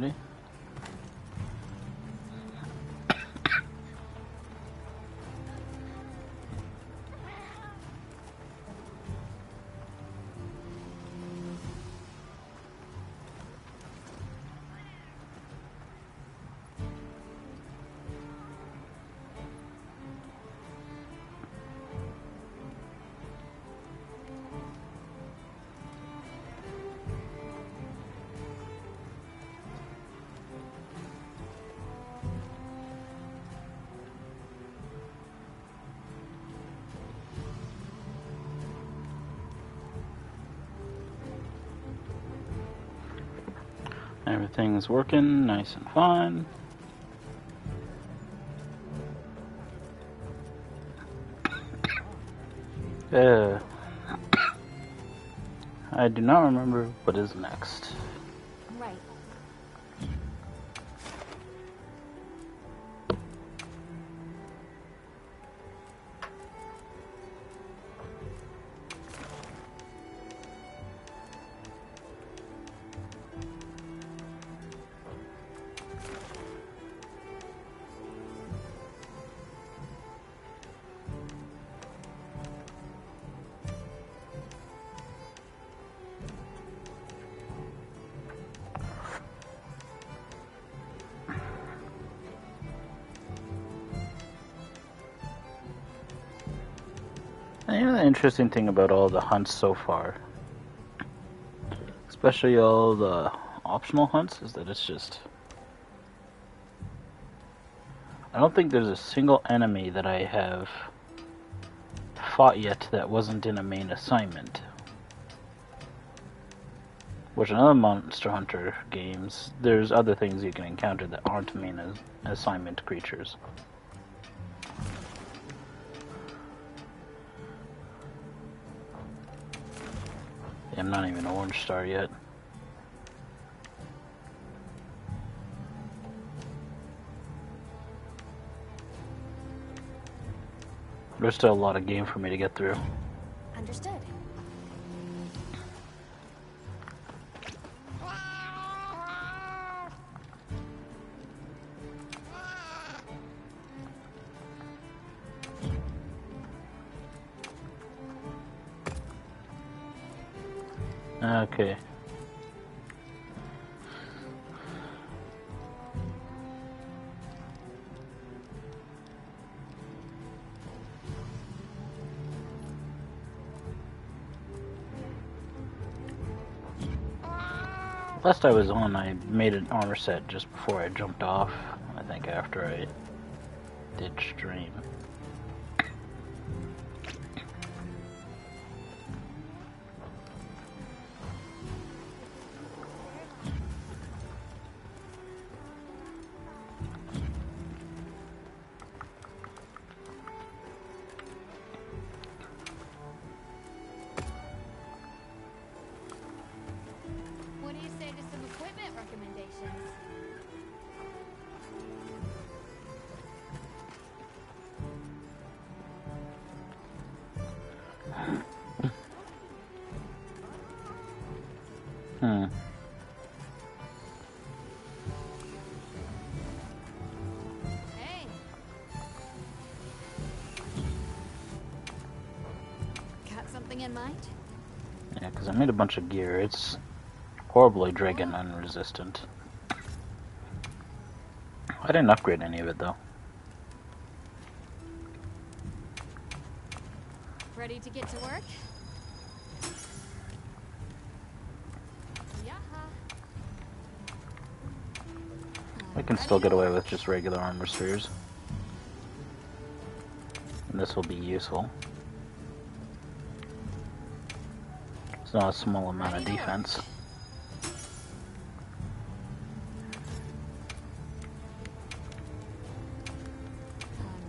Alrighty. Everything's working nice and fine. I do not remember what is next. Right. And you know the interesting thing about all the hunts so far, especially all the optional hunts, is that it's just... I don't think there's a single enemy that I have fought yet that wasn't in a main assignment. Which in other Monster Hunter games, there's other things you can encounter that aren't main assignment creatures. I'm not even an orange star yet. There's still a lot of game for me to get through. Understood. Okay. Last I was on, I made an armor set just before I jumped off. I think after I did stream. What do you say to some equipment recommendations? Hey. Got something in mind? Yeah, because I made a bunch of gear. It's horribly dragon unresistant. I didn't upgrade any of it though. Ready to get to work? I can still get away with just regular armor spheres. And this will be useful. It's not a small amount of defense.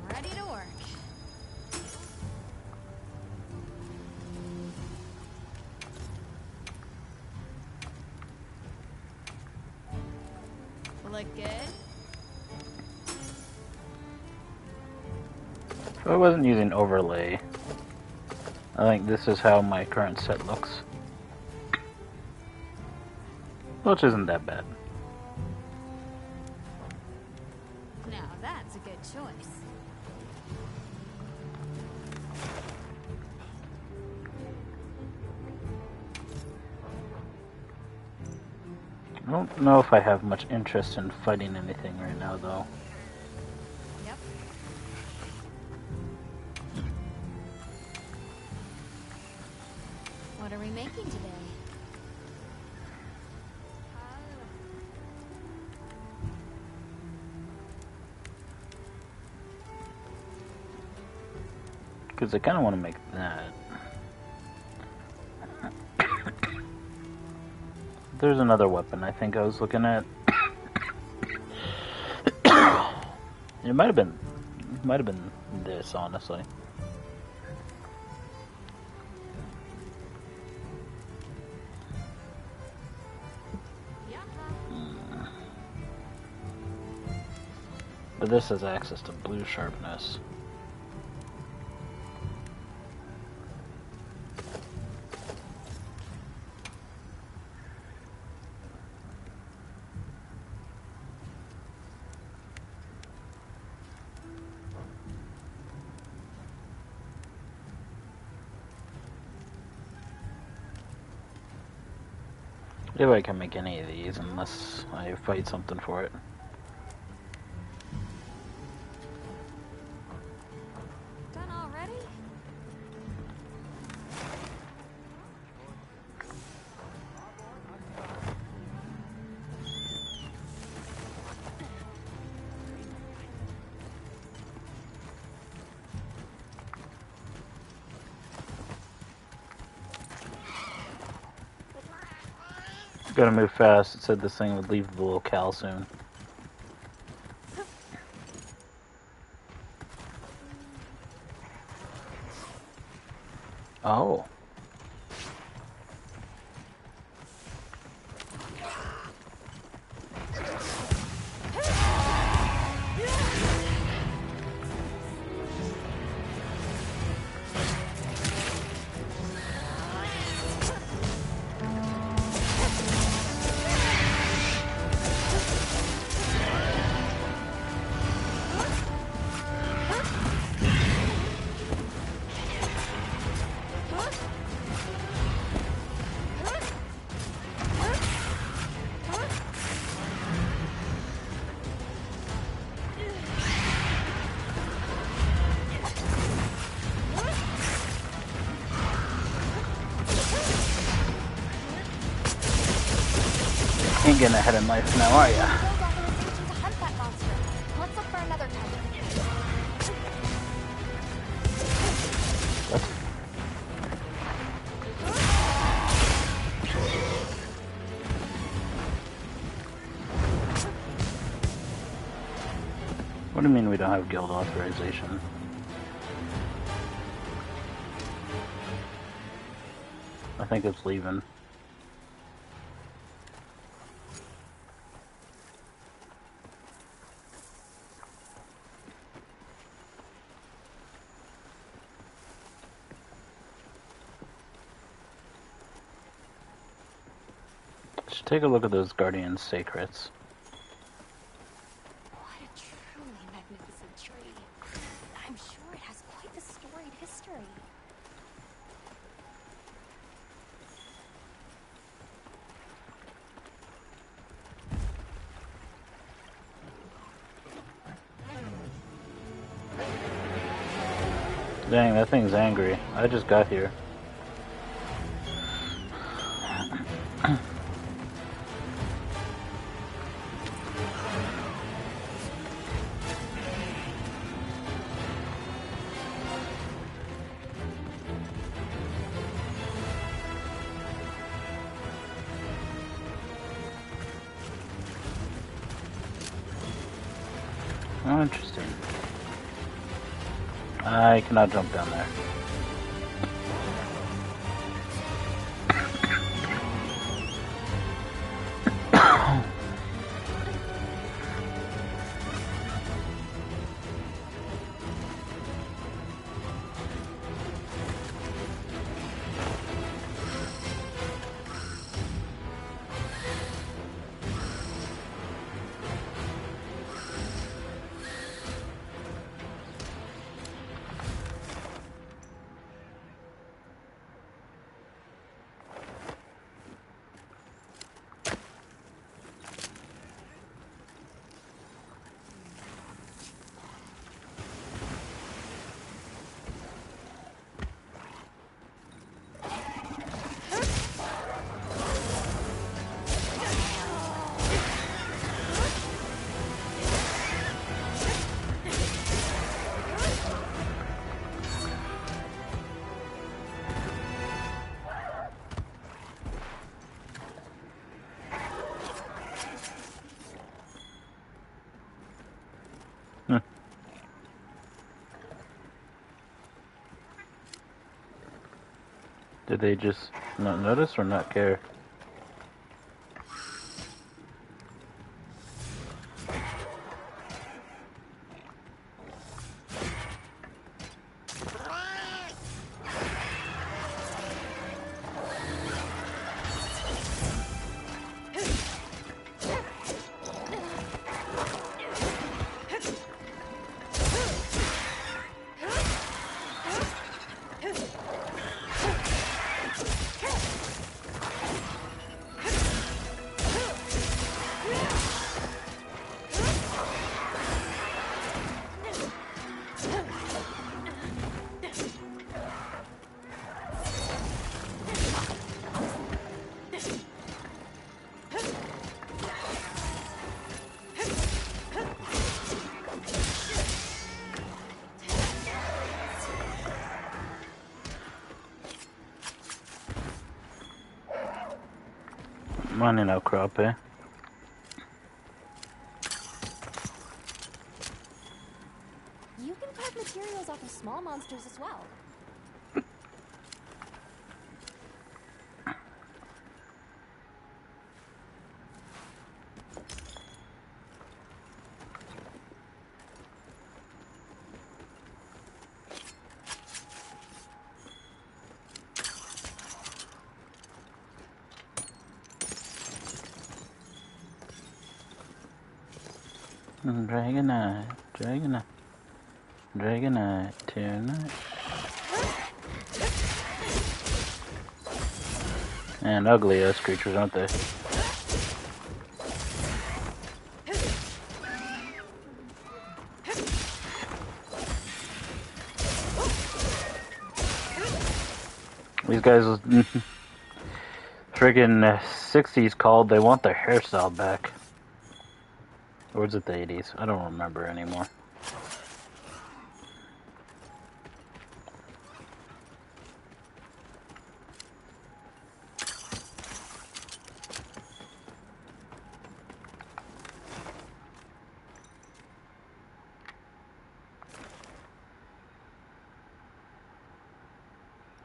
I'm ready to work. Look good? If I wasn't using overlay, I think this is how my current set looks. Which isn't that bad. Now that's a good choice. I don't know if I have much interest in fighting anything right now, though. Yep. What are we making today? Because I kind of want to make that. There's another weapon I think I was looking at. It might have been this, honestly. But this has access to blue sharpness. If I can make any of these unless I fight something for it. Done already? Gotta move fast. It said this thing would leave the locale soon. Oh. Ain't getting ahead of life now, are ya? Let's look for another target. What do you mean we don't have guild authorization? I think it's leaving. Should take a look at those Guardian Sacrets. What a truly magnificent tree. I'm sure it has quite the storied history. Dang, that thing's angry. I just got here. Oh, interesting. I cannot jump down there. Hmm. Did they just not notice or not care? Mining outcrop, eh? You can carve materials off of small monsters as well. Dragonite, Dragonite, Dragonite tonight. And ugly ass creatures, aren't they? These guys, friggin' 60s called, they want their hairstyle back. Or was it the 80s? I don't remember anymore.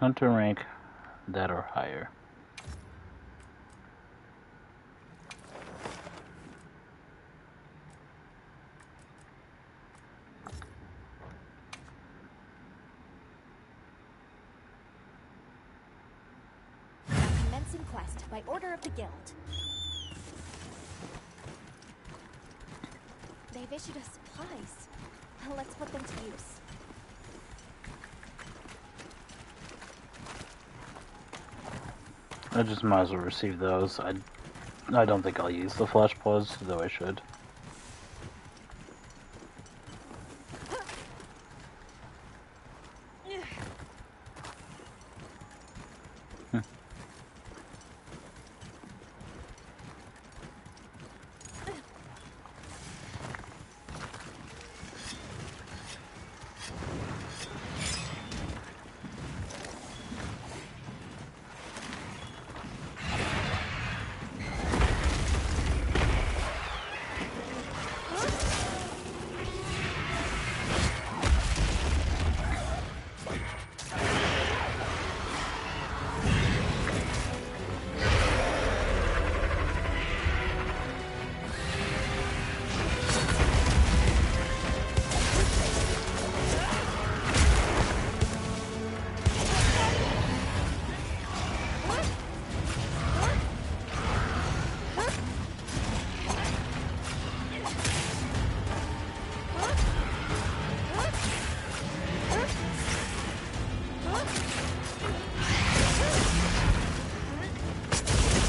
Hunter rank that or higher. Commencing quest by order of the guild. They've issued us supplies. Let's put them to use. I just might as well receive those. I don't think I'll use the flash pause, though I should.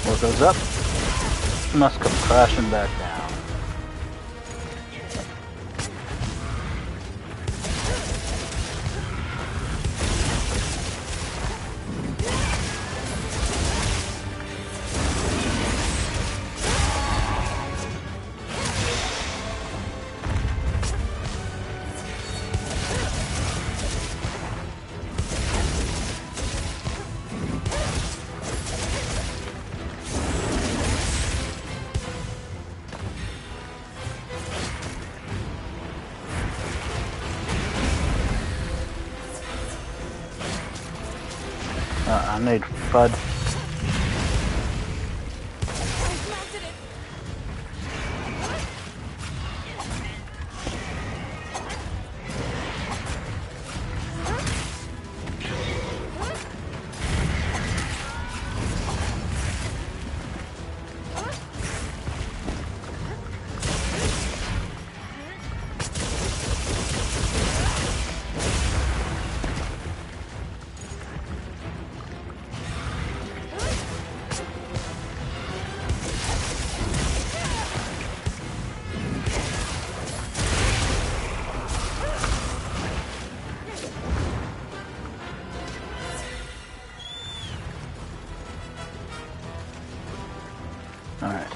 What goes up must come crashing back down. I need FUD. Alright.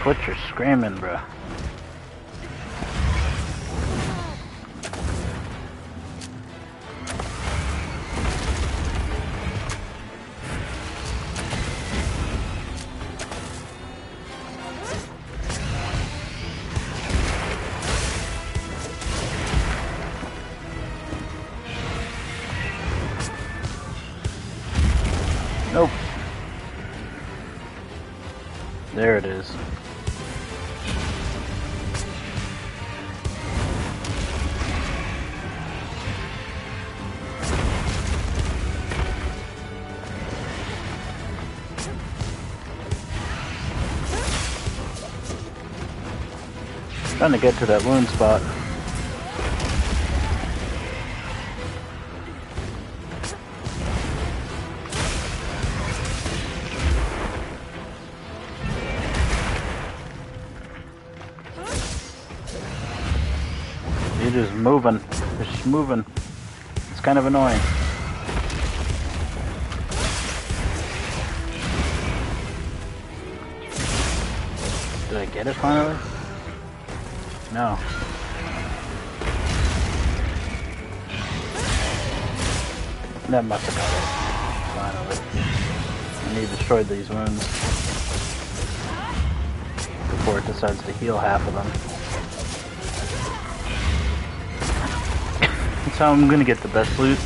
Quit your screaming, bro. Nope. There it is. Trying to get to that wound spot. You're just moving. You're just moving. It's kind of annoying. Did I get it finally? No. That must have got it. Finally. I need to destroy these wounds before it decides to heal half of them. That's how I'm gonna get the best loot.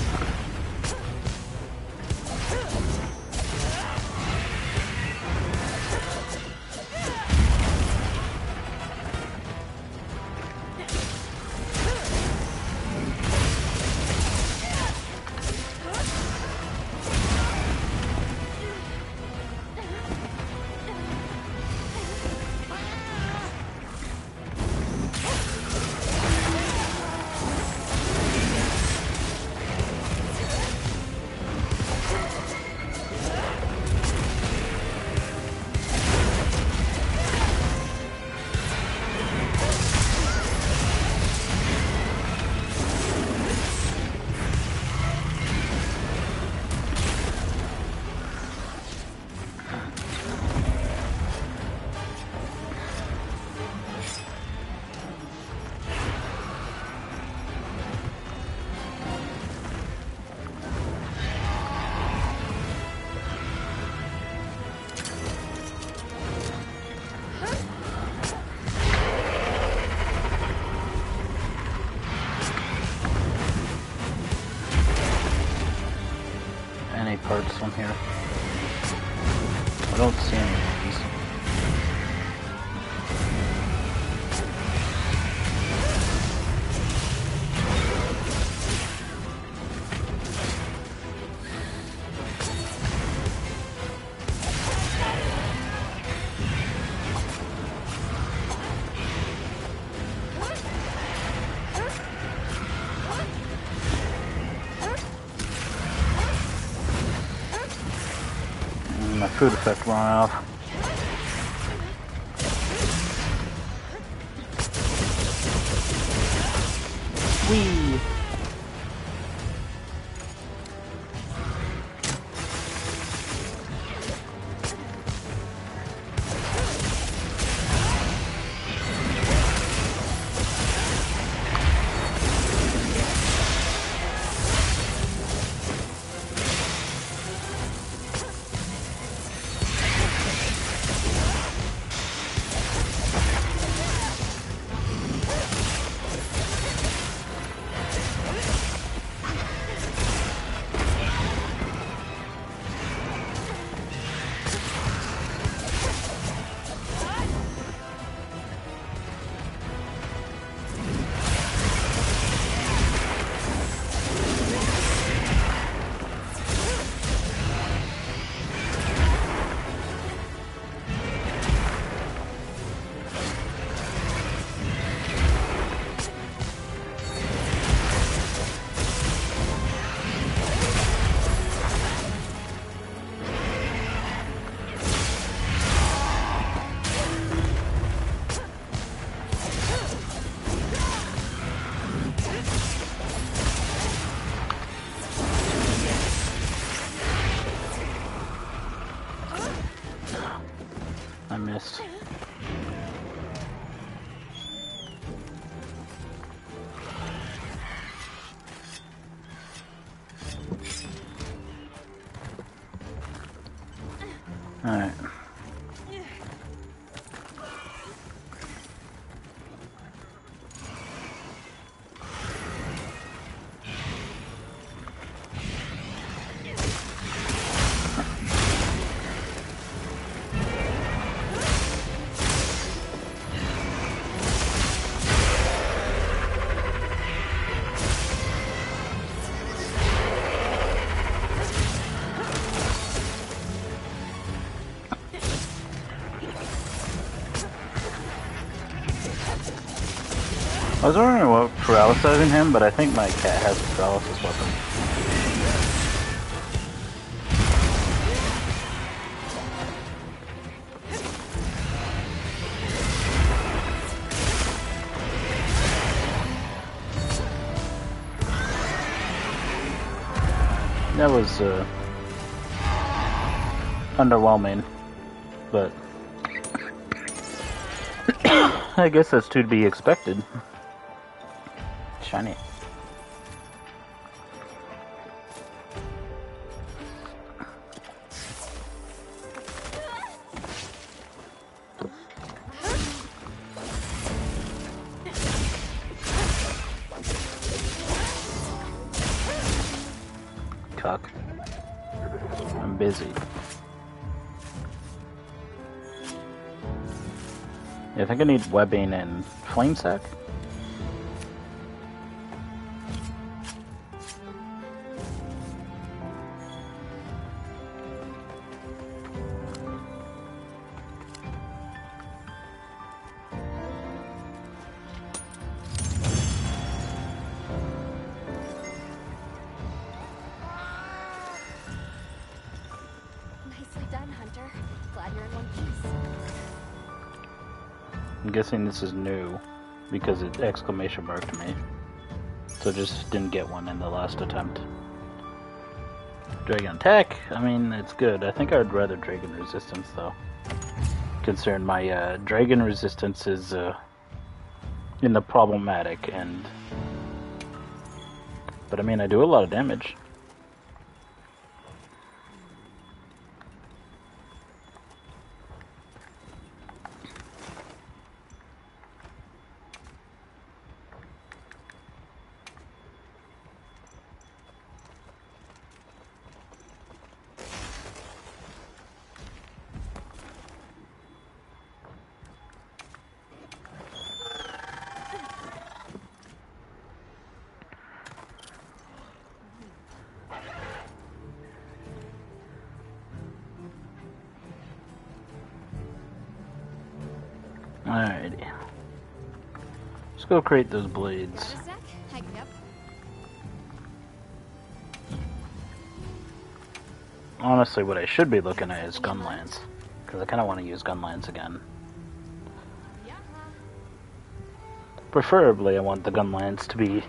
Parts from here. I don't see any of these. My food effect went off. Whee! I missed. Alright. I was wondering what paralyzing him, but I think my cat has a paralysis weapon. That was underwhelming, but I guess that's to be expected. Shiny. Cuck. I'm busy. Yeah, I think I need webbing and flame sack. I'm guessing this is new because it exclamation marked me. So just didn't get one in the last attempt. Dragon attack, I mean, it's good. I think I would rather dragon resistance though. Considering my dragon resistance is in the problematic end. But I mean, I do a lot of damage. Alrighty. Let's go create those blades. Honestly, what I should be looking at is gunlance, because I kind of want to use gunlance again. Preferably, I want the gunlance to be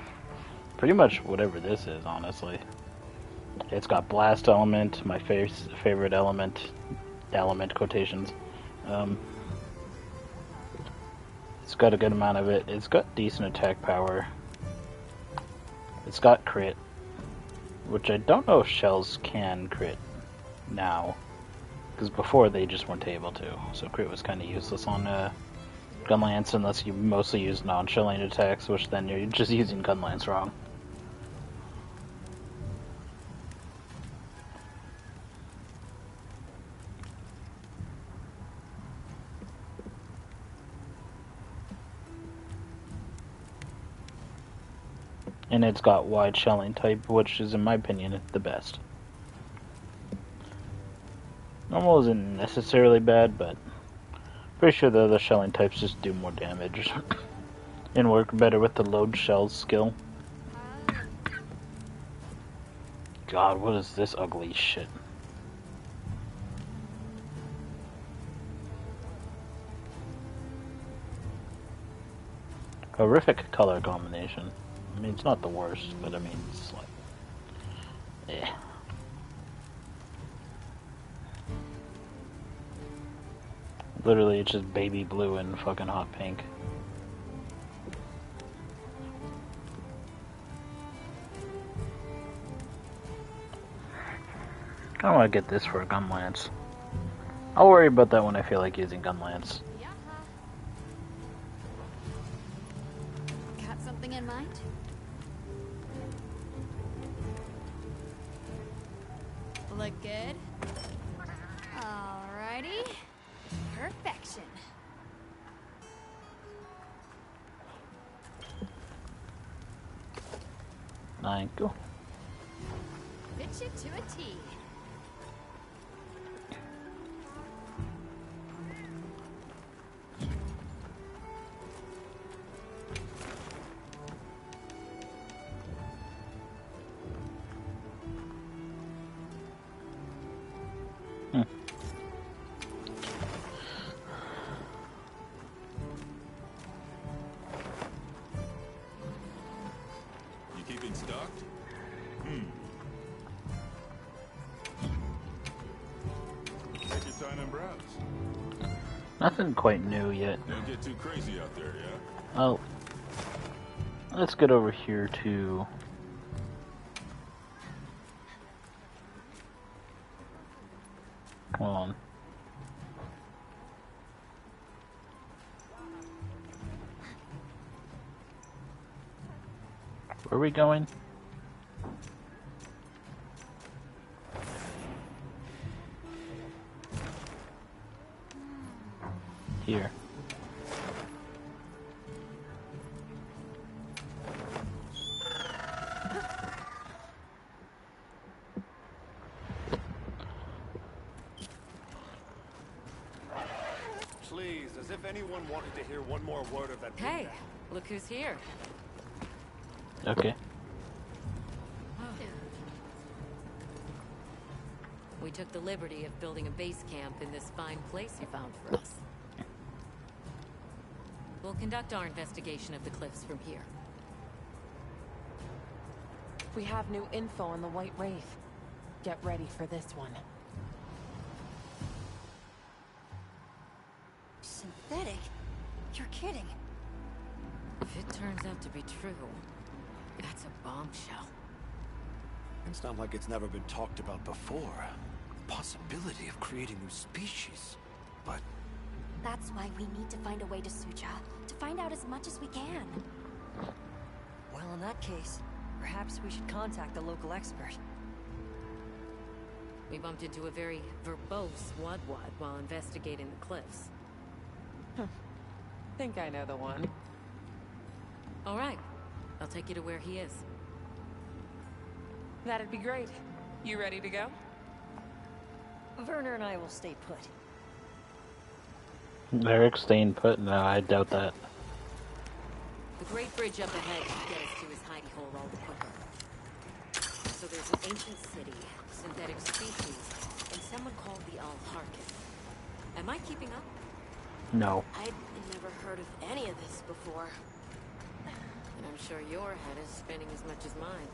pretty much whatever this is, honestly. It's got blast element, my favorite element quotations. It's got a good amount of it. It's got decent attack power. It's got crit, which I don't know if shells can crit now, because before they just weren't able to. So crit was kind of useless on gunlance unless you mostly use non-shelling attacks, which then you're just using gunlance wrong. And it's got wide shelling type, which is, in my opinion, the best. Normal isn't necessarily bad, but pretty sure the other shelling types just do more damage and work better with the load shells skill. God, what is this ugly shit? Horrific color combination. I mean, it's not the worst, but I mean, it's like, eh. Literally, it's just baby blue and fucking hot pink. I want to get this for a gun lance. I'll worry about that when I feel like using gun lance. Got something in mind? Look good? Alrighty. Perfection. Thank you. Fit you to a T. Keeping stocked? Take your time and browse. Nothing quite new yet. Don't get too crazy out there, yeah? Oh, let's get over here to... Come on. Where are we going? Here. Please, as if anyone wanted to hear one more word of that. Hey, look who's here. Okay. We took the liberty of building a base camp in this fine place you found for us. We'll conduct our investigation of the cliffs from here. We have new info on the White Wraith. Get ready for this one. Synthetic? You're kidding. If it turns out to be true, that's a bombshell. It's not like it's never been talked about before. Possibility of creating new species. But That's why we need to find a way to Suja, to find out as much as we can. Well, in that case, perhaps we should contact the local expert. We bumped into a very verbose Wadwad while investigating the cliffs. Think I know the one. All right, I'll take you to where he is. That'd be great. You ready to go? Werner and I will stay put. Eric staying put? No, I doubt that. The Great Bridge up ahead should get us to his hidey hole all the quicker. So there's an ancient city, synthetic species, and someone called the Al-Harkin. Am I keeping up? No. I'd never heard of any of this before. And I'm sure your head is spinning as much as mine.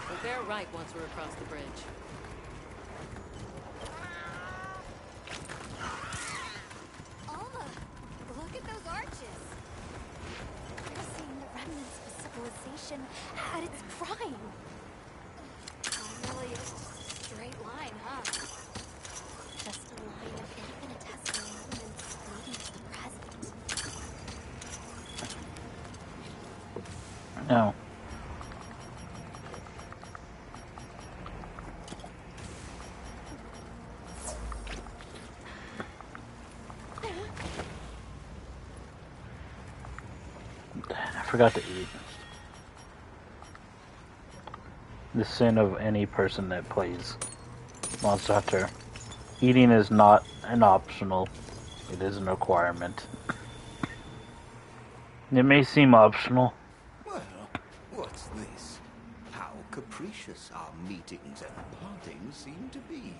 But they're right once we're across the bridge. Alma, look at those arches. We're seeing the remnants of civilization at its prime. Really, it's just a straight line, huh? Just a line of infinitesimal movements leading to the present. No. I forgot to eat. The sin of any person that plays Monster Hunter. Eating is not an optional. It is a requirement. It may seem optional. well, what's this? How capricious. capricious our meetings and partings seem to be.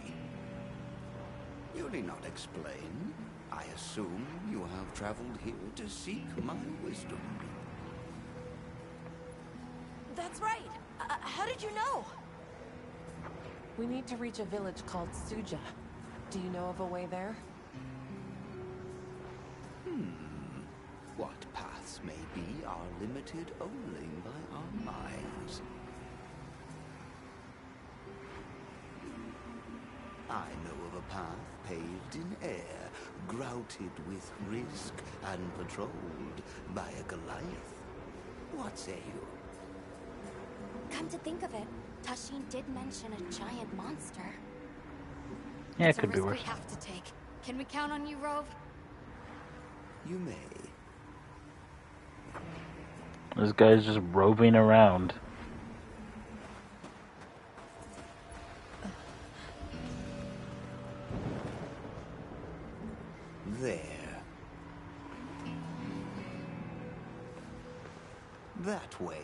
You need not explain. I assume you have traveled here to seek my wisdom. That's right. How did you know? We need to reach a village called Suja. Do you know of a way there? What paths may be are limited only by our minds. I know of a path paved in air, grouted with risk and patrolled by a Goliath. What say you? Come to think of it, Tashin did mention a giant monster. Yeah, it It's a could be risk worse. we have to take. Can we count on you, Rove? You may. This guy's just roving around. There. That way.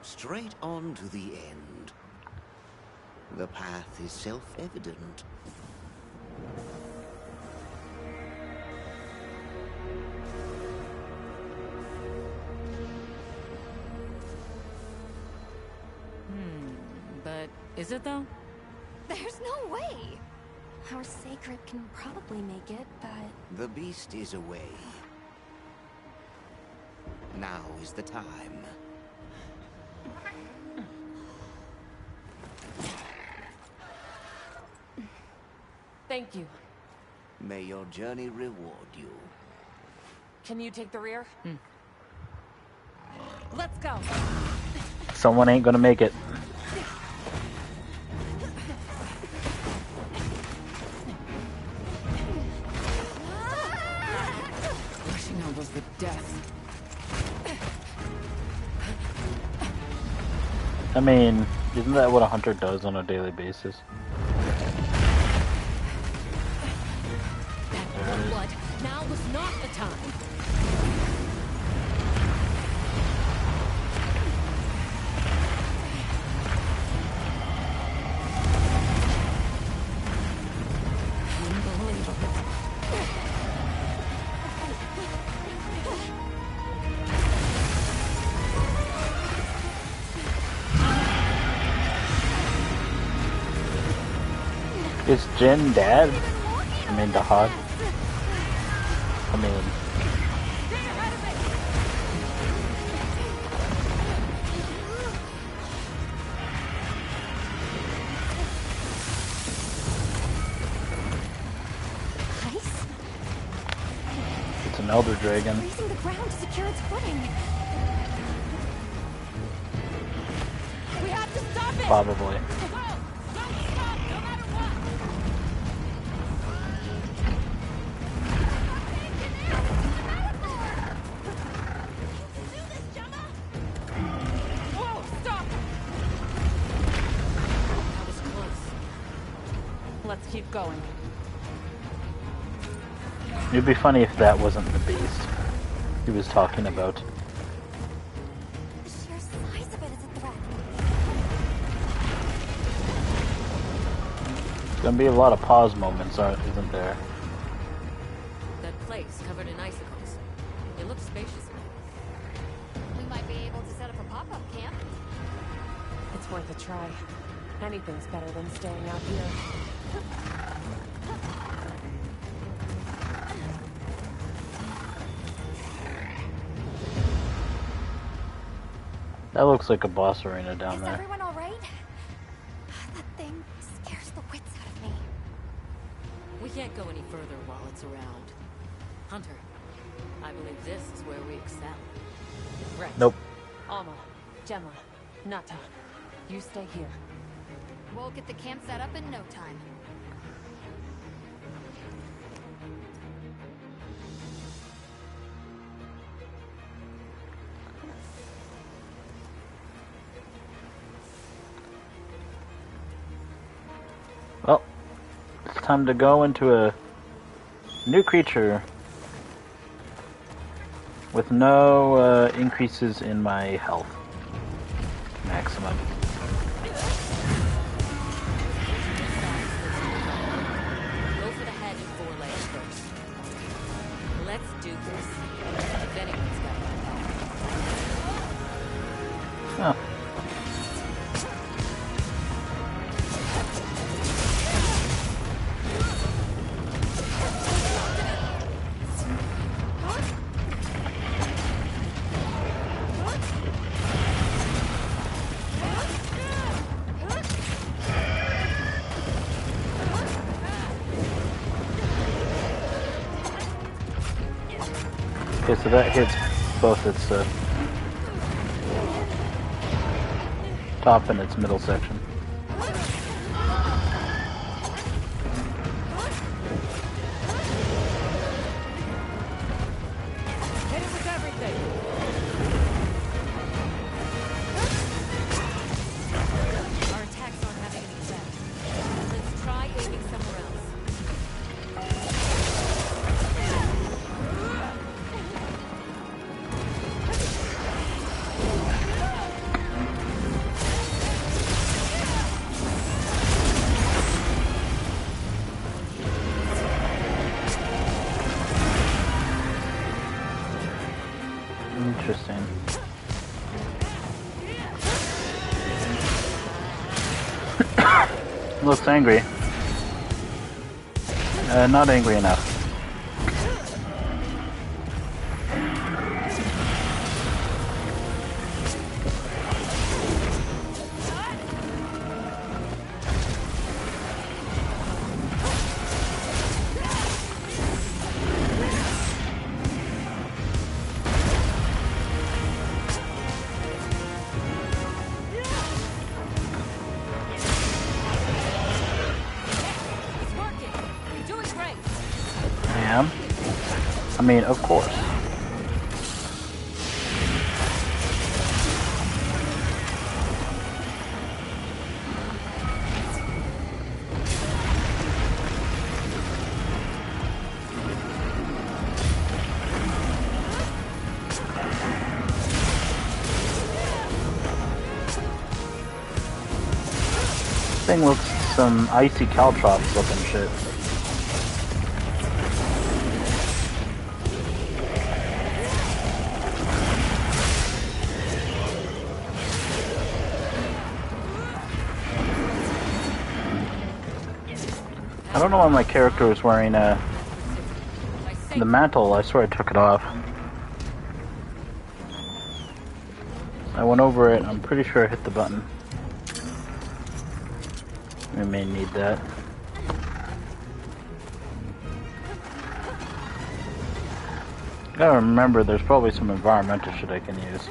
Straight on to the end. The path is self-evident. But is it though? There's no way! Our sacred can probably make it, but... The beast is away. Now is the time. Thank you. May your journey reward you. Can you take the rear? Let's go. Someone ain't gonna make it. Rushing out was the death. I mean, isn't that what a hunter does on a daily basis? Blood. Now was not the time. Is Jin dead? I mean, Dahad. I mean... Nice. It's an Elder Dragon. Raising the ground to secure its footing. We have to stop it! Probably. Let's keep going. It'd be funny if that wasn't the beast he was talking about. The sheer size of it is a threat. There's gonna be a lot of pause moments, isn't there? That place covered in icicles. It looks spacious enough. We might be able to set up a pop-up camp. It's worth a try. Anything's better than staying out here. That looks like a boss arena down Is there. everyone all right? That thing scares the wits out of me. We can't go any further while it's around. Hunter, I believe this is where we excel. Right. Nope. Alma, Gemma, Nata, you stay here. We'll get the camp set up in no time. Well, it's time to go into a new creature with no increases in my health maximum. Okay, so that hits both its top and its middle section. Hit it with everything. Our attacks aren't having any effect. Let's try aiming somewhere else. Interesting. Looks angry. Not angry enough. It's working. You're doing great. I am. I mean, of course. Thing looks some icy caltrops looking shit. I don't know why my character is wearing the mantle. I swear I took it off. I went over it. I'm pretty sure I hit the button. We may need that. Gotta remember, there's probably some environmental shit I can use.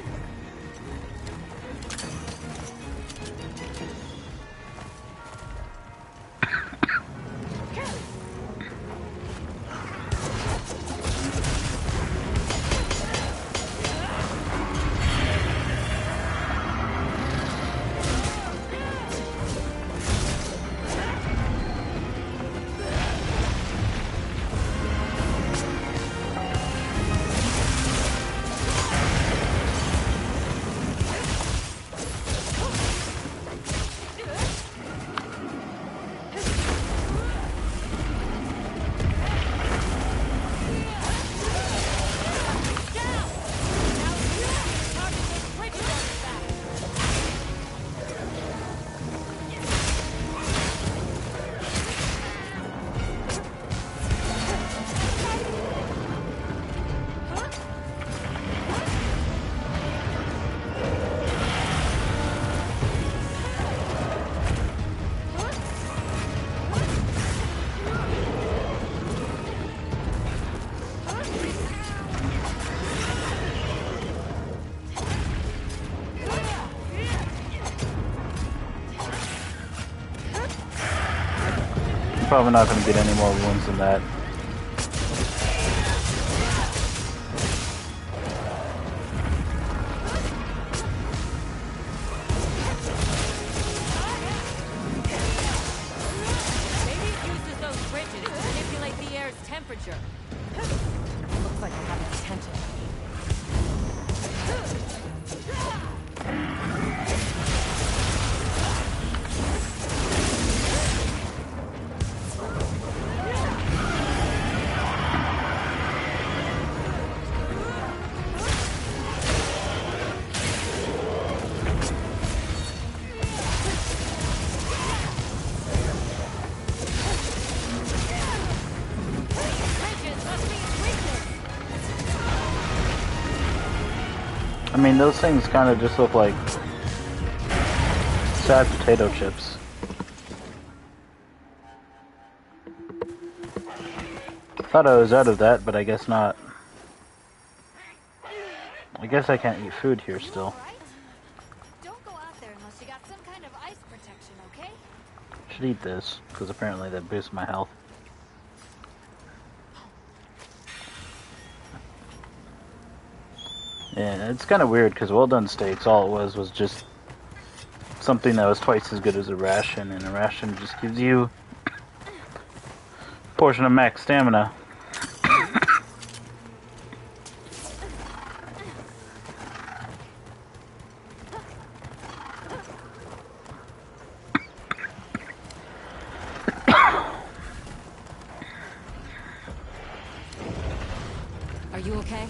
Probably not going to get any more wounds than that. Maybe it uses those bridges to manipulate the air's temperature. Looks like I have its attention. I mean, those things kind of just look like sad potato chips. Thought I was out of that, but I guess not. guess I can't eat food here still. Alright? Don't go out there unless you got some kind of ice protection, okay? Should eat this, because apparently that boosts my health. Yeah, it's kind of weird, because well done steaks, all it was just something that was twice as good as a ration, and a ration just gives you a portion of max stamina. Are you okay?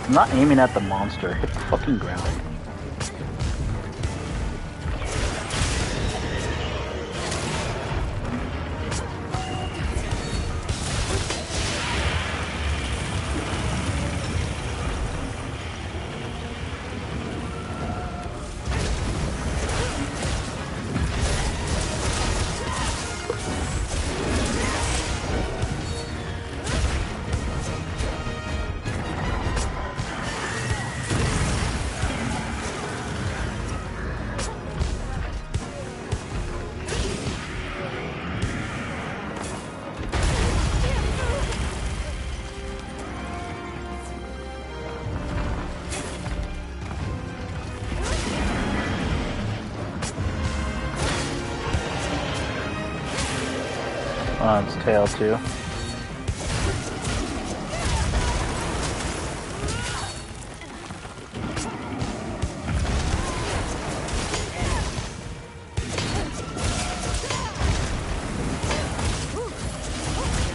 I'm not aiming at the monster, hit the fucking ground. On its tail too. Now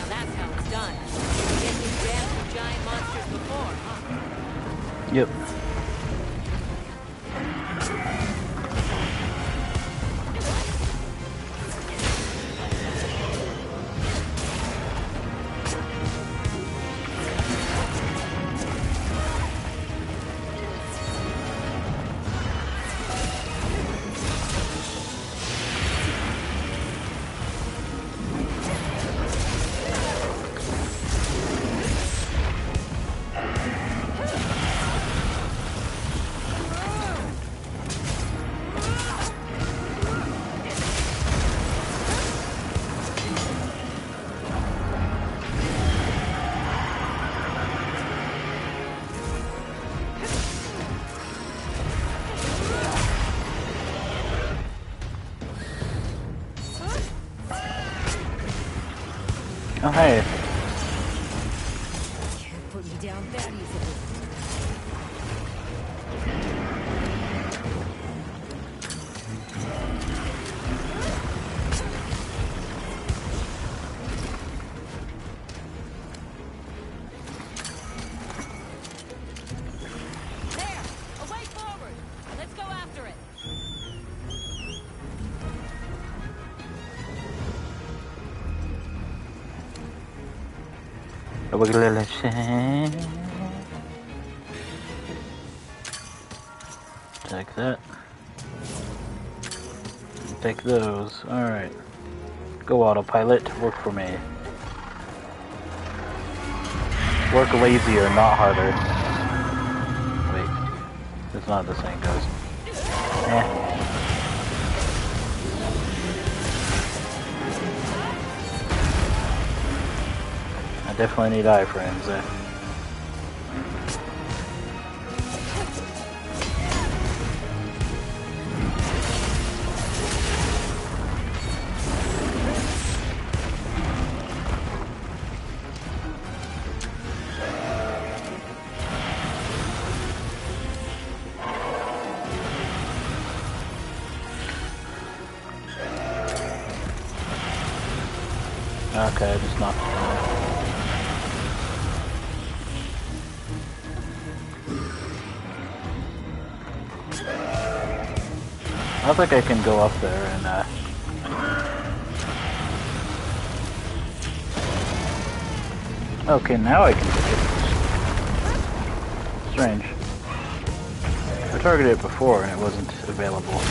that's how it's done. I guess you've jammed some giant monsters before, huh? Yep. Oh hey. Can't put me down that easily. There! Away forward! Let's go after it! Take that. Take those. Alright. Go autopilot. Work for me. Work lazier, not harder. Wait. That's not how the saying goes. I definitely need iframes there. Okay, I just knocked it down. I don't think I can go up there and okay, now I can take it. Strange. I targeted it before and it wasn't available.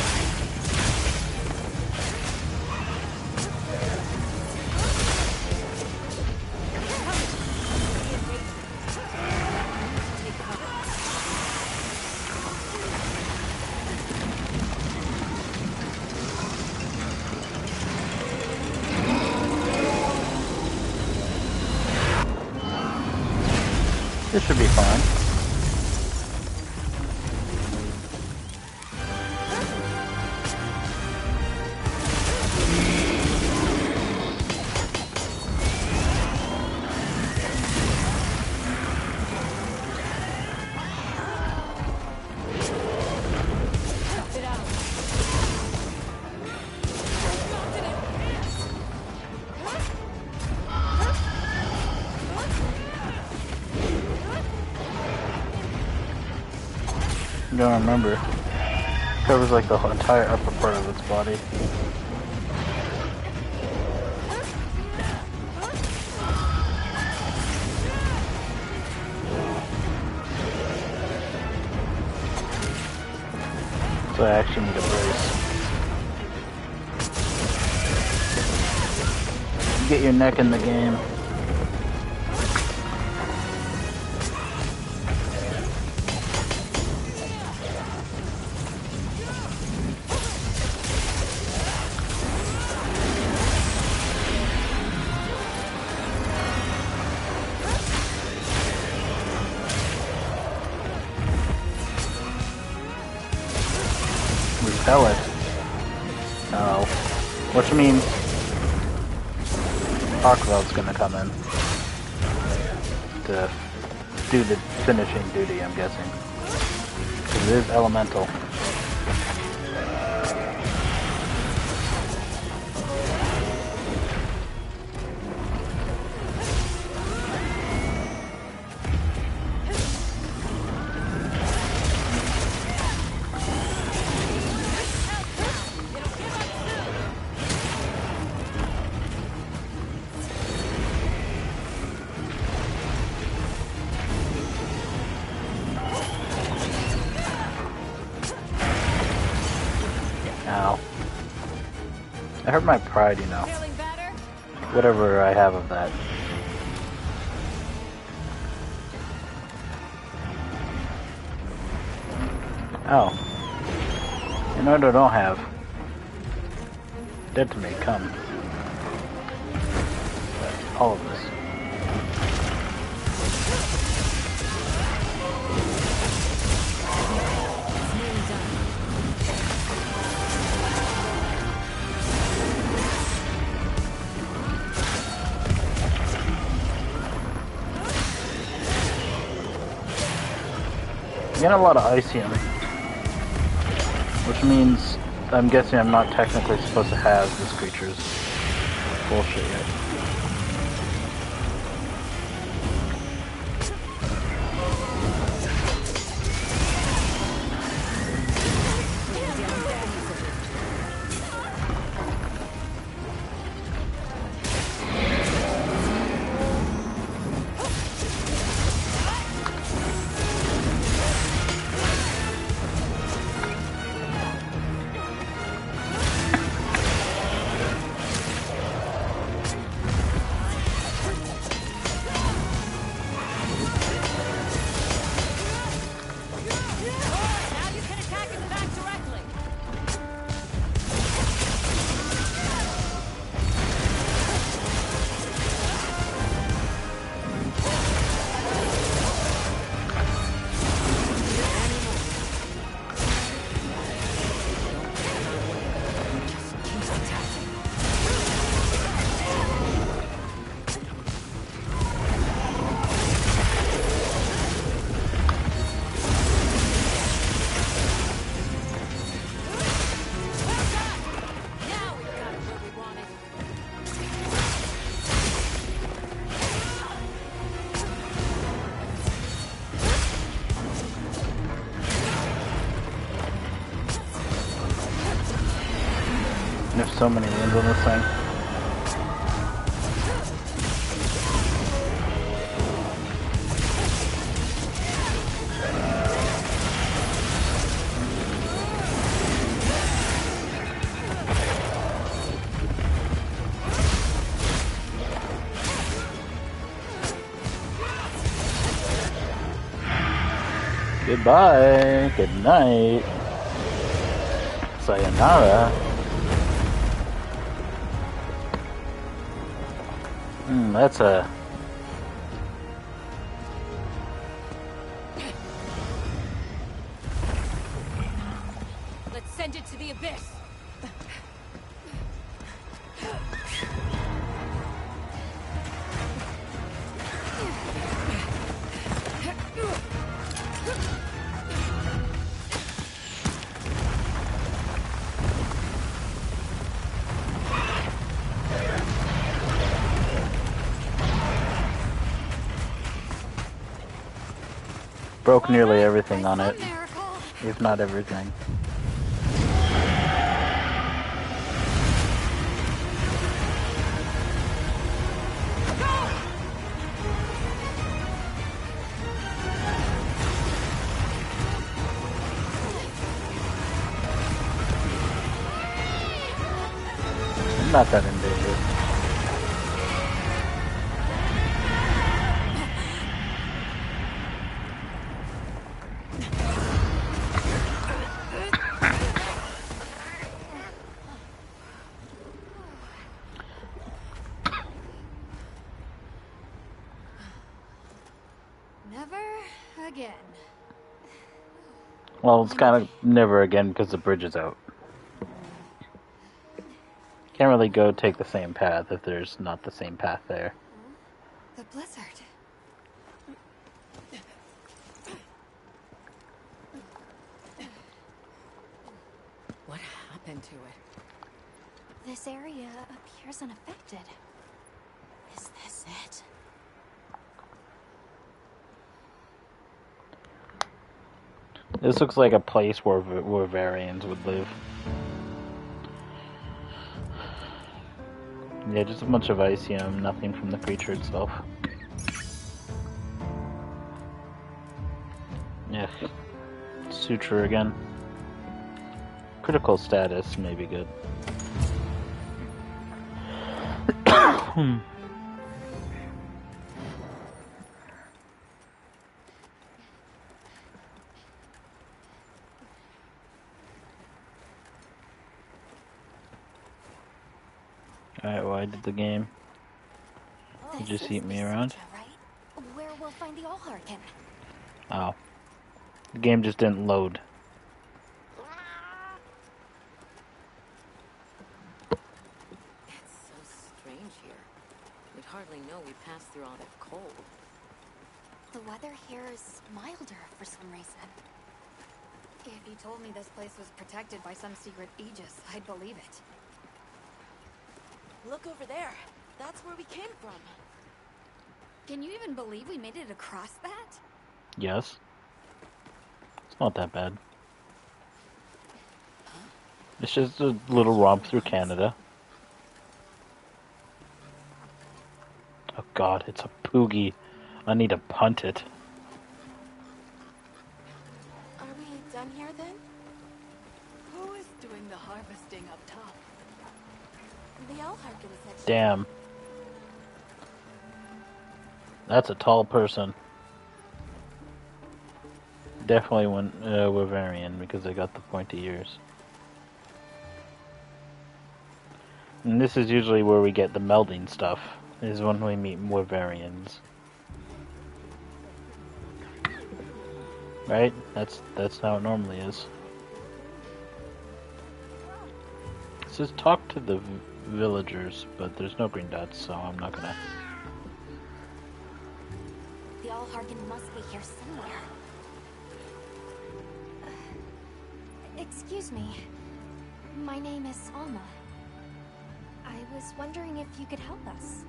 This should be fine. I don't remember. It covers like the whole entire upper part of its body. So I actually need a brace. Get your neck in the game. Repel it. Oh. Which means Aquavel's gonna come in to do the finishing duty, I'm guessing. Because it is elemental. Ow. I hurt my pride, you know. Whatever I have of that. Oh. You know what I don't have? Dead to me, come. All of this. I'm getting a lot of Icium, which means I'm guessing I'm not technically supposed to have this creature's bullshit yet. There's so many wounds on this thing. Goodbye. Good night. Sayonara. That's a send it to the abyss. Broke nearly everything Right, on it, some miracle. if not everything. I'm not that in danger. Never again. Well, it's kind of never again because the bridge is out. Can't really go take the same path if there's not the same path there. The blizzard. What happened to it? This area appears unaffected. Is this it? This looks like a place where variants would live. Yeah, just a bunch of Icium, nothing from the creature itself. Yeah. Suture again. Critical status may be good. Alright, well, I did the game. You This just is eat me the around. Sutra, right? Where we'll find the Allharkin. Oh. The game just didn't load. It's so strange here. We'd hardly know we passed through all that cold. The weather here is milder for some reason. If you told me this place was protected by some secret aegis, I'd believe it. Look over there. That's where we came from. Can you even believe we made it across that? Yes. It's not that bad. It's just a little romp through Canada. Oh god, it's a Poogie. I need to punt it. Are we done here then? Who is doing the harvesting up top? The Allharkin said. Damn. That's a tall person. Definitely went Wyverian because they got the pointy ears. And this is usually where we get the melding stuff, is when we meet Wyverians. Right? That's how it normally is. It says talk to the villagers, but there's no green dots, so I'm not gonna... The Allharkin must be here somewhere. Excuse me. My name is Alma. I was wondering if you could help us.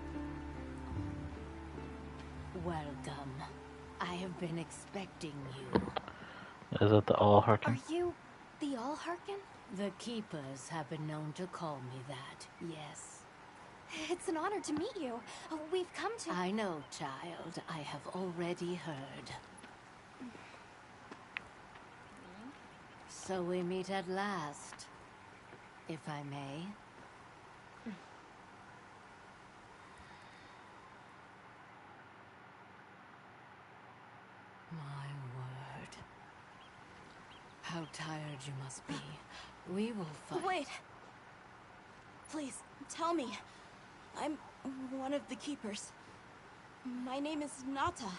Welcome. I have been expecting you. Is that the Allharkin? Are you the Allharkin? The Keepers have been known to call me that, yes. It's an honor to meet you. We've come to... I know, child. I have already heard. So we meet at last, if I may. My word. How tired you must be. We will fight. Wait. Please, tell me. I'm one of the Keepers. My name is Nata.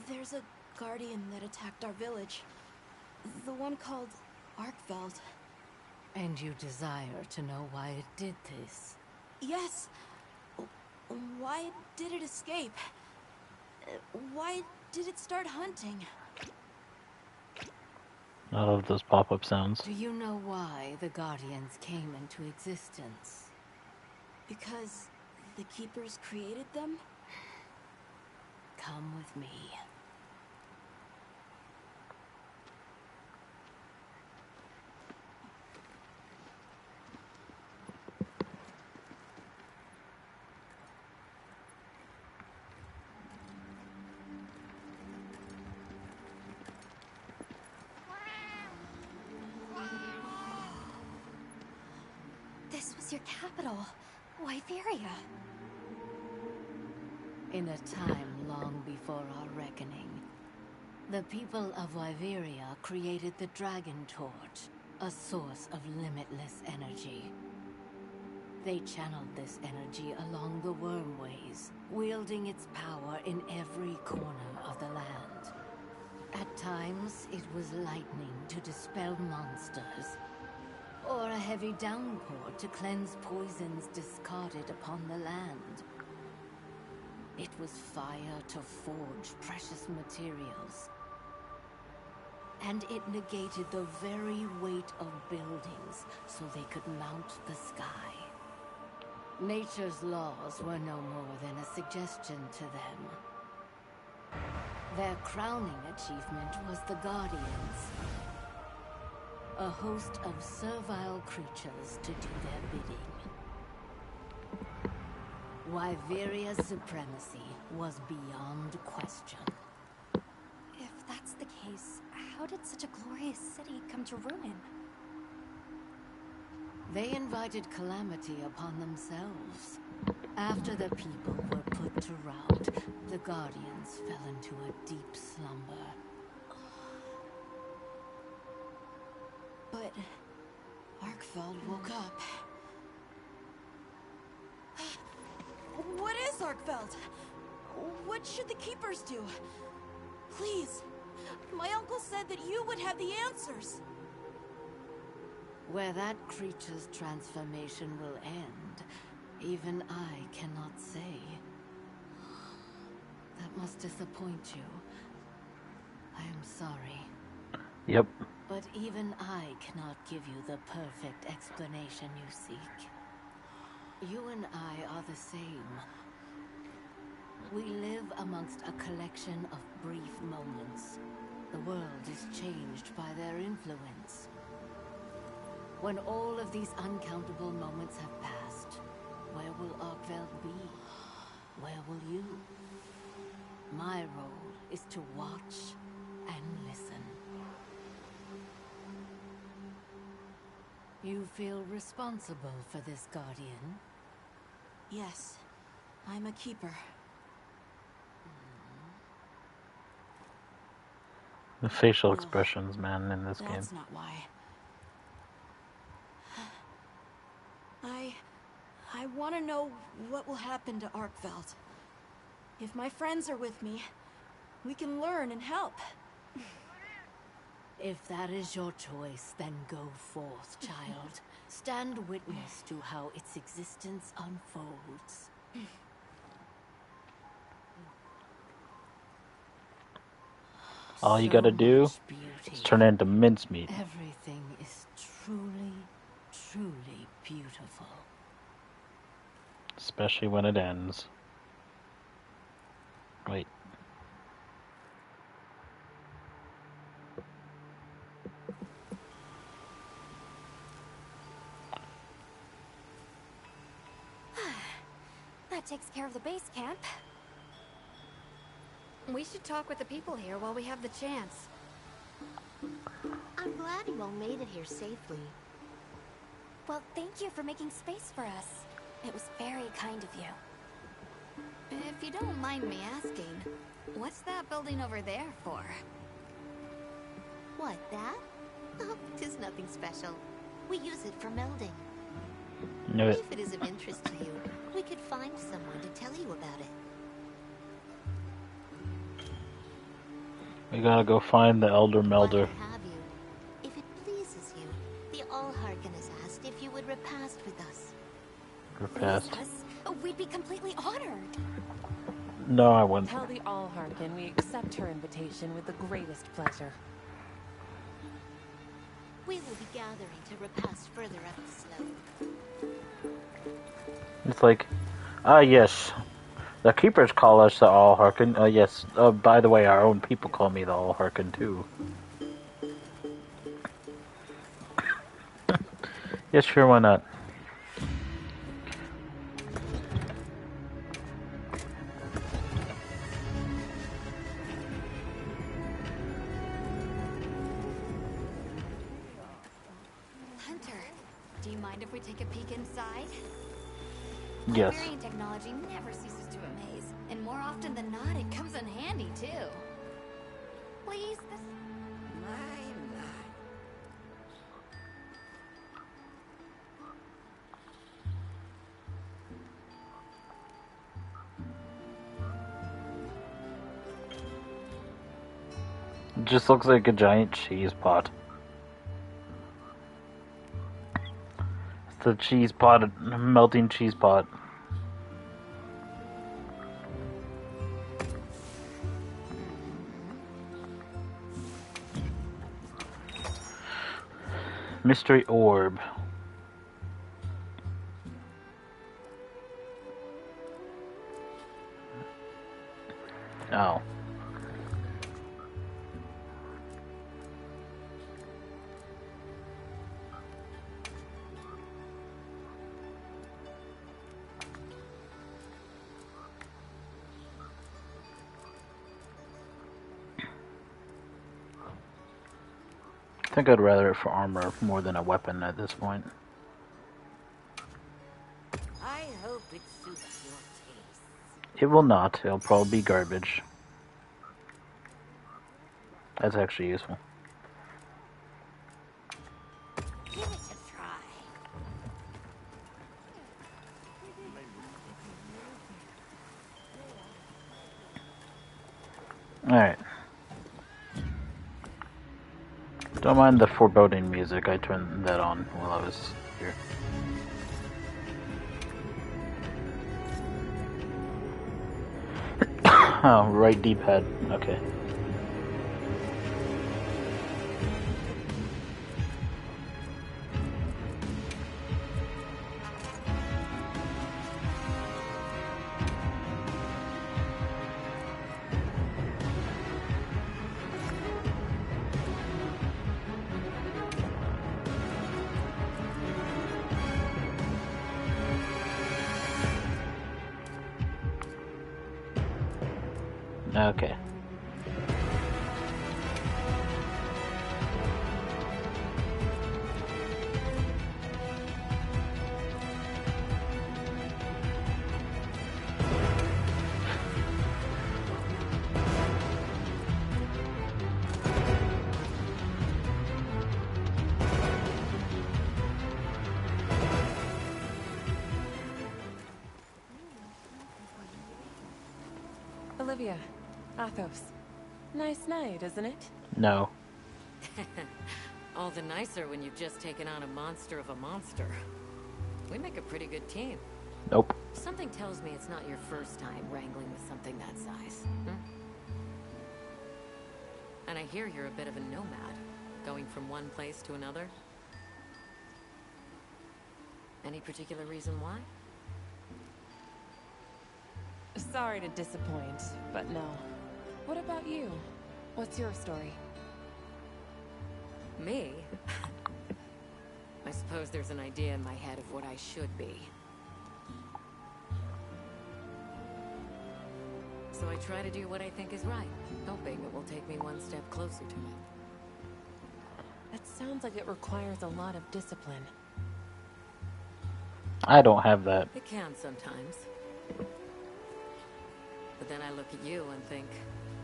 There's a guardian that attacked our village. The one called Arkveld. And you desire to know why it did this? Yes. Why did it escape? Why did it start hunting? I love those pop-up sounds. Do you know why the Guardians came into existence? Because the Keepers created them? Come with me. This was your capital, Wyveria. In a time long before our reckoning, the people of Wyveria created the Dragon Torch, a source of limitless energy. They channeled this energy along the wormways, wielding its power in every corner of the land. At times, it was lightning to dispel monsters, or a heavy downpour to cleanse poisons discarded upon the land. It was fire to forge precious materials. And it negated the very weight of buildings so they could mount the sky. Nature's laws were no more than a suggestion to them. Their crowning achievement was the Guardians, a host of servile creatures to do their bidding. Wyveria's supremacy was beyond question. If that's the case, how did such a glorious city come to ruin? They invited calamity upon themselves. After the people were put to rout, the Guardians fell into a deep slumber. But Arkveld woke up. What is Arkveld? What should the Keepers do? Please. My uncle said that you would have the answers. Where that creature's transformation will end, even I cannot say. That must disappoint you. I am sorry. Yep. But even I cannot give you the perfect explanation you seek. You and I are the same. We live amongst a collection of brief moments. The world is changed by their influence. When all of these uncountable moments have passed, where will Arkveld be? Where will you? My role is to watch and listen. You feel responsible for this Guardian? Yes, I'm a Keeper. The facial No, expressions, man, in this game. That's not why. I want to know what will happen to Arkveld. If my friends are with me, we can learn and help. If that is your choice, then go forth, child. Stand witness to how its existence unfolds. All you gotta do much beauty. is turn it into mincemeat. Everything is truly, truly beautiful. Especially when it ends. Wait. That takes care of the base camp. We should talk with the people here while we have the chance. I'm glad you all made it here safely. Well, thank you for making space for us. It was very kind of you. If you don't mind me asking, what's that building over there for? What, that? Oh, 'tis nothing special. We use it for melding. Knew it. If it is of interest to you, we could find someone to tell you about it. We gotta go find the Elder While I Melder. have you, if it pleases Repast. Please us. We'd be completely honored. No, I wouldn't. Tell the Allharkin we accept her invitation with the greatest pleasure. We will be gathering to repast further up the slope. It's like, yes. The Keepers call us the All-Harkin. Yes. By the way, our own people call me the All-Harkin, too. Yes, sure, why not? Hunter, do you mind if we take a peek inside? Yes. Iberian technology never ceases to amaze, and more often than not, it comes in handy too. Please, this. It just looks like a giant cheese pot. It's the cheese pot, melting cheese pot. Mystery orb. Oh. I think I'd rather it for armor more than a weapon at this point. I hope it suits your taste. It will not. It'll probably be garbage. That's actually useful. Give it a try. Alright. Don't mind the foreboding music. I turned that on while I was here. Oh, right D-pad. Okay. Okay. Olivia, Athos. Nice night, isn't it? No. All the nicer when you've just taken on a monster of a monster. We make a pretty good team. Nope. Something tells me it's not your first time wrangling with something that size. And I hear you're a bit of a nomad, going from one place to another. Any particular reason why? Sorry to disappoint, but no. What about you? What's your story? Me? I suppose there's an idea in my head of what I should be. So I try to do what I think is right, hoping it will take me one step closer to it. That sounds like it requires a lot of discipline. I don't have that. It can sometimes. But then I look at you and think,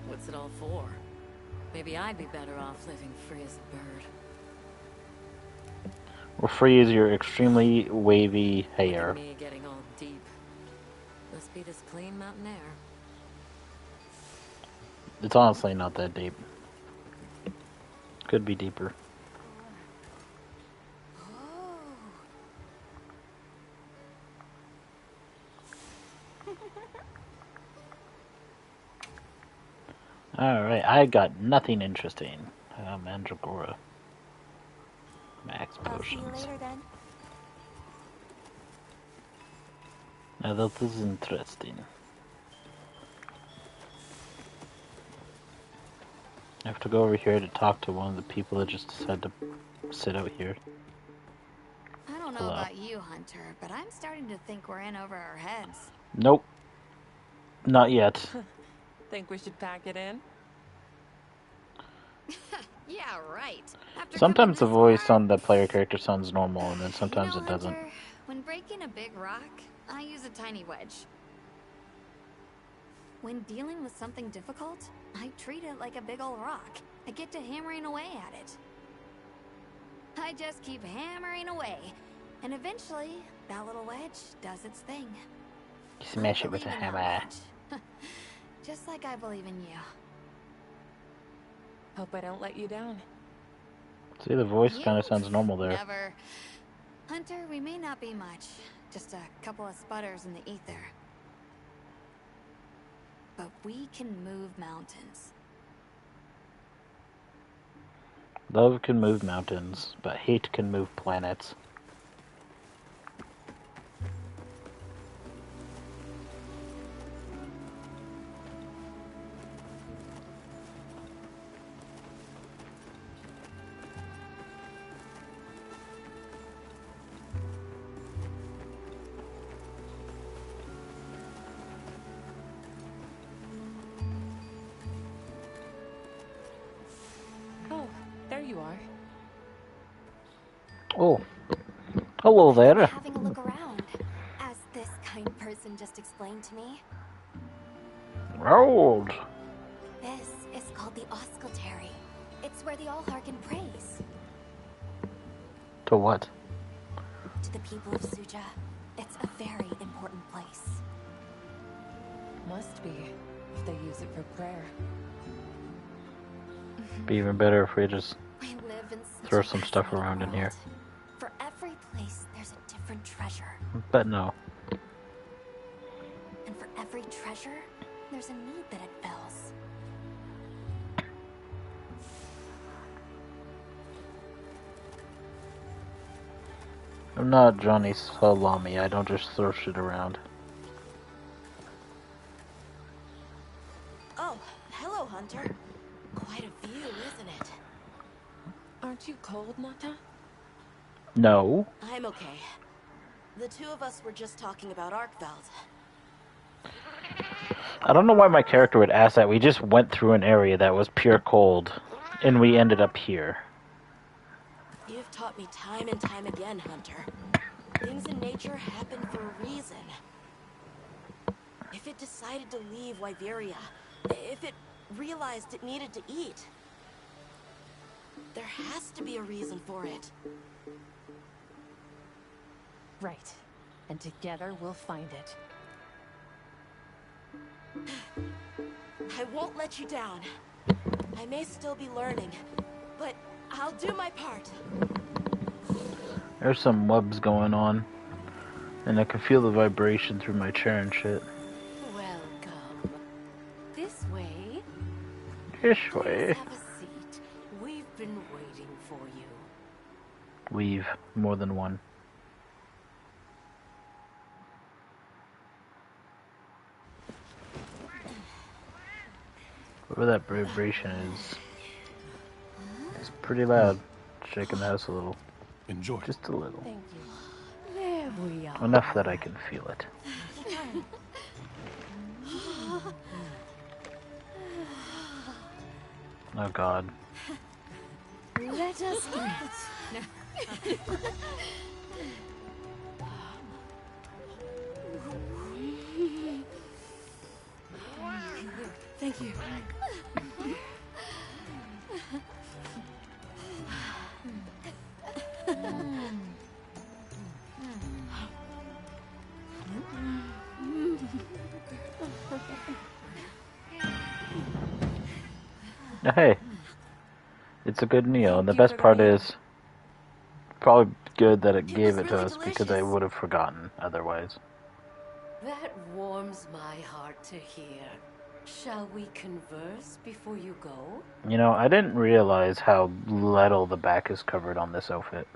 what's it all for? Maybe I'd be better off living free as a bird. Well, free is your extremely wavy hair. Look at me getting all deep. Must be this clean mountain air. It's honestly not that deep. Could be deeper. I got nothing interesting. Mandragora. Max I'll see you potions. later then. Now that is interesting. I have to go over here to talk to one of the people that just decided to sit out here. I don't know Hello. about you, Hunter, but I'm starting to think we're in over our heads. Nope. Not yet. Think we should pack it in? Yeah, right. After Sometimes the coming this voice far- on the player character sounds normal, and then sometimes You know, it doesn't. Hunter, when breaking a big rock, I use a tiny wedge. When dealing with something difficult, I treat it like a big old rock. I get to hammering away at it. I just keep hammering away, and eventually, that little wedge does its thing. Smash I it with a believe in that hammer. wedge. Just like I believe in you. Hope I don't let you down. See, the voice You? kind of sounds normal there. Never. Hunter, we may not be much. Just a couple of sputters in the ether. But we can move mountains. Love can move mountains, but hate can move planets. Oh, there you are. Oh. Hello there. Having a look around, as this kind person just explained to me. Rolled. This is called the Oscultary. It's where the Allharkin prays. To what? To the people of Suja, it's a very important place. Must be, if they use it for prayer. Be even better if we just We live in such throw a some stuff fascinating around in here. world. For every place, there's a different treasure. But no. And for every treasure, there's a need that it fills. I'm not Johnny Salami. I don't just throw shit around. Oh, hello, Hunter. Quite a view, isn't it? Aren't you cold, Nata? No. I'm okay. The two of us were just talking about Arkveld. I don't know why my character would ask that. We just went through an area that was pure cold, and we ended up here. You've taught me time and time again, Hunter. Things in nature happen for a reason. If it decided to leave Wyveria, if it realized it needed to eat, there has to be a reason for it. Right. And together we'll find it. I won't let you down. I may still be learning, but I'll do my part. There's some webs going on, and I can feel the vibration through my chair and shit. Welcome. This way. This Please way. have a seat. We've been waiting for you. We've more than one. Whatever that vibration is, it's pretty loud. Shaking the house a little. Enjoy. Just a little. Thank you. There we are. Enough that I can feel it. Oh god. Let us eat. Thank you. Hey, it's a good meal, and the Thank you best for the part meal. is probably good that it gave was it to really us because I delicious. would have forgotten otherwise. That warms my heart to hear. Shall we converse before you go? You know, I didn't realize how little the back is covered on this outfit.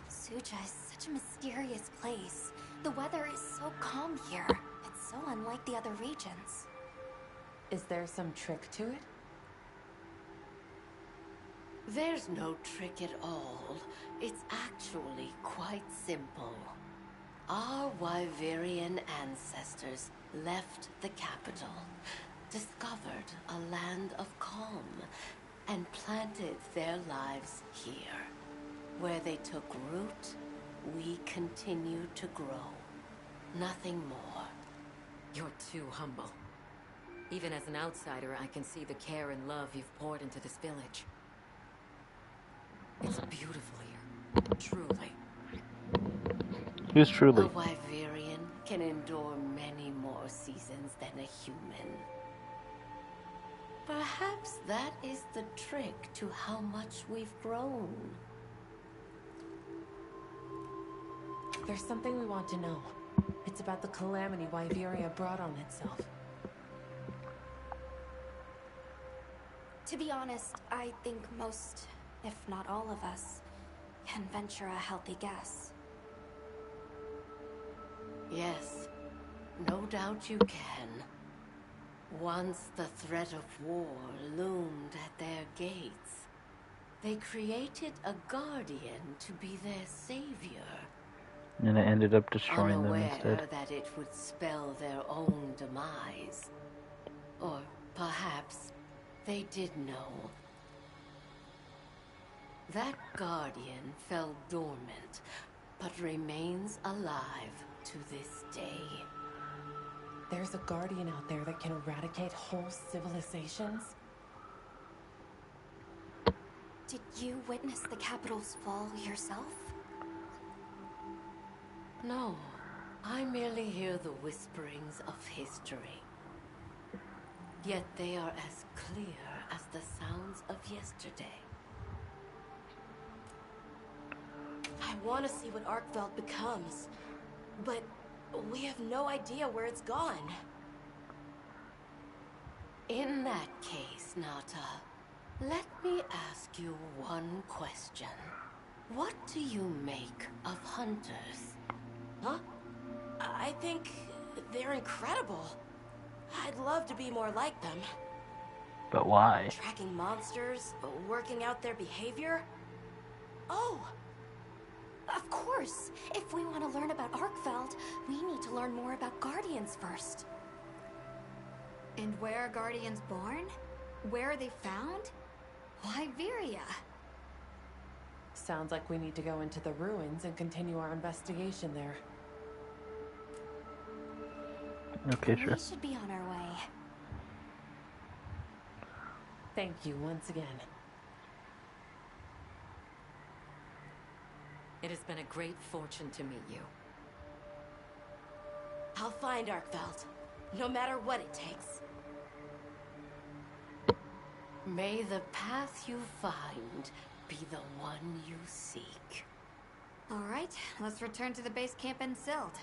Suja is such a mysterious place. The weather is so calm here. It's so unlike the other regions. Is there some trick to it? There's no trick at all. It's actually quite simple. Our Wyverian ancestors left the capital, discovered a land of calm, and planted their lives here. Where they took root, we continue to grow. Nothing more. You're too humble. Even as an outsider, I can see the care and love you've poured into this village. It's beautiful here. Truly. Who's truly? A Wyverian can endure many more seasons than a human. Perhaps that is the trick to how much we've grown. There's something we want to know. It's about the calamity Wyveria brought on itself. To be honest, I think most, if not all of us, can venture a healthy guess. Yes, no doubt you can. Once the threat of war loomed at their gates, they created a guardian to be their savior. And it ended up destroying them Unaware instead. that it would spell their own demise. Or perhaps they did know. That guardian fell dormant, but remains alive to this day. There's a guardian out there that can eradicate whole civilizations? Did you witness the capital's fall yourself? No, I merely hear the whisperings of history. Yet they are as clear as the sounds of yesterday. I want to see what Arkveld becomes, but we have no idea where it's gone. In that case, Nata, let me ask you one question. What do you make of hunters? Huh? I think they're incredible. I'd love to be more like them. But why? Tracking monsters, working out their behavior. Oh! Of course! If we want to learn about Arkveld, we need to learn more about Guardians first. And where are Guardians born? Where are they found? Wyveria. Sounds like we need to go into the ruins and continue our investigation there. Okay, sure. We should be on our way. Thank you once again. It has been a great fortune to meet you. I'll find Arkveld, no matter what it takes. May the path you find be the one you seek. All right, let's return to the base camp in Silt.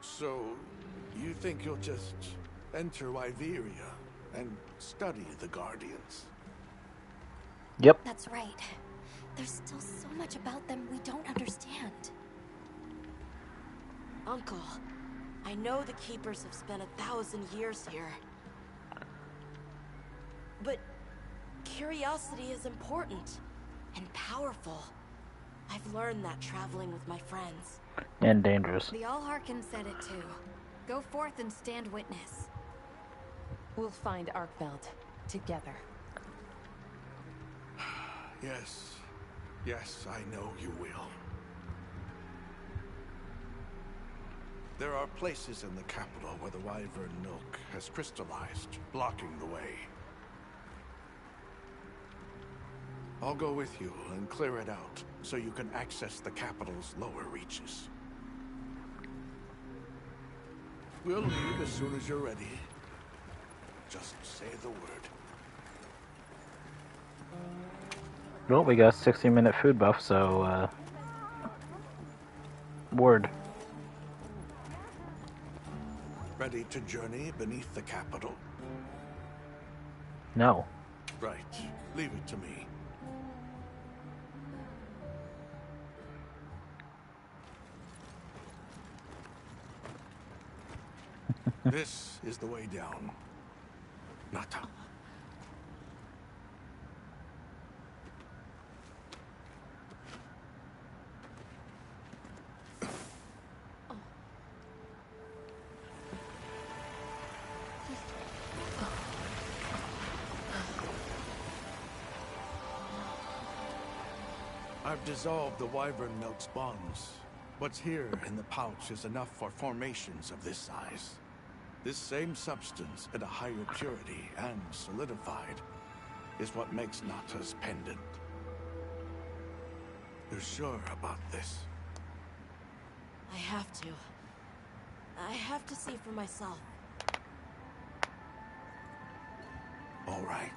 So, you think you'll just enter Wyveria and study the Guardians? Yep. That's right. There's still so much about them we don't understand. Uncle, I know the Keepers have spent 1,000 years here. But curiosity is important and powerful. I've learned that traveling with my friends. And dangerous. The Allharkin said it too. Go forth and stand witness. We'll find Arkveld together. Yes. Yes, I know you will. There are places in the capital where the Wyvern milk has crystallized, blocking the way. I'll go with you and clear it out, so you can access the capital's lower reaches. We'll leave as soon as you're ready. Just say the word. Well, we got a 60-minute food buff, so, word. Ready to journey beneath the capital? No. Right. Leave it to me. This is the way down. Nata. I've dissolved the wyvern milk's bonds. What's here in the pouch is enough for formations of this size. This same substance at a higher purity and solidified is what makes Nata's pendant. You're sure about this? I have to. I have to see for myself. All right.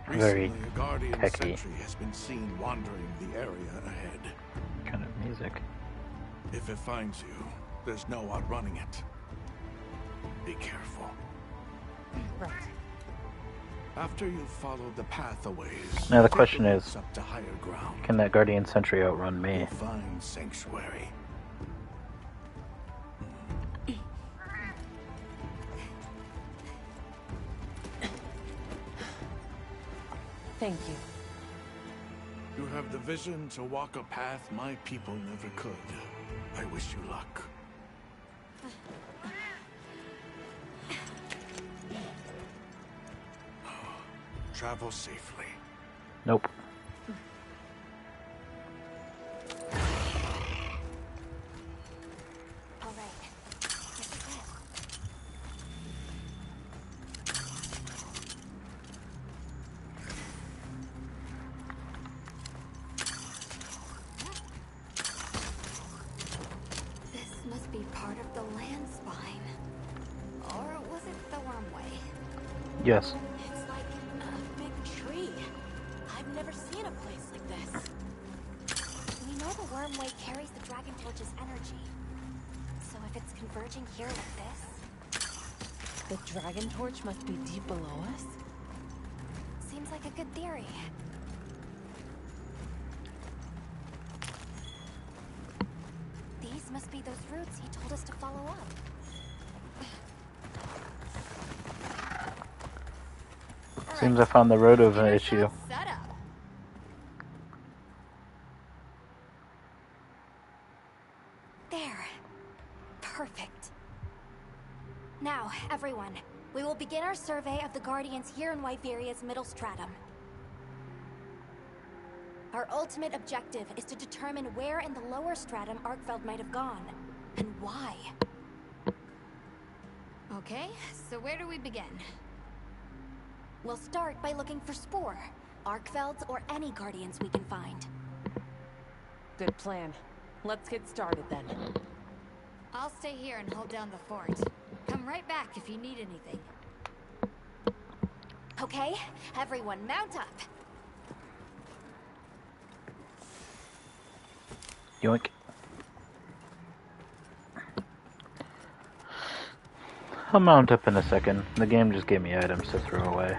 Very Recently, a guardian techy sentry has been seen wandering the area ahead. kind of music. If it finds you, there's no outrunning it. Be careful. Right. After you've followed the pathways, Now the take question the is, routes up to higher ground. can that Guardian Sentry outrun me? You'll find sanctuary. Thank you. You have the vision to walk a path my people never could. I wish you luck. Travel safely. Nope. All right. This is it. This must be part of the land spine. Or was it the wormway? Yes. It's like a big tree. I've never seen a place like this. We know the wormway carries the Dragon Torch's energy. So if it's converging here like this, The Dragon Torch must be deep below us? seems like a good theory. These must be those routes he told us to follow up. Seems I found the root of the issue. Set up. There. Perfect. Now, everyone, we will begin our survey of the Guardians here in Wyveria's middle stratum. Our ultimate objective is to determine where in the lower stratum Arkfeld might have gone, and why. Okay, so where do we begin? We'll start by looking for Spore, Arkfelds, or any Guardians we can find. Good plan. Let's get started then. I'll stay here and hold down the fort. Come right back if you need anything. Okay, everyone mount up. Yoink. I'll mount up in a second. The game just gave me items to throw away.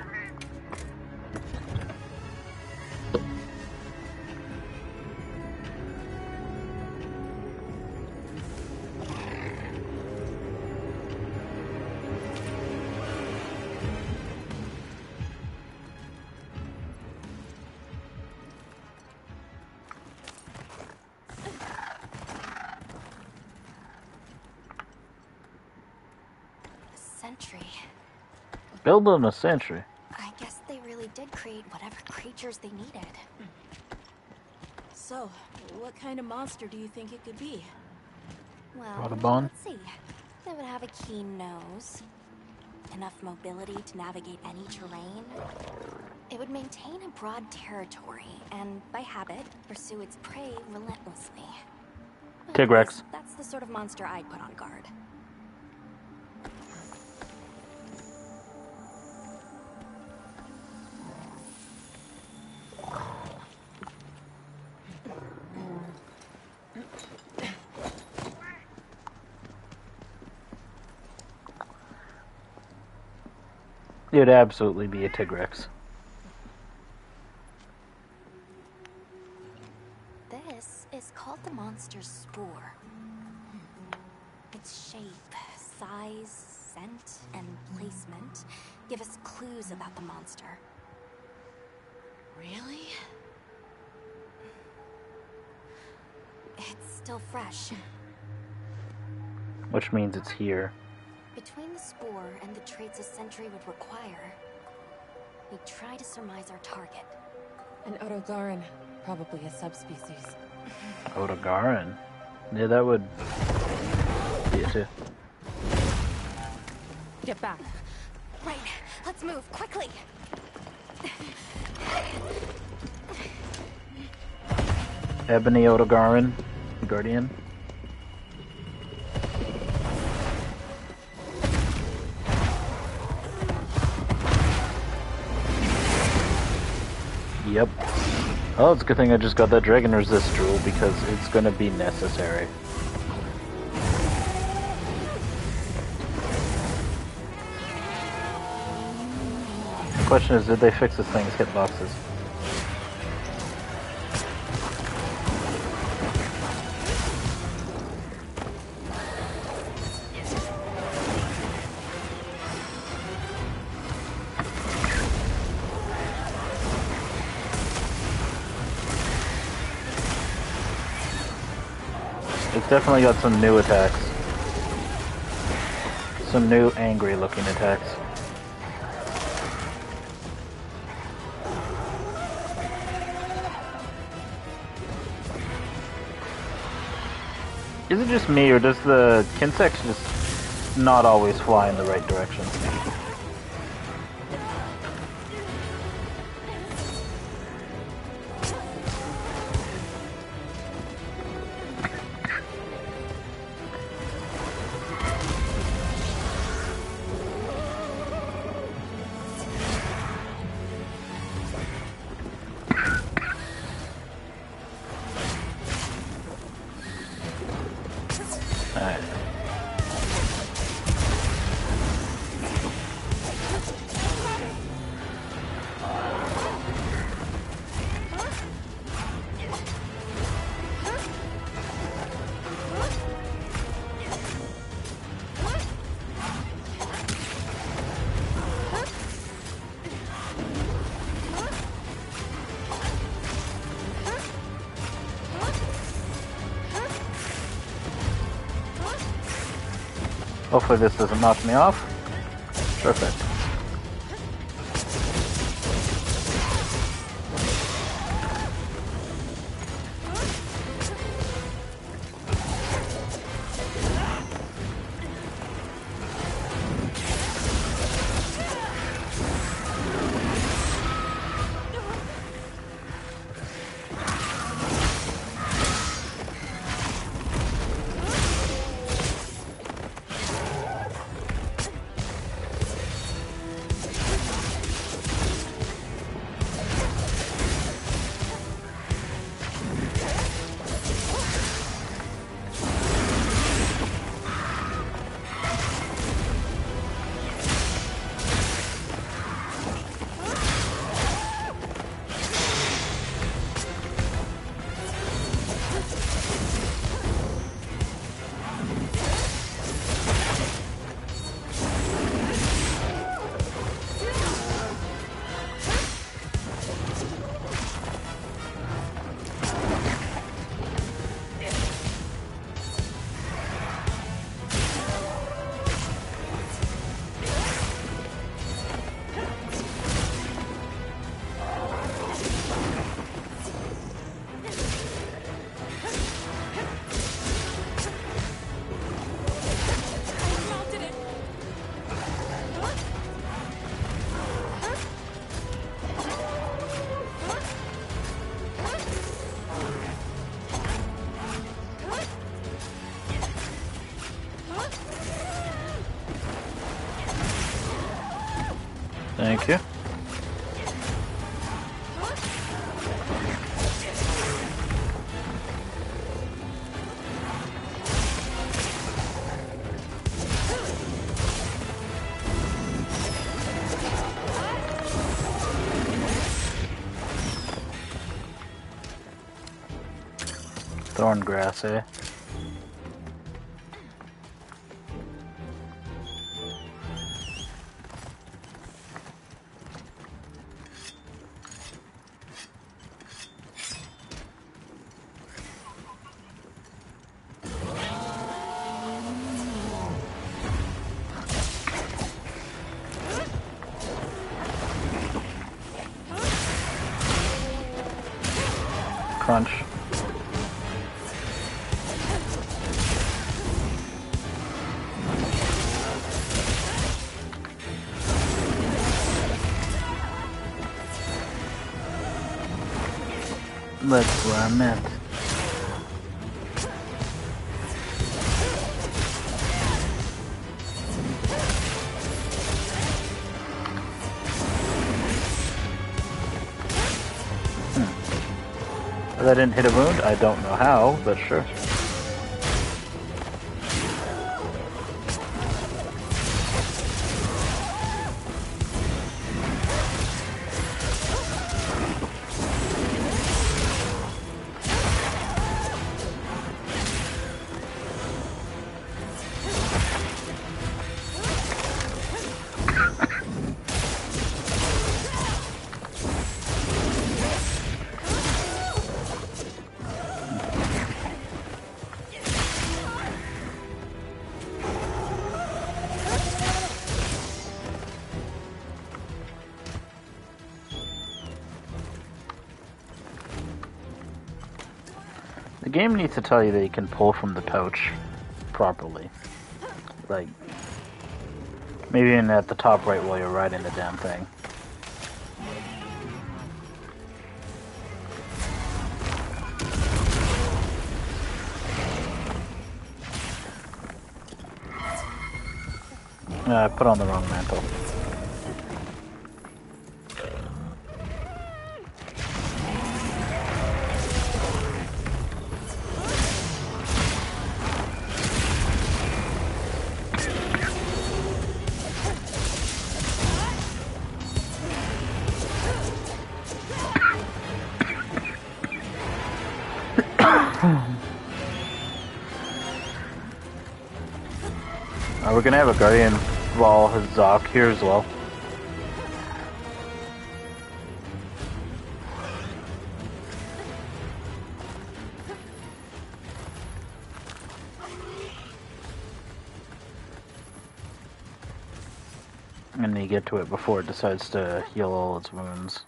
Sentry. Building a sentry. I guess they really did create whatever creatures they needed. So, what kind of monster do you think it could be? Well, Audubon? let's see. They would have a keen nose, enough mobility to navigate any terrain. It would maintain a broad territory, and by habit, pursue its prey relentlessly. Tigrex. That's the sort of monster I'd put on guard. It would absolutely be a Tigrex. This is called the monster's spore. Its shape, size, scent, and placement give us clues about the monster. Really? It's still fresh. Which means it's here. Between the spore and the traits a sentry would require, we try to surmise our target. An Otogaran, probably a subspecies. Otogaran? Yeah, that would be it too. Get back. Right, let's move, quickly! Ebony Otogaran, Guardian. Yep. Oh, it's a good thing I just got that Dragon Resist jewel because it's gonna be necessary. The question is, did they fix this thing's hitboxes? It's definitely got some new attacks. Some new angry looking attacks. Is it just me, or does the Kinsex just not always fly in the right direction? Alright. Hopefully this doesn't knock me off. Perfect. Thank you. Thorn grass, eh? Crunch. That's what I meant. That didn't hit a wound? I don't know how, but sure. The game needs to tell you that you can pull from the pouch properly. Like, maybe even at the top right while you're riding the damn thing. I put on the wrong mantle. We're gonna have a Guardian Ball Zoc here as well. And you get to it before it decides to heal all its wounds.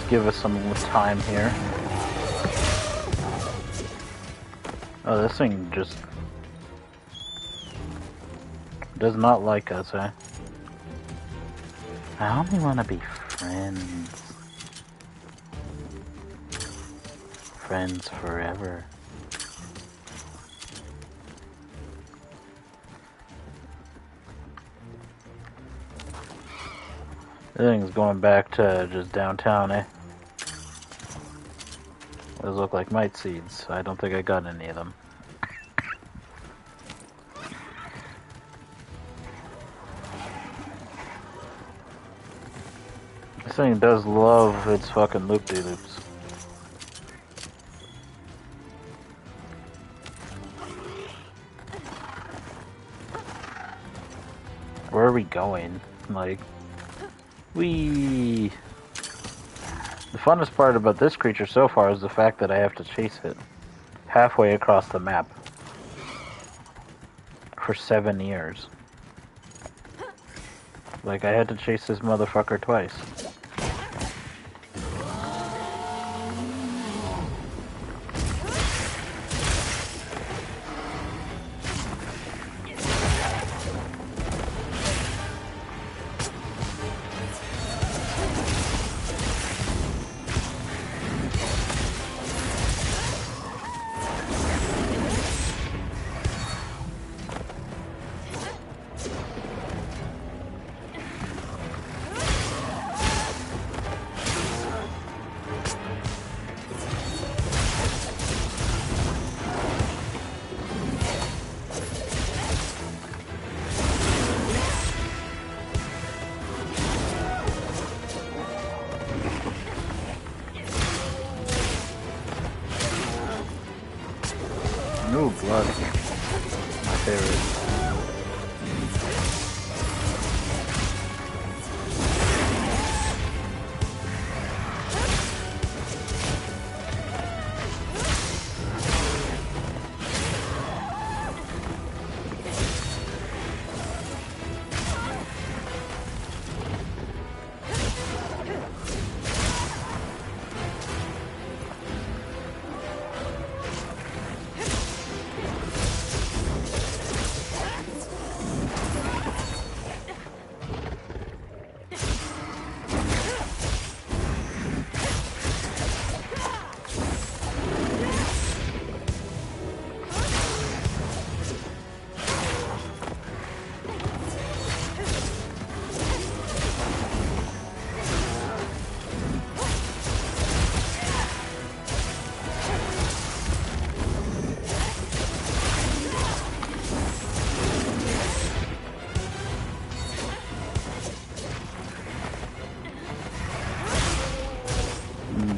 Give us some time here. Oh, this thing just does not like us, eh? I only want to be friends. Friends forever. Everything's going back to just downtown, eh? Those look like mite seeds. I don't think I got any of them. This thing does love its fucking loop-de-loops. Where are we going? Like, the funnest part about this creature so far is the fact that I have to chase it halfway across the map for 7 years. Like, I had to chase this motherfucker twice. Ooh, blood. My favorite.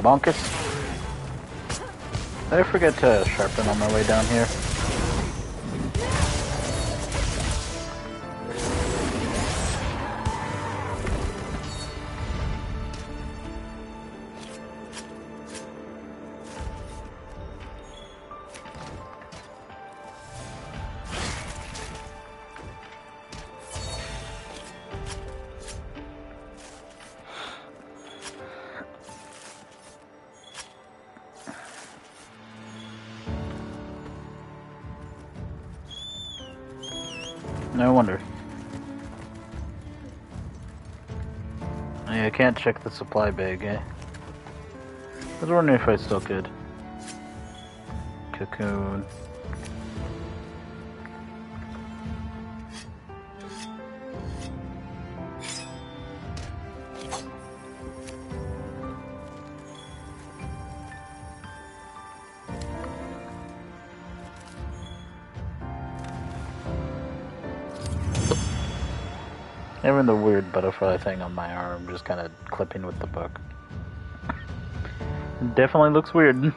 Bonkus. Did I forget to sharpen on my way down here? No wonder. Yeah, I can't check the supply bag, eh? I was wondering if I still could. Cocoon. Having the weird butterfly thing on my arm, just kind of clipping with the book. Definitely looks weird.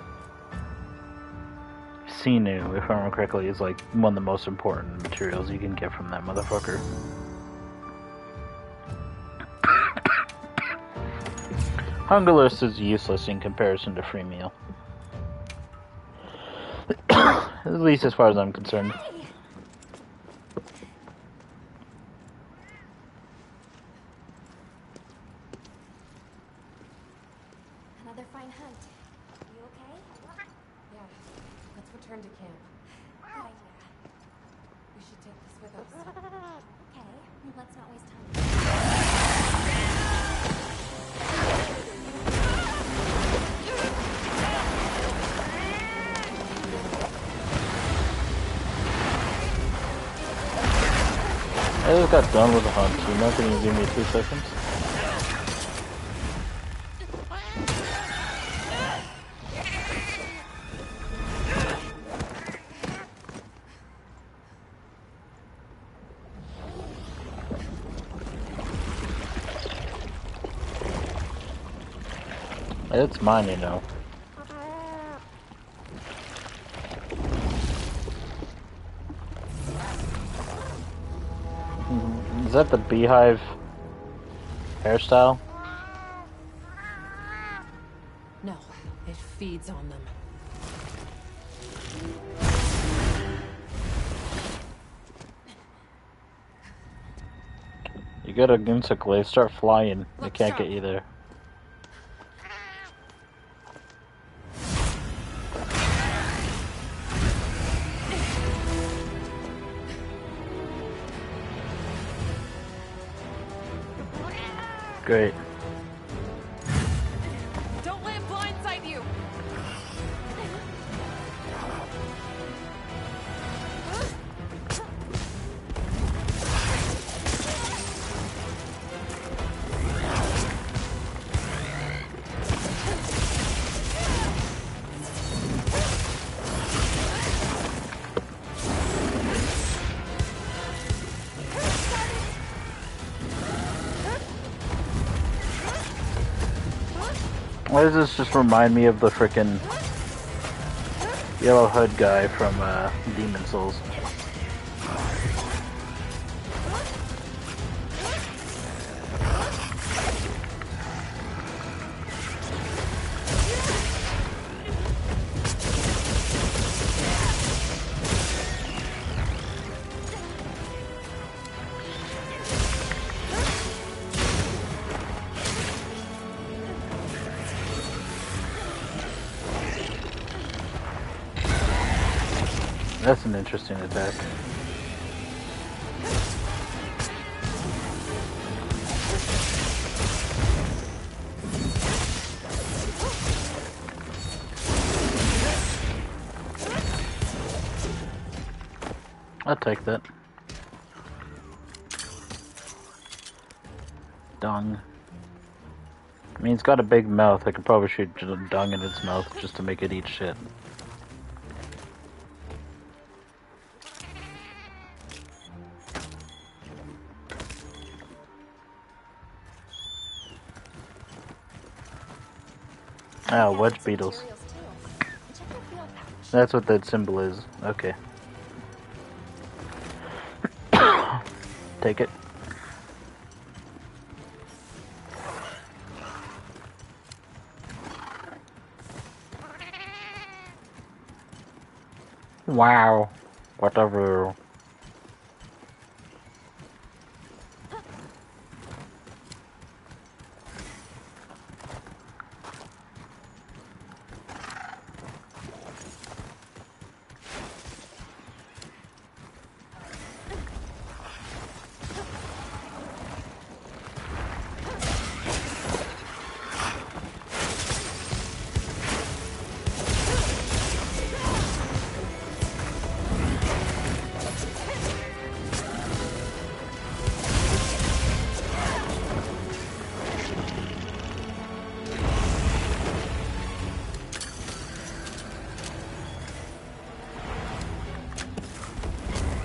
Sinew, if I remember correctly, is like one of the most important materials you can get from that motherfucker. Hungerless is useless in comparison to free meal. At least as far as I'm concerned. Another fine hunt. You okay? Yeah. Let's return to camp. Good idea. We should take this with us. Okay, let's not waste time. I just got done with the hunt. You're not going to give me 2 seconds? It's mine, you know. Is that the beehive hairstyle? No, it feeds on them. You get an insect glaive, start flying. They can't get you there. Great. Don't let it blindside you! Why does this just remind me of the frickin' yellow hood guy from Demon Souls. That's an interesting attack. I'll take that. Dung. I mean, it's got a big mouth. I could probably shoot dung in its mouth just to make it eat shit. Oh, wedge beetles. That's what that symbol is. Okay. Take it. Wow. Whatever.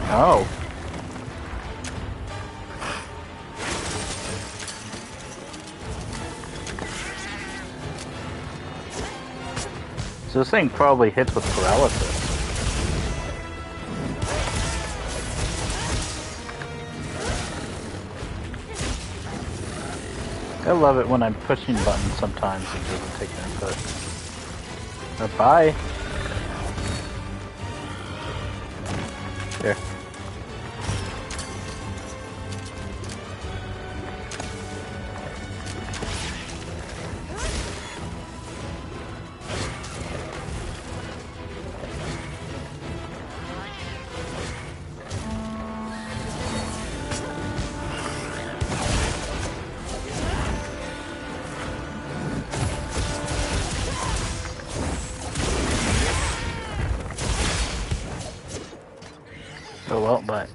Oh. So this thing probably hits with paralysis. I love it when I'm pushing buttons sometimes it doesn't take input. Bye. Here. Oh well, but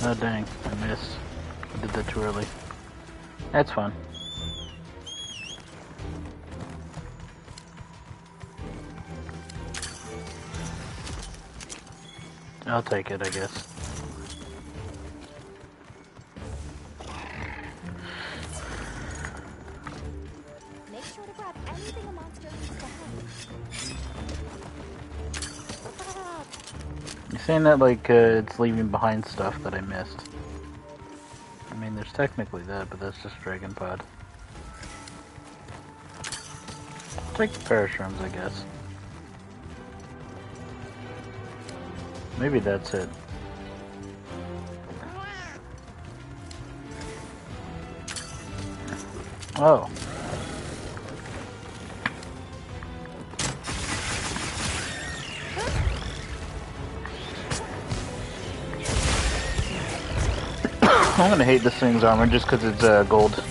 oh dang, I missed. I did that too early. That's fun. I'll take it, I guess. Make sure to grab anything a monster leaves behind. saying that like it's leaving behind stuff that I missed. I mean, there's technically that, but that's just Dragon Pod. Take the parashrooms, I guess. Maybe that's it. Oh. I'm gonna hate this thing's armor just because it's gold.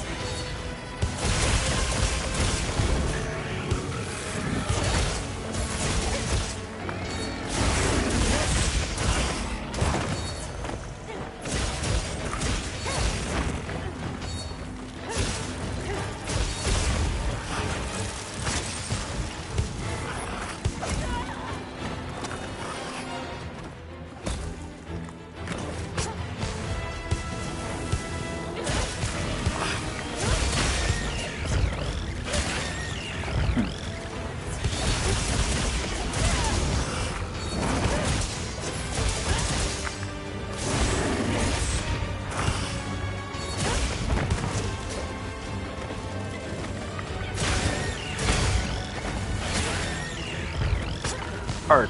Art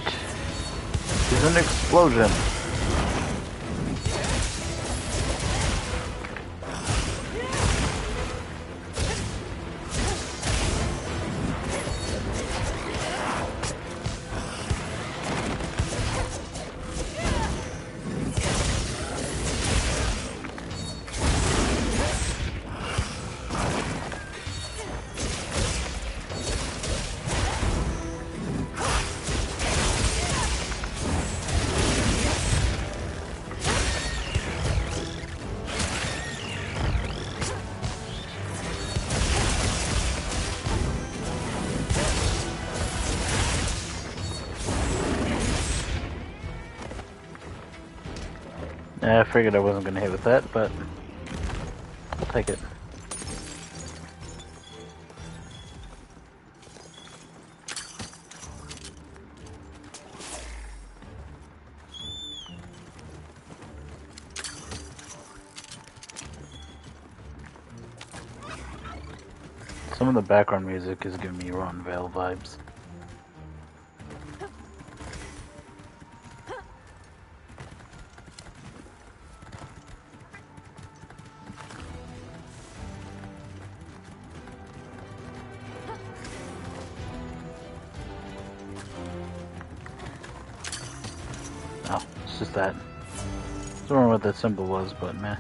is an explosion. I figured I wasn't going to hit with that, but I'll take it. Some of the background music is giving me Ron Vale vibes. Oh, it's just that. I don't remember what that symbol was, but meh.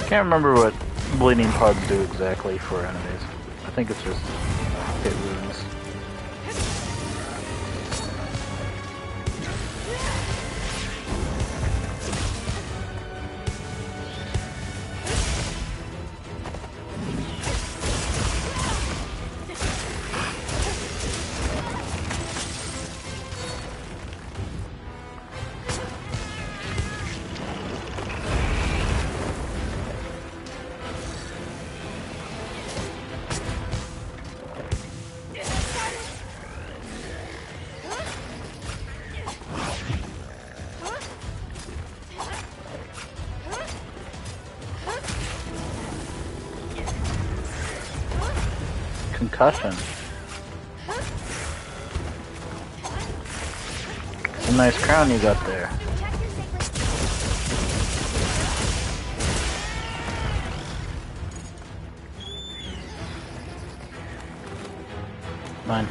Can't remember what bleeding pods do exactly for enemies. I think it's just hit wounds. Concussion. It's a nice crown you got there. Mine.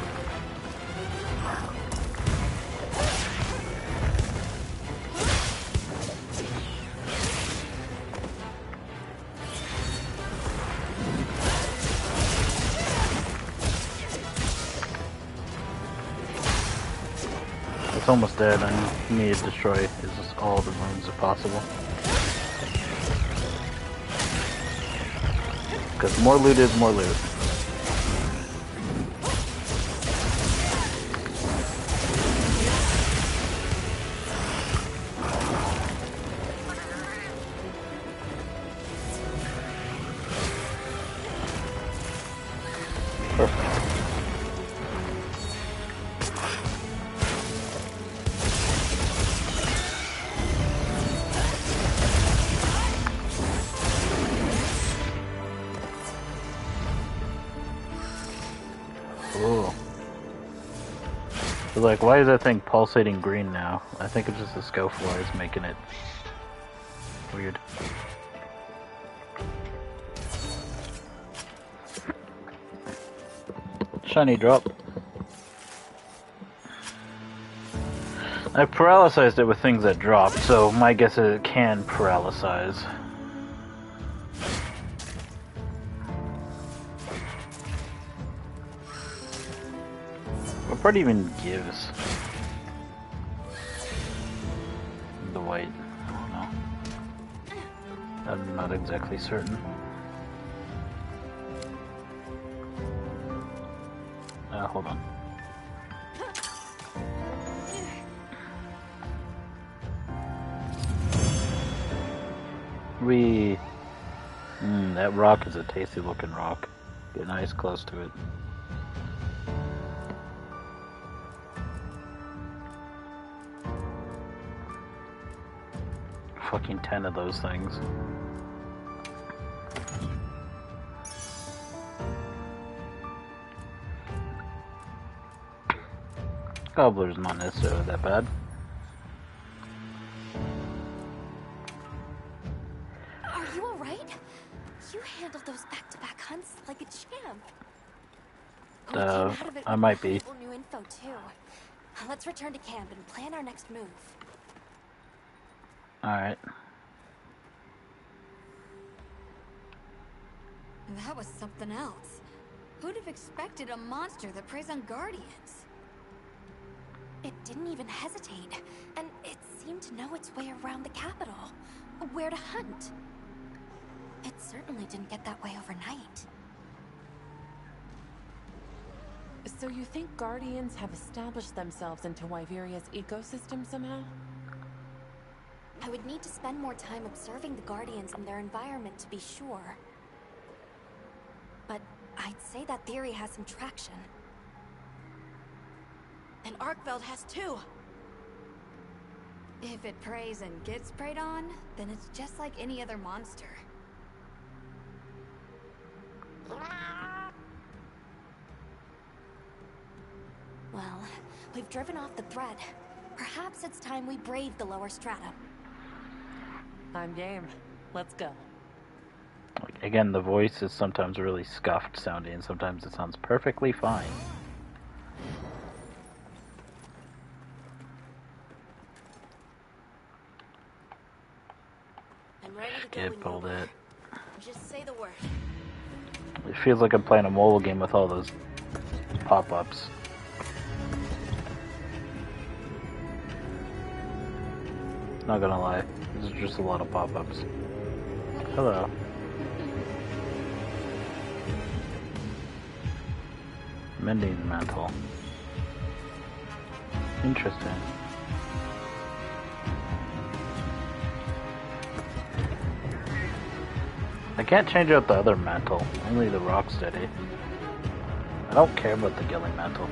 It's almost dead. I need to destroy all the runes if possible. Because more loot is more loot. Ooh. So like, why is that thing pulsating green now? I think it's just the scope flies making it weird. Shiny drop. I paralyzed it with things that drop, so my guess is it can paralyze. What part even gives the white? I don't know. I'm not exactly certain. Hold on. That rock is a tasty looking rock. Get nice close to it. Fucking 10 of those things. Gobbler's not necessarily that bad. Are you alright? You handled those back-to-back hunts like a champ. We came out of it I with might be. valuable new info too. Let's return to camp and plan our next move. Alright. That was something else. Who'd have expected a monster that preys on guardians? It didn't even hesitate, and it seemed to know its way around the capital, where to hunt. It certainly didn't get that way overnight. So you think Guardians have established themselves into Wyveria's ecosystem somehow? I would need to spend more time observing the Guardians and their environment to be sure. But I'd say that theory has some traction. And Arkveld has too! If it preys and gets preyed on, then it's just like any other monster. Well, we've driven off the threat. Perhaps it's time we brave the lower strata. I'm game. Let's go. Again, the voice is sometimes really scuffed sounding, and sometimes it sounds perfectly fine. I'm ready to go. Skip all that. Just say the word. It feels like I'm playing a mobile game with all those pop-ups. Not gonna lie, this is just a lot of pop-ups. Hello. Mending mantle. Interesting. I can't change out the other mantle, only the Rocksteady. I don't care about the Gilly mantle.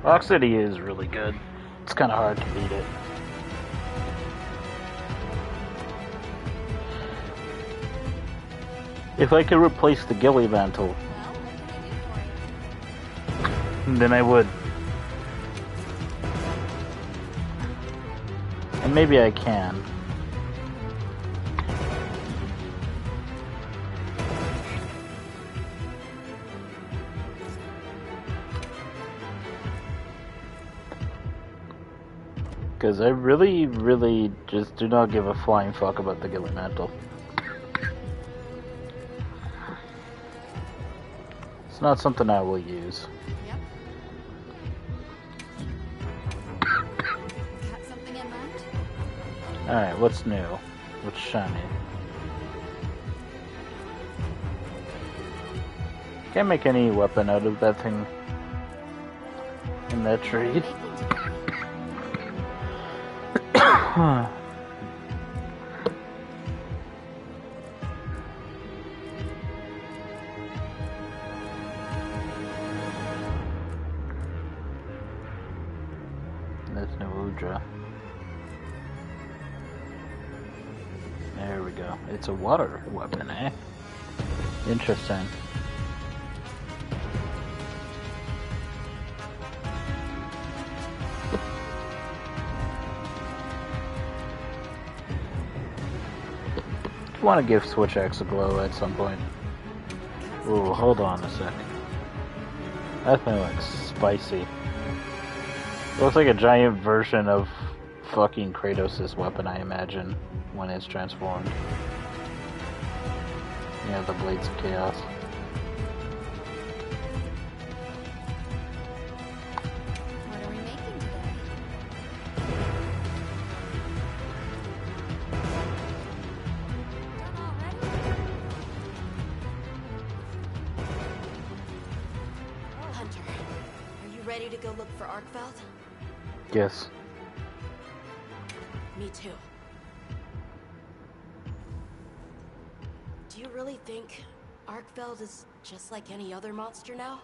Rocksteady is really good. It's kind of hard to beat it. If I could replace the Gilly mantle, then I would. And maybe I can. Because I really just do not give a flying fuck about the Gilly mantle. It's not something I will use. Yep. Got something in mind? Alright, what's new? What's shiny? Can't make any weapon out of that thing in that trade. That's no Udra. There we go. It's a water weapon, eh? Interesting. I want to give Switch X a glow at some point. Ooh, hold on a sec. That thing looks spicy. It looks like a giant version of fucking Kratos' weapon, I imagine, when it's transformed. Yeah, the Blades of Chaos. What are we making today? Done already? Hunter, are you ready to go look for Arkfeld? Yes. Me too. Do you really think Arkfeld is just like any other monster now?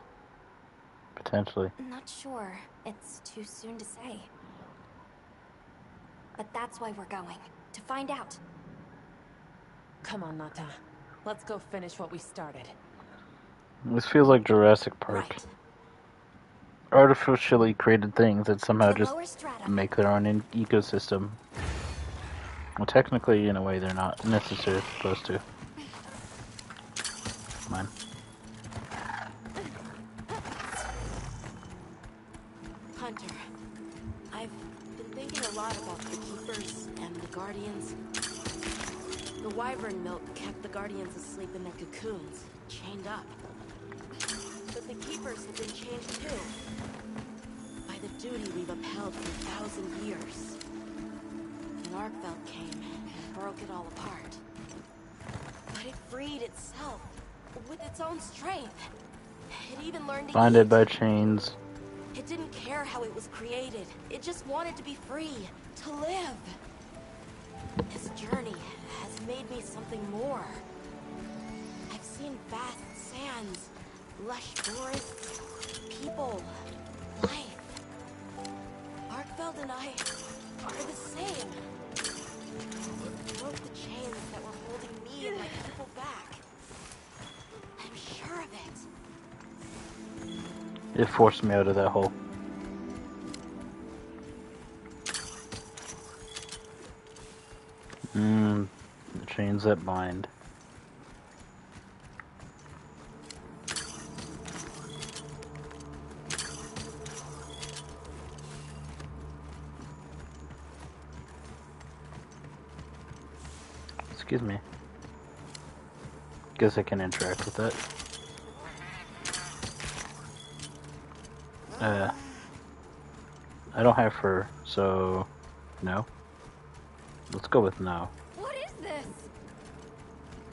Potentially. Not sure. It's too soon to say. But that's why we're going. To find out. Come on, Nata. Let's go finish what we started. This feels like Jurassic Park. Right. Artificially created things that somehow The just lower stratum. make their own ecosystem. Well, technically, in a way, they're not necessarily supposed to. Come on. Hunter, I've been thinking a lot about the Keepers and the Guardians. The wyvern milk kept the Guardians asleep in their cocoons, chained up. But the Keepers have been chained too. By the duty we've upheld for 1,000 years. And Arkfeld came and broke it all apart. But it freed itself, with its own strength. It even learned to Bonded eat. by chains. It didn't care how it was created. It just wanted to be free, to live. This journey has made me something more. I've seen vast sands, lush forests, people, life. Arkfeld and I are the same. It broke the chains that were holding me and my people back. I'm sure of it. It forced me out of that hole. The chains that bind. Excuse me. Guess I can interact with that. I don't have fur, so no. Let's go with no. What is this?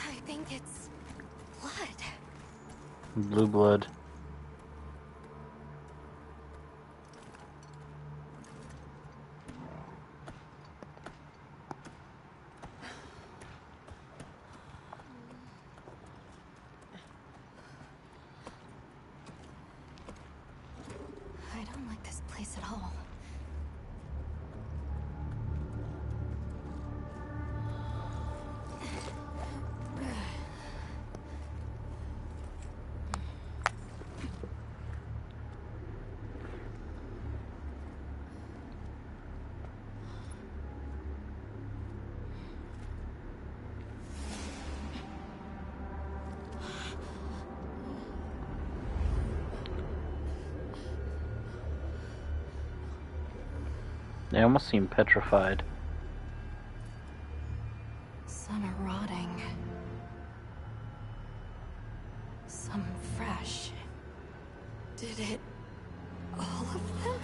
I think it's blood. Blue blood. I don't like this place at all. They almost seem petrified. Some are rotting. Some fresh. Did it... all of them?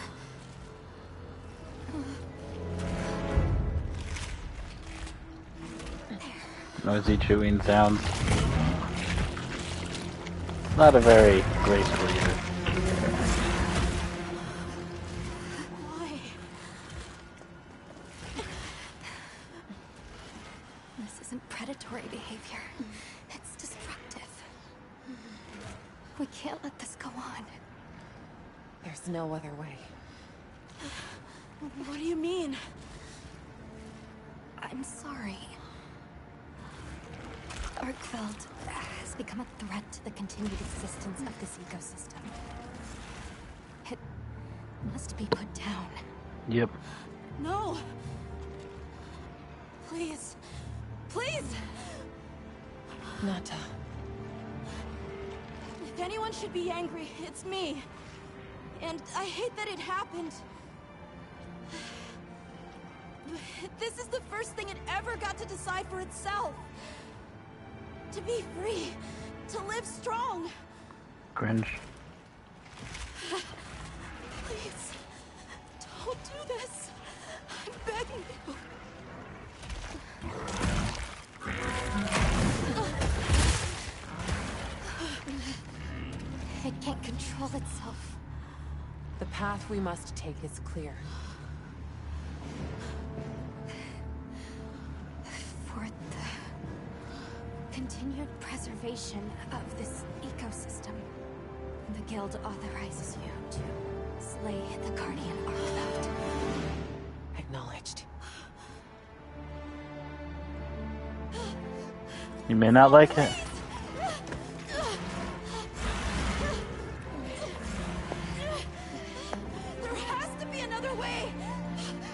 Noisy chewing sounds. Not a very graceful either. Why? This isn't predatory behavior. It's destructive. We can't let this go on. There's no other way. What do you mean? I'm sorry. Arkveld has become a threat to the continued existence of this ecosystem. It must be put down. Yep. No! Please. Please! Nata. If anyone should be angry, it's me. And I hate that it happened. This is the first thing it ever got to decide for itself. To be free. To live strong. Cringe. Please. Don't do this. I'm begging you. It can't control itself. The path we must take is clear. For the continued preservation of this ecosystem, the Guild authorizes you to slay the Guardian Arkveld. Acknowledged. You may not like it. There has to be another way!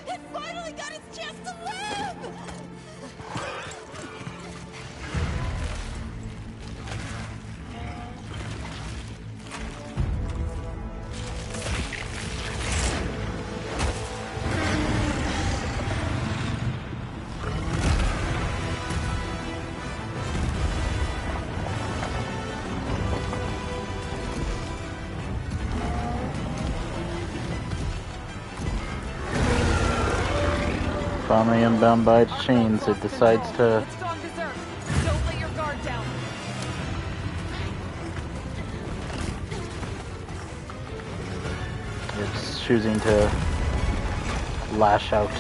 It finally got its chance to live! Finally unbound by its chains, it decides to... It's gone berserk. Don't let your guard down. It's choosing to lash out.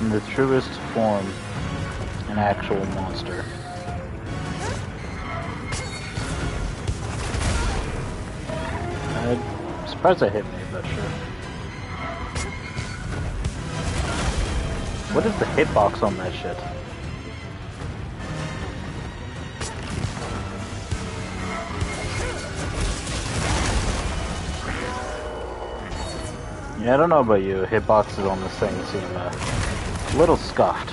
In the truest form, an actual monster. I'm surprised it hit me, but sure. What is the hitbox on that shit? Yeah, I don't know about you, hitboxes on this thing seem a little scuffed.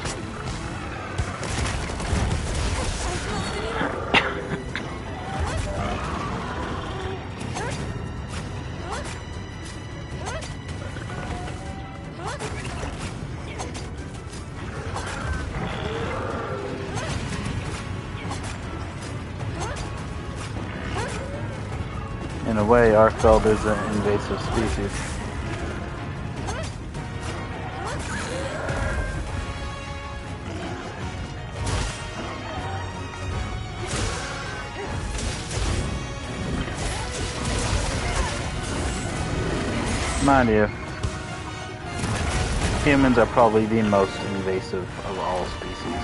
In a way, Arkveld is an invasive species. Mind you, humans are probably the most invasive of all species.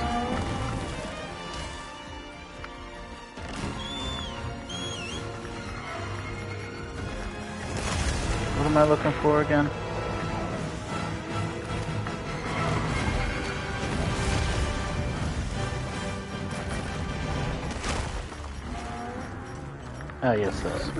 What am I looking for again? Ah, yes, this.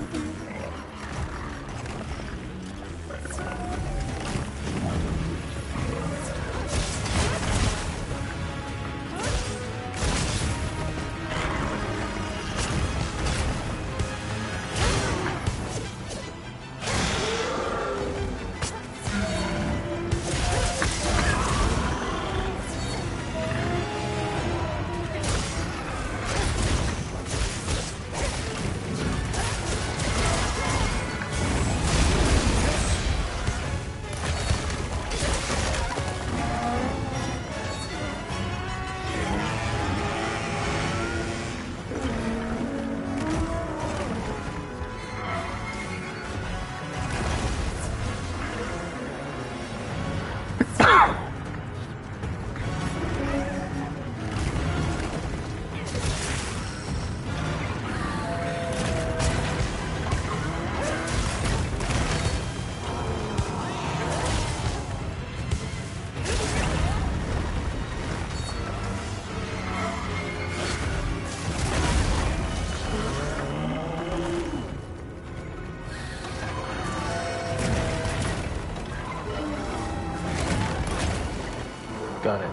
Got it.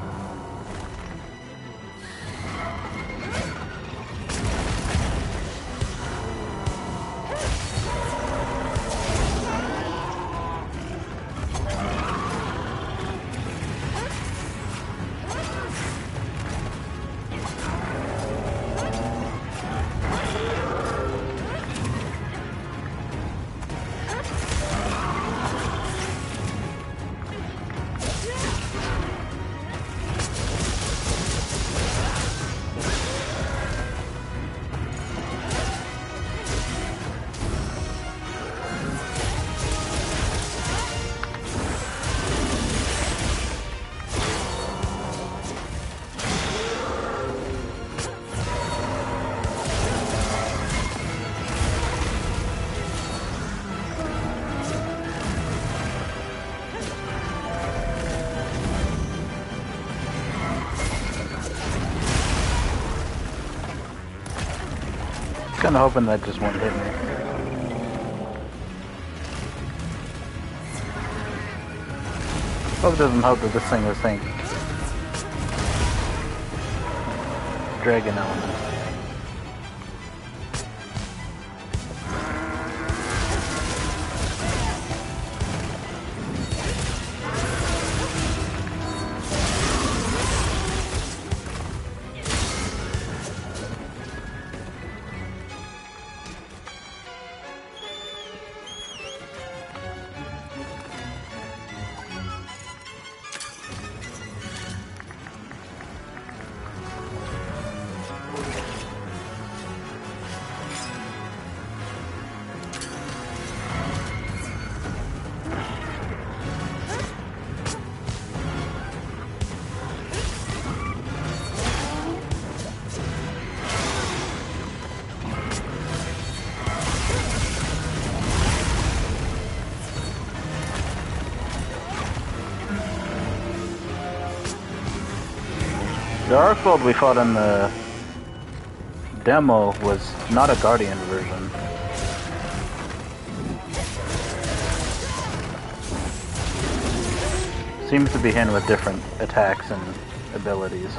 Kinda hoping that just won't hit me. Hope it doesn't help that this thing was saying dragon element. The Arcbold we fought in the demo was not a Guardian version. Seems to be hit with different attacks and abilities.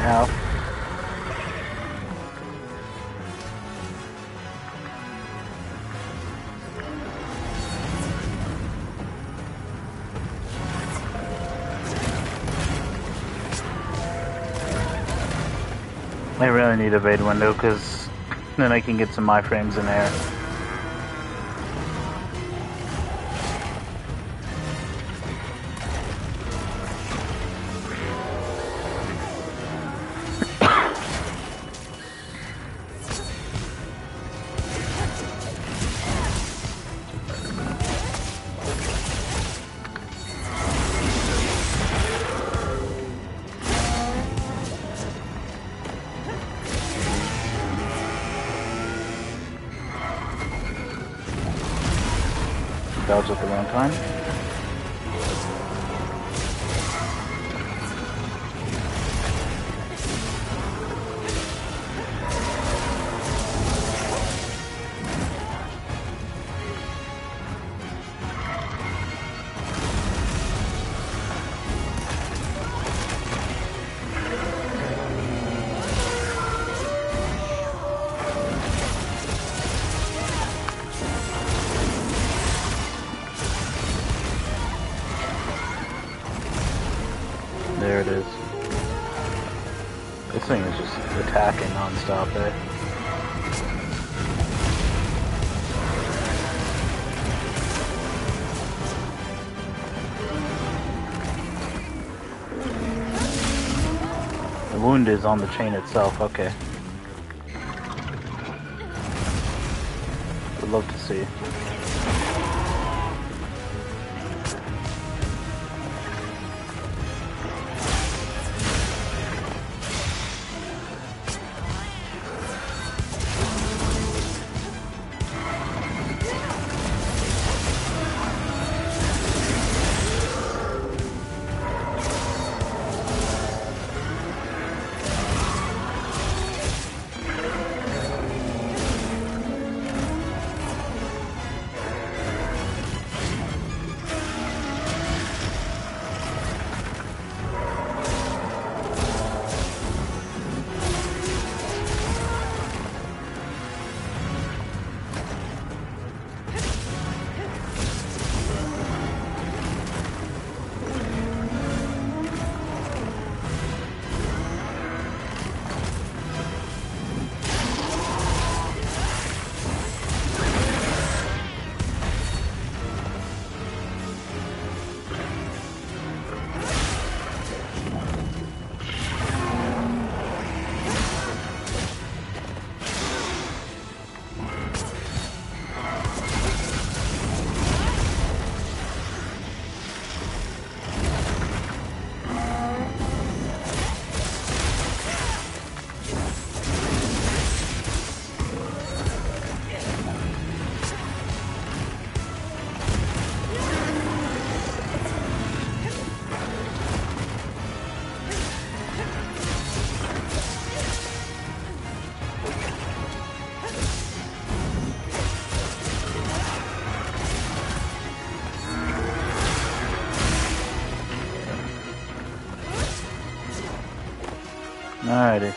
Ow. I really need a evade window because then I can get some iframes in air. dodged at the wrong time. There it is. This thing is just attacking non-stop there. The wound is on the chain itself, okay. Would love to see. Alrighty.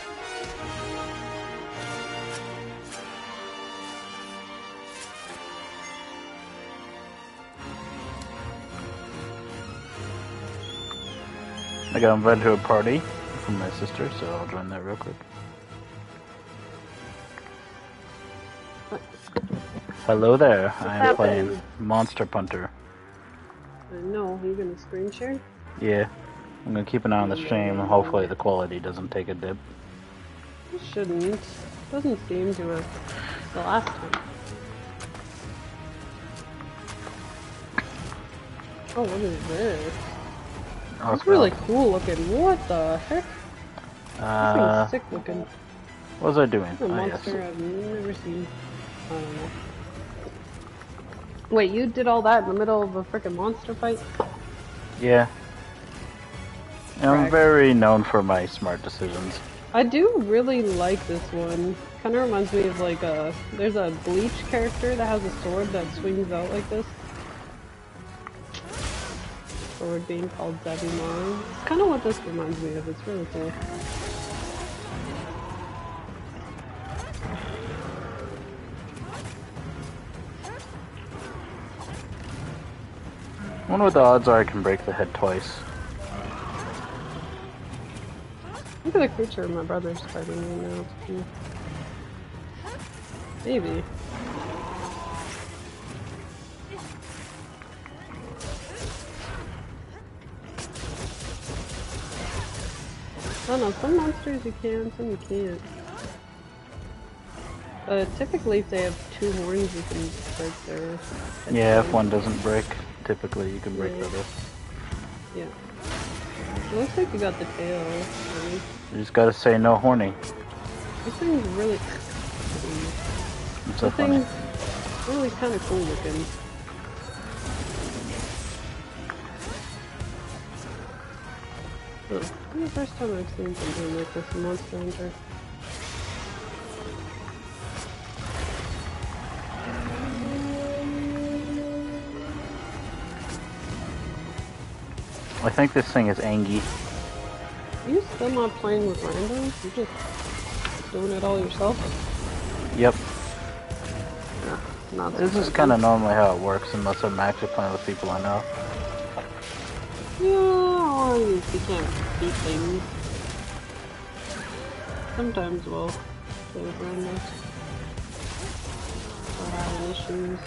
I got invited to a party from my sister, so I'll join that real quick. Hello there, I am playing Monster Punter. No, are you gonna screen share? Yeah, I'm gonna keep an eye on the stream. Hopefully the quality doesn't take a dip. It shouldn't. Doesn't seem to have the last time. Oh, what is this? Oh, It's really cool looking. What the heck? This thing's sick looking. What was I doing? It's a monster I've never seen. I don't know. Wait, you did all that in the middle of a freaking monster fight? Yeah. I'm very known for my smart decisions. I do really like this one. Kind of reminds me of like there's a Bleach character that has a sword that swings out like this. Sword being called Zabimari. It's kind of what this reminds me of. It's really cool. I wonder what the odds are I can break the head twice. Look at the creature my brother's fighting right now. Maybe. I don't know, some monsters you can, some you can't. Typically if they have two horns you can break their head. Yeah, if one doesn't break, typically you can break the other. Yeah. It looks like you got the tail. Maybe. You just gotta say no horny. This thing's really... It's so funny. Really kind of cool looking. This is the first time I've seen something like this in Monster Hunter. I think this thing is Angie. Are you still not playing with randoms? You just doing it all yourself? Yep. Yeah, not This is kind of normally how it works, unless I'm actually playing with people I know. Yeah, or if you can't beat things. Sometimes we'll play with randoms. Or having issues.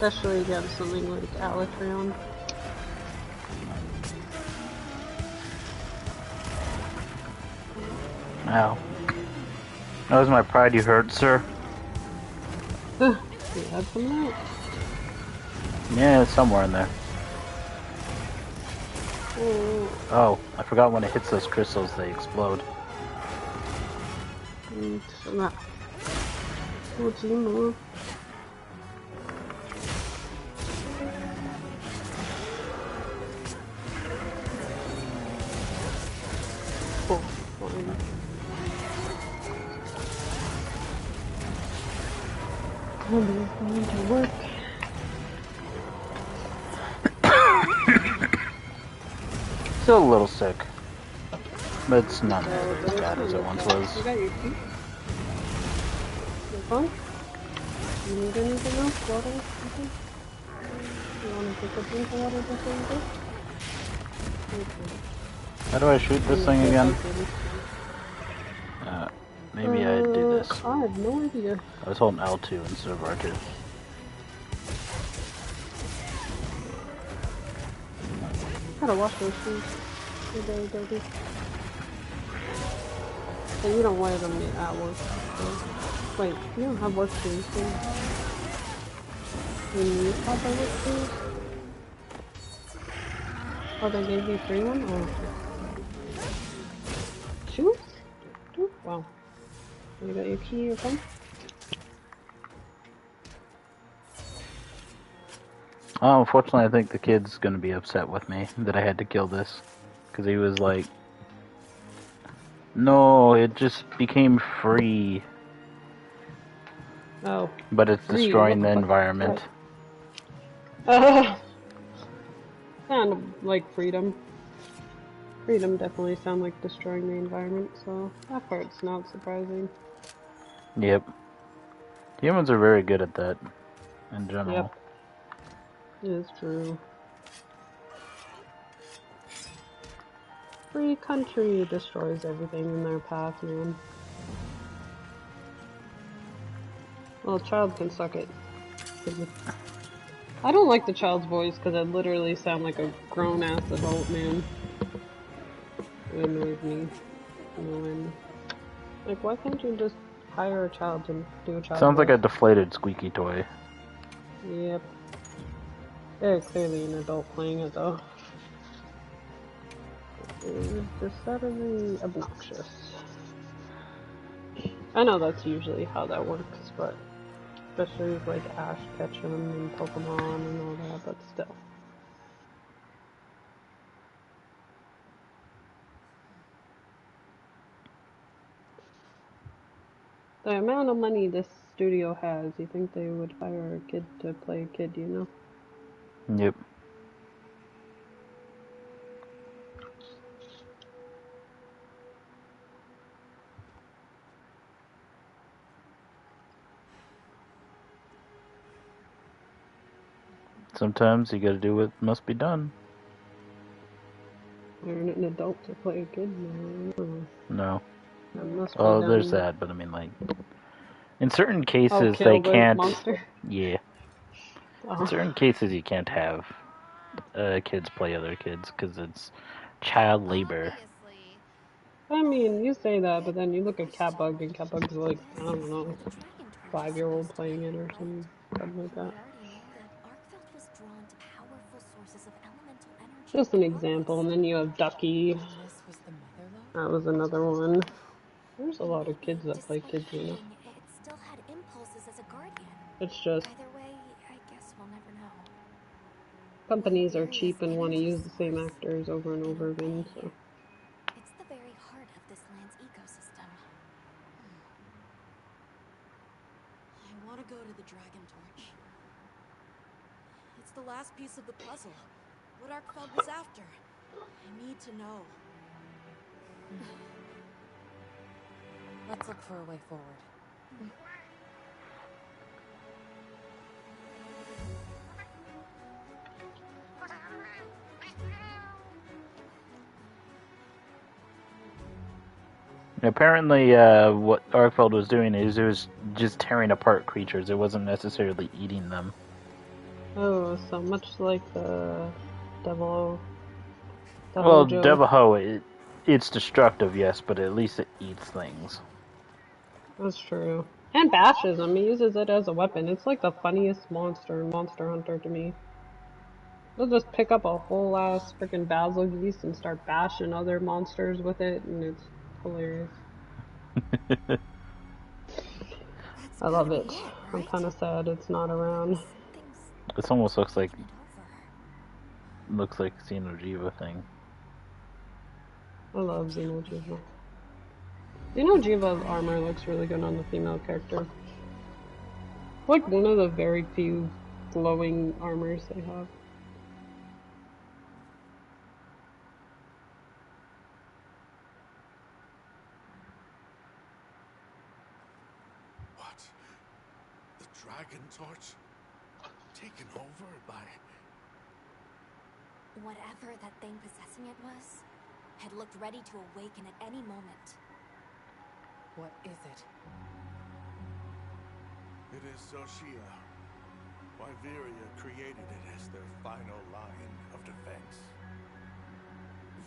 Especially against something like Alatreon. Ow. That was my pride you hurt, sir. You had some out. Yeah, it's somewhere in there. Oh, I forgot when it hits those crystals, they explode. What's in there? Oh, fine. It's going to work. Still a little sick. But it's not as bad as it once was. You got your feet? You fun? You need anything else? Water? Anything? You want to take a drink of water before you go? Okay. How do I shoot this thing again? Maybe I do this. I have no idea. I was holding L2 instead of R2. Gotta wash those shoes. They're very dirty. So you don't wear them at work. So. Wait, you don't have work shoes, do you? When you have the work shoes? Oh, they gave you free one? Oh. Shoes? Wow. You got your key or something? Oh, unfortunately, I think the kid's gonna be upset with me that I had to kill this. Because he was like, no, it just became free. Oh. But it's Free. destroying the environment. Kind of like freedom. Freedom definitely sounds like destroying the environment, so that part's not surprising. Yep. Humans are very good at that, in general. Yep. It is true. Free country destroys everything in their path, man. Well, a child can suck it. I don't like the child's voice because it literally sounds like a grown-ass adult man. It annoys me. Like, why can't you just hire a child to do a child Sounds voice? like a deflated squeaky toy. Yep. Very clearly an adult playing it, though. It's decidedly obnoxious. I know that's usually how that works, but especially with like Ash Ketchum and Pokemon and all that, but still. The amount of money this studio has, you think they would hire a kid to play a kid, you know? Yep. Sometimes you gotta do what must be done. Hiring an adult to play a kid? No. That must Oh, be there's done. that, but I mean, like, in certain cases, kill they the can't. monster? Yeah. Oh. In certain cases, you can't have kids play other kids because it's child labor. I mean, you say that, but then you look at Catbug, and Catbug's like, I don't know, 5-year-old playing it or something like that. Just an example, and then you have Ducky. That was another one. There's a lot of kids that play Despite Kids Arena. hiding, it still had impulses as a guardian. It's just Either way, I guess we'll never know. companies are Wiberia's cheap and want to energy use the same source. actors over and In over a again, way, so. it's the very heart of this land's ecosystem. I want to go to the Dragon Torch. It's the last piece of the puzzle. What Arkfeld was after. I need to know. Let's look for a way forward. Apparently, what Arkfeld was doing is it was just tearing apart creatures. It wasn't necessarily eating them. Oh, so much like the Devil. Well, Hojo. Devaho, it's destructive, yes, but at least it eats things. That's true. And bashes them. He uses it as a weapon. It's like the funniest monster in Monster Hunter to me. They'll just pick up a whole ass freaking basil geese and start bashing other monsters with it, and it's hilarious. I love it. I'm kind of sad it's not around. This almost looks like Xeno'jiiva thing. I love Xeno'jiiva. Xeno'jiiva's armor looks really good on the female character. Like one of the very few glowing armors they have. What? The Dragon Torch? Taken over by... Whatever that thing possessing it was, had looked ready to awaken at any moment. What is it? It is Xochitl. Wyveria created it as their final line of defense.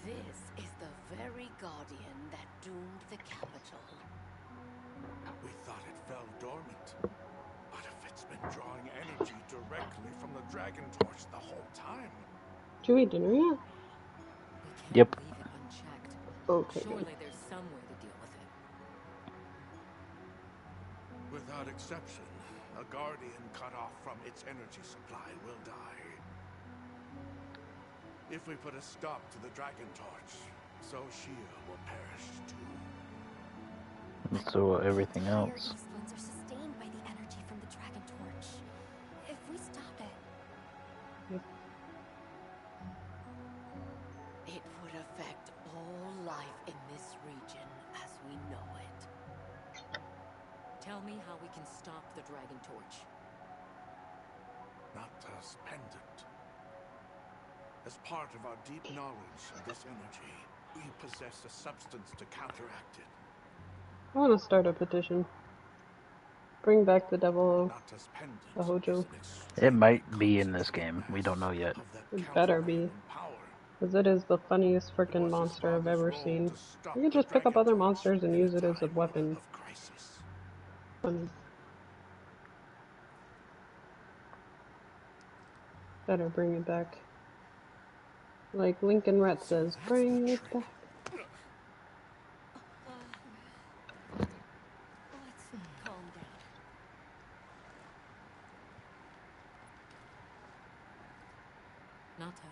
This is the very guardian that doomed the capital. We thought it fell dormant. But if it's been drawing energy directly from the Dragon Torch the whole time... Did you eat dinner yet? Yep. Leave it unchecked. Okay. Surely there's some way to deal with it. Without exception, a guardian cut off from its energy supply will die. If we put a stop to the Dragon Torch, Xochitl will perish too. So everything else. Eastlands are sustained by the energy from the Dragon Torch. If we stop it... It would affect all life in this region as we know it. Tell me how we can stop the Dragon Torch. Nata's pendant. As part of our deep knowledge of this energy, we possess a substance to counteract it. I want to start a petition. Bring back the Devil Nata's pendant Hojo. It might be in this game. We don't know yet. It better be. Because it is the funniest freaking monster I've ever seen. You can just pick up other monsters and use it as a weapon. Funny. Better bring it back. Like Lincoln Rhett says, bring it back. Let's calm down. Nata,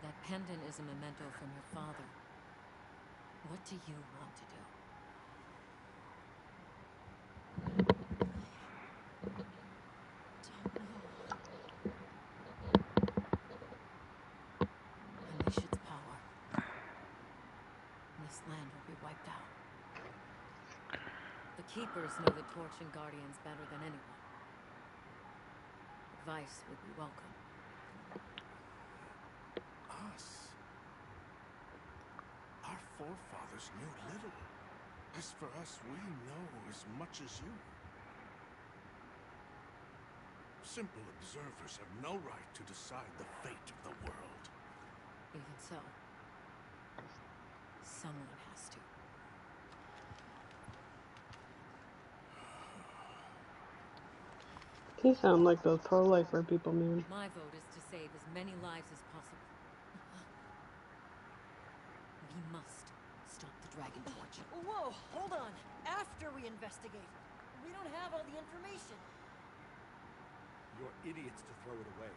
that pendant is a memento from your father. What do you want to do? Unleash its power. This land will be wiped out. The Keepers know the Torch and Guardians better than anyone. Advice would be welcome. Us? Our forefathers knew little. As for us, we know as much as you. Simple observers have no right to decide the fate of the world. Even so, someone has to. You sound like those pro-lifer people, man. My vote is to save as many lives as possible. We must stop the Dragon Torch. Whoa, hold on. After we investigate. We don't have all the information. You're idiots to throw it away.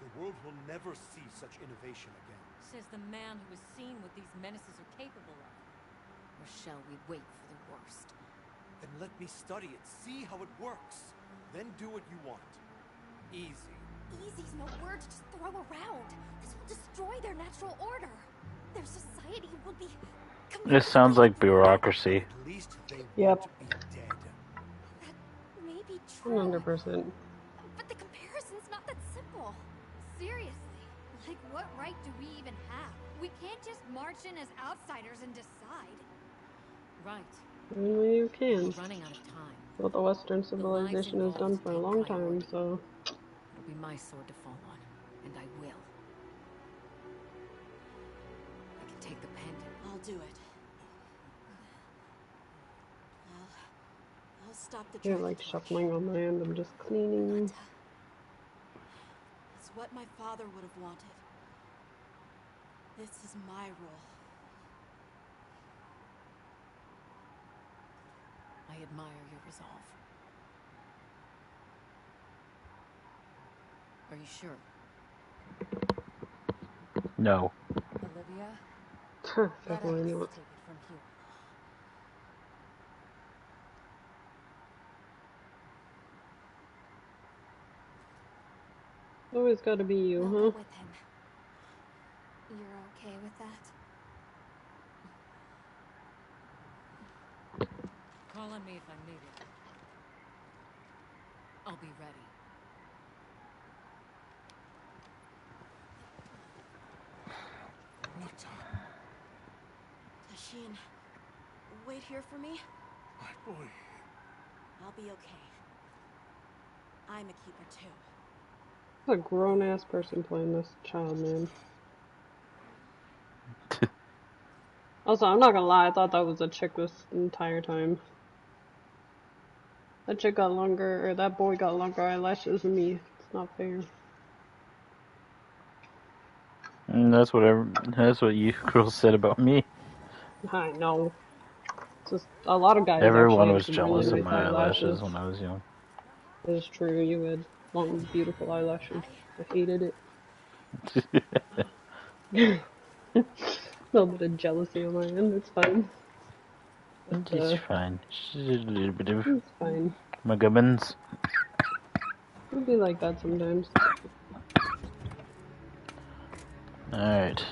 The world will never see such innovation again. Says the man who has seen what these menaces are capable of. Or shall we wait for the worst? Then let me study it, see how it works. Then do what you want. Easy. Easy's no word to just throw around. This will destroy their natural order. Their society will be... This sounds like bureaucracy. At least they Yep. won't be dead. That may be true. 100%. But the comparison's not that simple. Seriously, like what right do we even have? We can't just march in as outsiders and decide. Right. Only you can. We're running out of time. What the Western civilization has done for a long time, so... It'll be my sword to fall on, and I will. I can take the pendant. I'll do it. I'll stop the You're Dragon like Torch. shuffling on my end, I'm just cleaning. It's what my father would have wanted. This is my role. I admire your resolve. Are you sure? No. Olivia? Let Definitely us not. take it from here. Always gotta be you, We'll huh? go with him. You're okay with that? Call on me if I'm needed. I'll be ready. Tashin, wait here for me. My boy. I'll be okay. I'm a keeper too. There's a grown-ass person playing this child, man. Also, I'm not gonna lie, I thought that was a chick this entire time. That chick got longer, or that boy got longer eyelashes than me. It's not fair. That's what you girls said about me. I know. It's just, a lot of guys Everyone actually have was some really jealous of nice my eyelashes. eyelashes when I was young. It's true, you had long, beautiful eyelashes. I hated it. A little bit of jealousy on my end, it's fine. But, It's fine. it's fine. My gubbins. It'll be like that sometimes. Alright.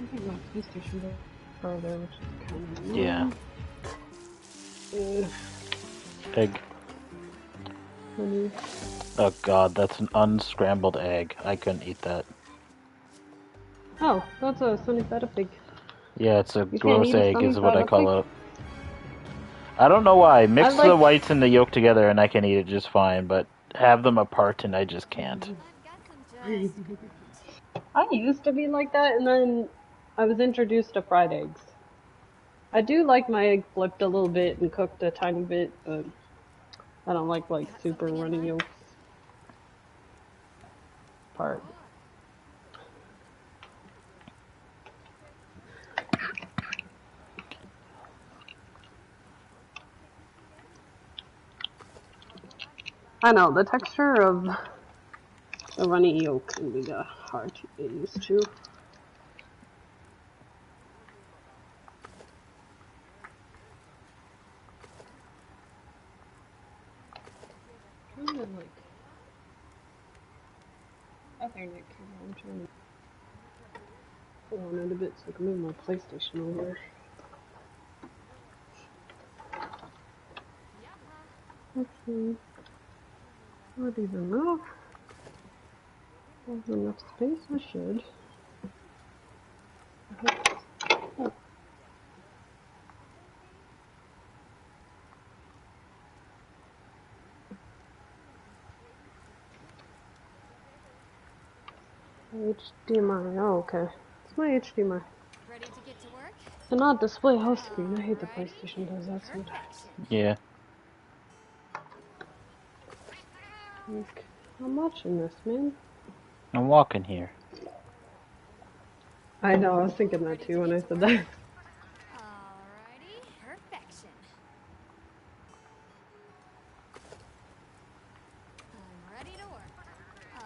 I think my PlayStation Pro there, which is kind of Yeah. Egg. Honey. Oh god, that's an unscrambled egg. I couldn't eat that. Oh, that's a sunny feta pig. Yeah, it's a You can't gross eat a egg sunny is what I feta call pig? it. I don't know why. Mix I the like... whites and the yolk together and I can eat it just fine, but have them apart and I just can't. I used to be like that, and then I was introduced to fried eggs. I do like my egg flipped a little bit and cooked a tiny bit, but I don't like super runny yolks part. I know, the texture of the runny yolk can be hard to get used to. Kind of like Ethernet cable. I'm trying to pull on it a bit so I can move my PlayStation over. Actually, not even enough. There's enough space, I should. Oh. HDMI, oh okay. It's my HDMI. Ready to get to work? So not display host screen. I hate the PlayStation does that sometimes. Yeah. Like, I'm watching this, man. I'm walking here. I know, I was thinking that too when I said that. Alrighty, perfection. I'm ready to work.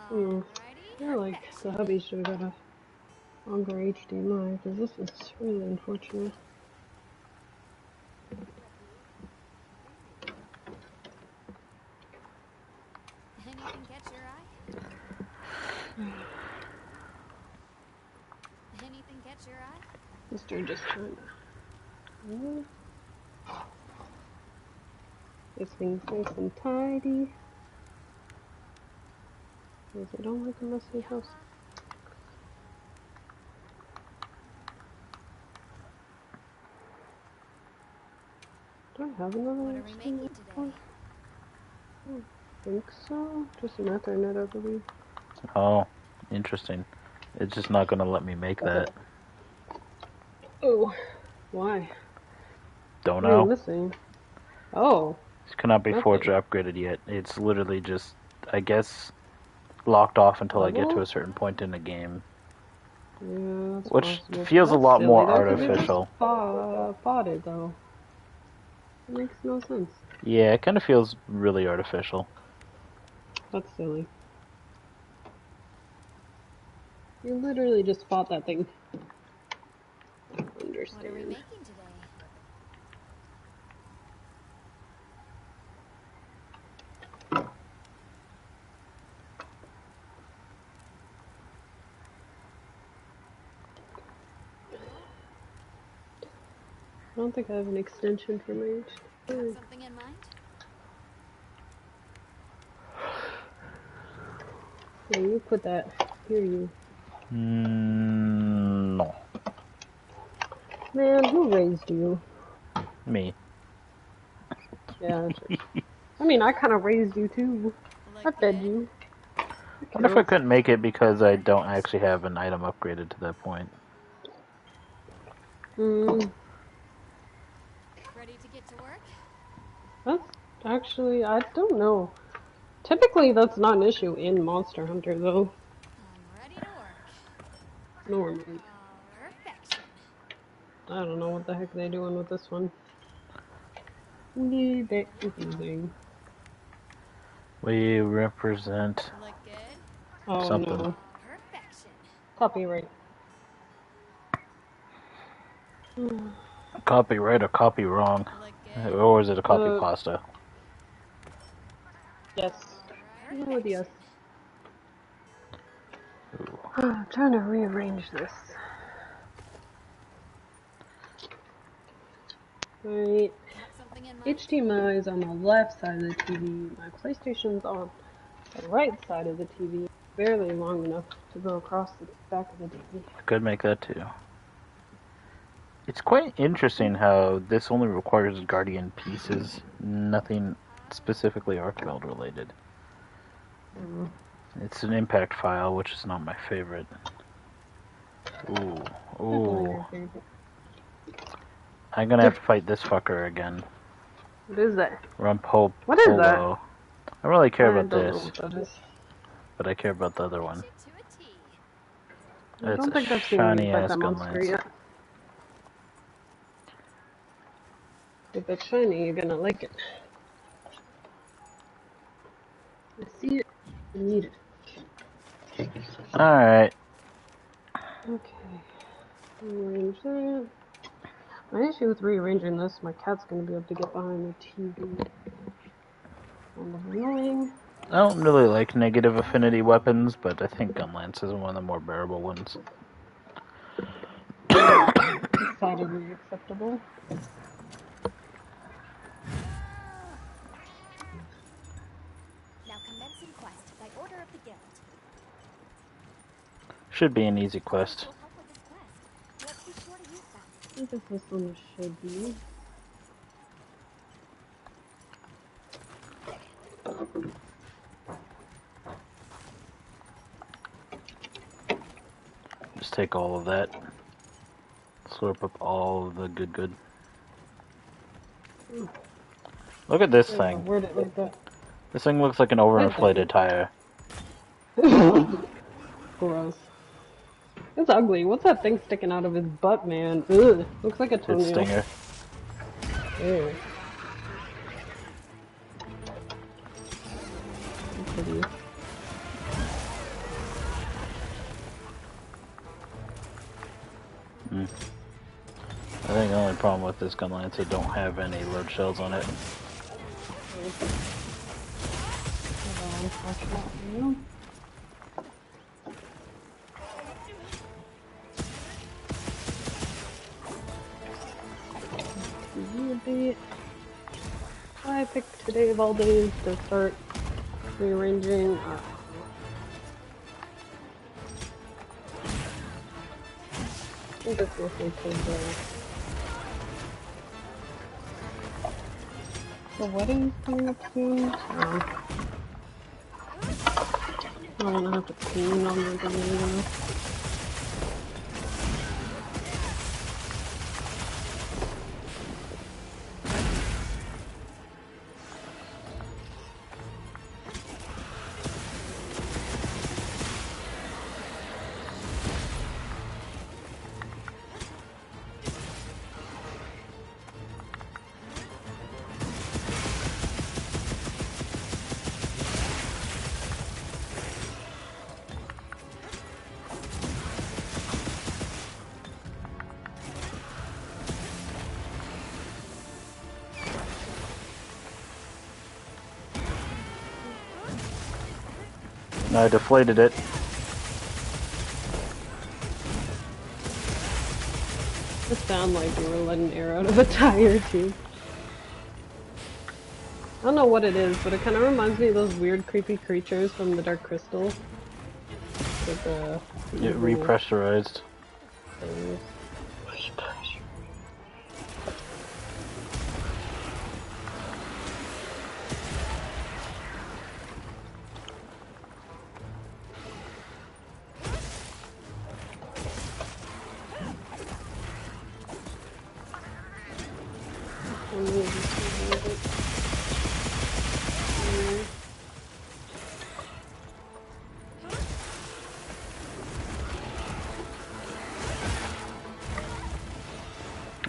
Hmm. Alrighty, I feel like the perfection. hubby should have got a longer HDMI, because this is really unfortunate. Anything catch your eye? Anything catch your eye? This dude just trying to... This thing's nice and tidy. Because I don't like a messy house. Do I have another What are we making HDMI? today? I don't think so. Just an Ethernet, I believe. Oh, interesting. It's just not gonna let me make that. Oh, why? Don't What are you know. missing? Oh. It cannot be Nothing. forged or upgraded yet. It's literally just, I guess, locked off until I get to Level? a certain point in the game. Yeah, that's Which possible. feels a That's lot silly, more though, because it just artificial. fought it, though. It makes no sense. Yeah, it kind of feels really artificial. That's silly. You literally just fought that thing. What are we Understand. making today? I don't think I have an extension for my HDMI. Something in mind? Yeah, you put that. Here, you. No. Man, who raised you? Me. Yeah, I mean, I kind of raised you, too. I fed you. What if I couldn't make it because I don't actually have an item upgraded to that point? Hmm. Ready to get to work? That's actually, I don't know. Typically, that's not an issue in Monster Hunter, though. I'm ready to work. Normally. Perfection. I don't know what the heck they're doing with this one. Yeah, bit confusing. We represent Oh something. no. Perfection. Copyright. Copyright or copy wrong? Or is it a copy pasta? Yes. Oh, yes. Trying to rearrange this. Right. HDMI is on the left side of the TV. My PlayStation's on the right side of the TV. Barely long enough to go across the back of the TV. I could make that too. It's quite interesting how this only requires Guardian pieces, nothing specifically Archibald related. It's an impact file, which is not my favorite. Ooh, ooh. I'm gonna have to fight this fucker again. What is that? Rumpole. What is that? I don't really care about don't this, know what that is. but I care about the other one. I It's don't a think I've seen shiny you fight ass that gun monster lance. yet. If it's shiny, you're gonna like it. I see it. I need it. Alright. Okay. Rearrange that. My issue with rearranging this, my cat's gonna be able to get behind the TV. Kind of annoying. I don't really like negative affinity weapons, but I think gun lance is one of the more bearable ones. Decidedly acceptable. Now commencing quest by order of the guild. Should be an easy quest. Let's be sure to use them. I think this one should be. Just take all of that. Slurp up all of the good. Look at this thing. Word it like that. This thing looks like an overinflated tire. Gross. It's ugly. What's that thing sticking out of his butt, man? Ugh. Looks like a toenail. It's Stinger. Ew. Pretty. I think the only problem with this gun lance, it don't have any load shells on it. I picked today of all days to start rearranging. I think it's mostly because the wedding's coming up soon, so I'm gonna have to clean on the day. I deflated it. It sounded like you were letting air out of a tire too. I don't know what it is, but it kind of reminds me of those weird creepy creatures from the Dark Crystal. With the repressurized. Things.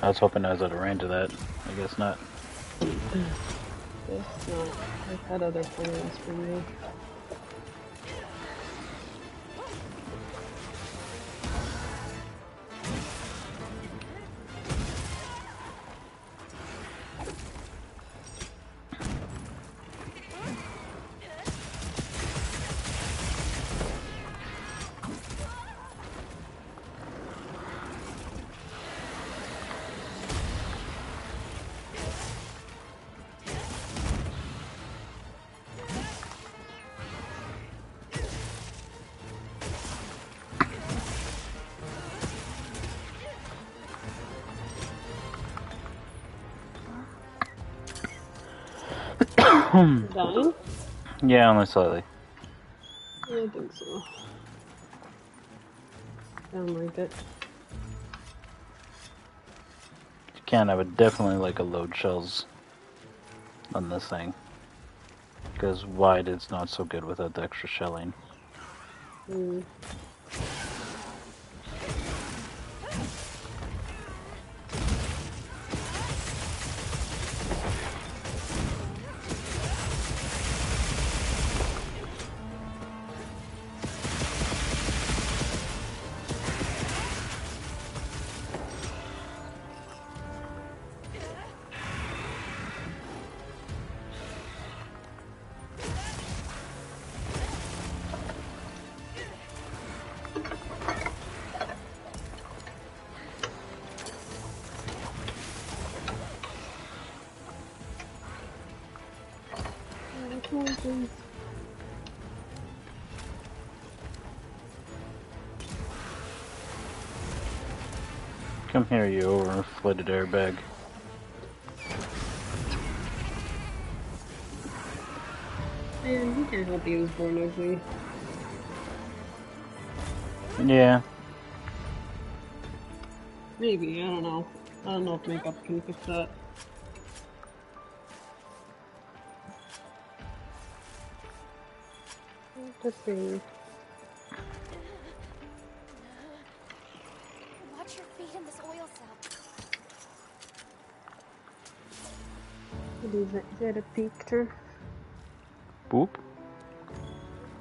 I was hoping I was out of range of that. I guess not. Guess not. I've had other plans for me. Dying? Yeah, only slightly. Yeah, I think so. Sound like it. You can, I would definitely like a load shells on this thing. Because wide is not so good without the extra shelling. Mm. Come here, you overinflated airbag. Man, he can't help he was born ugly. Yeah. Maybe, I don't know. I don't know if makeup can fix that. Derpy. Watch your feet in this oil cell. What is it? Is that a picture? Boop.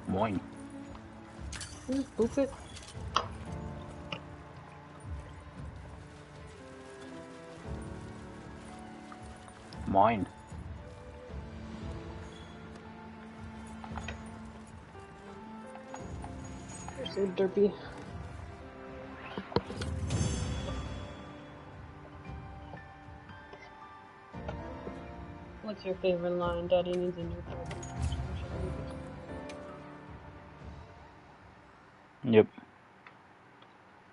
Moin. Just boop it. Moin. You're so derpy. What's your favorite line? Daddy needs a new pair. Yep.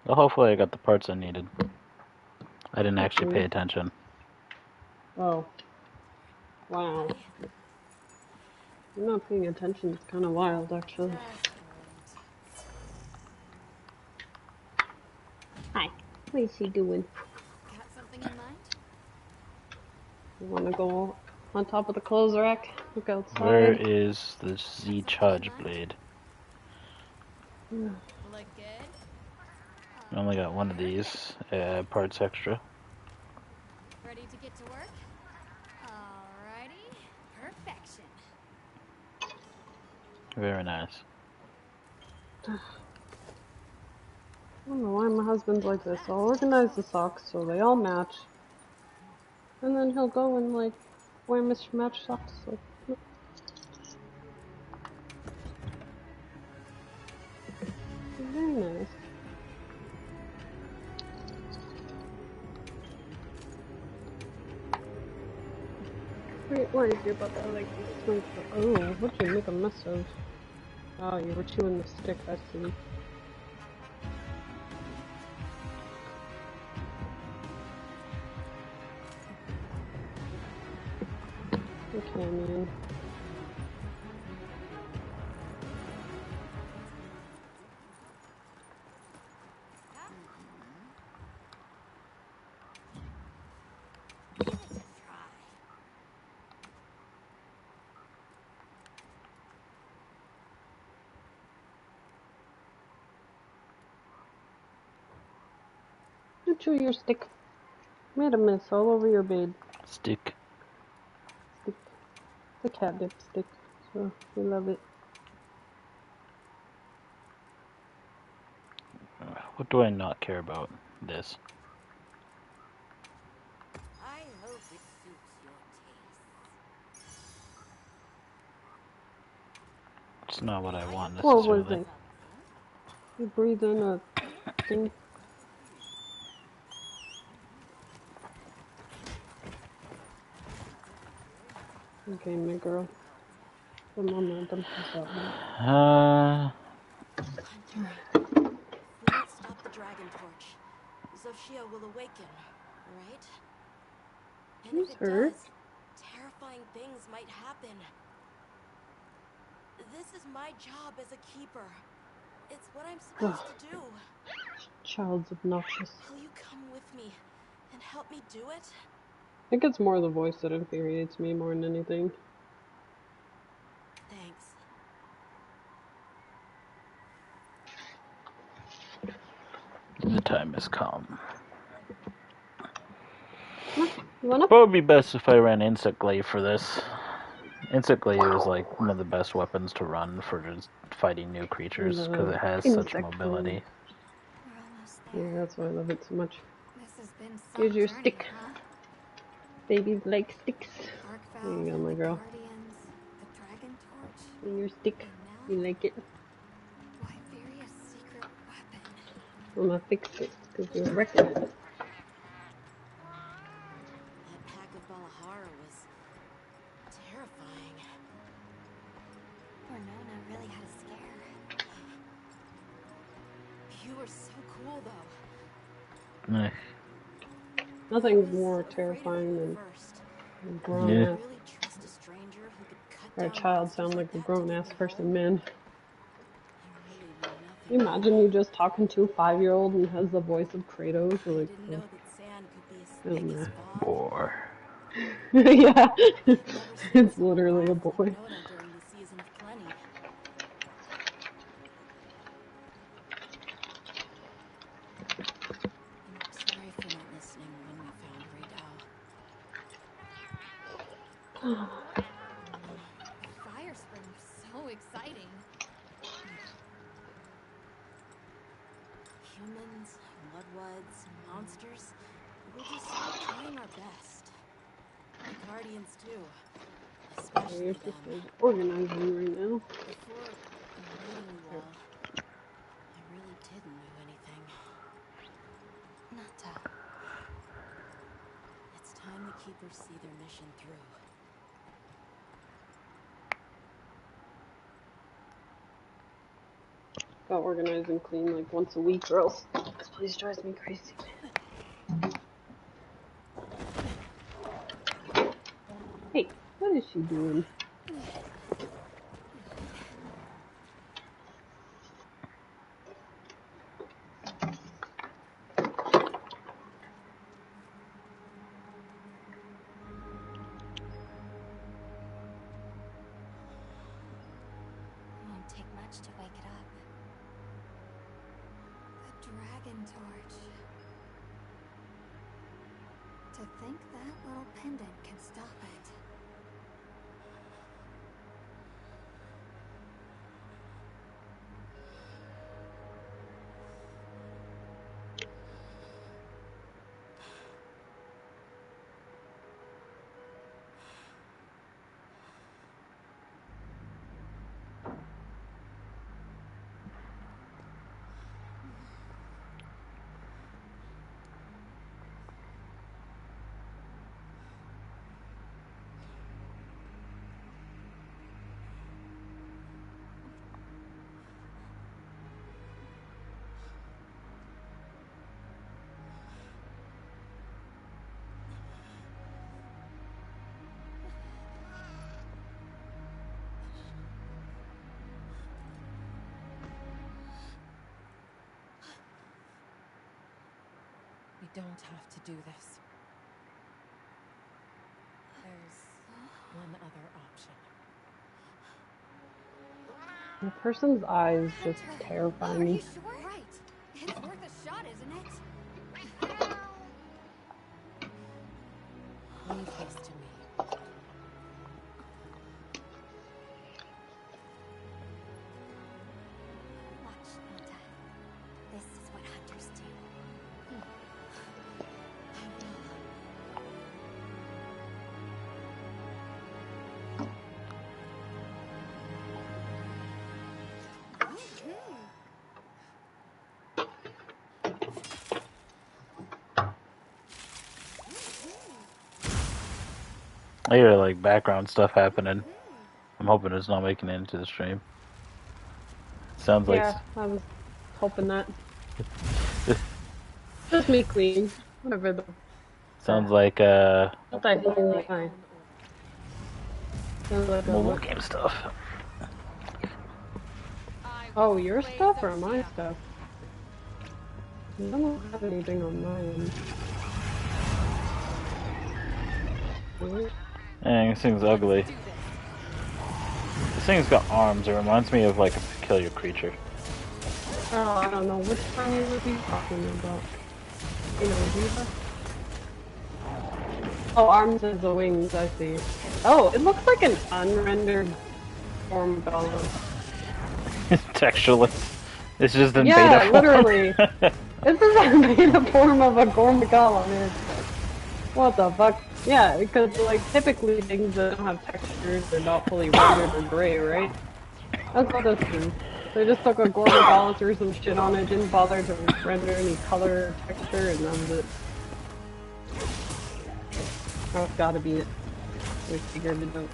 Well, hopefully I got the parts I needed. I didn't actually pay attention. Oh. Wow. You're not paying attention. It's kind of wild, actually. Hi. What is she doing? Got something in mind? You want to go on top of the clothes rack? Look outside. Where is the Z charge blade? Look good? I only got one of these parts extra. Ready to get to work? Alrighty. Perfection. Very nice. I don't know why my husband's like this. I'll organize the socks so they all match. And then he'll go and, like, wear mismatched socks. Like, very nice. Wait, why is your butt like this? Oh, what'd you make a mess of? Oh, you were chewing the stick, I see. Okay, man. You chew your stick. Made a mess all over your bed. Stick. Stick. The catnip stick. So, we love it. What do I not care about? This. I hope it suits your taste. It's not what I want What was necessarily. it? You breathe in a thing. Okay, my girl. The momentum is up. Hunter, we don't stop the dragon torch. Zoshia will awaken, right? And if it does, terrifying things might happen. This is my job as a keeper. It's what I'm supposed to do. Child's obnoxious. Will you come with me and help me do it? I think it's more the voice that infuriates me more than anything. Thanks. The time has come. What would be best if I ran Insect Glaive for this? Insect Glaive is like one of the best weapons to run for just fighting new creatures because it has such mobility. Yeah, that's why I love it so much. This has been some Here's your journey, stick. huh? Babies like sticks. There you go, my girl. Guardians, the dragon torch. And your stick. You like it? Wyveria's secret weapon. I'm gonna fix it because you're wrecking it. That pack of Balahara was terrifying. Ornona really had a scare. You were so cool, though. Nothing's more terrifying than a grown ass. Or a child sound like a grown ass person, man. Can you imagine you just talking to a 5-year-old and has the voice of Kratos? Like, I don't know. Boar. Yeah, it's literally a boy. Fire spring, so exciting. Humans, mudwoods, monsters. We're just trying our best. The Guardians, too. Your Especially them. sister's organizing right now. Before meeting you all, I really didn't know anything. Nata. It's time the Keepers see their mission through. Gotta organize and clean like once a week or else this place drives me crazy. Hey, what is she doing? Won't take much to wake it up. The dragon torch. To think that little pendant can stop it. We don't have to do this. There's one other option. The person's eyes just terrify Are me. you sure? Right. It's worth a shot, isn't it? Leave this to me. Watch, Nata. This is what hunters do. I hear like background stuff happening. I'm hoping it's not making it into the stream. Sounds like Yeah, I was hoping that. Just me clean. Whatever the. sounds like What the heck? Hi. Sounds like a mobile what? game stuff. Oh, your stuff or my stuff? I don't have anything on my end. What? Dang, this thing's ugly. This thing's got arms. It reminds me of like a peculiar creature. Oh, I don't know which one you would be talking about. You know, Diva? Oh, arms is the wings, I see. Oh, it looks like an unrendered form golem. Textureless. It's just in Yeah, beta form. literally. This is a beta form of a Gorm golem. What the fuck? Yeah, because like typically things that don't have textures are not fully rendered or gray, right? That's what this is. They just took a Gorm golem, threw some shit on it, didn't bother to render any color or texture, and that was it. That's gotta be it. We figured it out.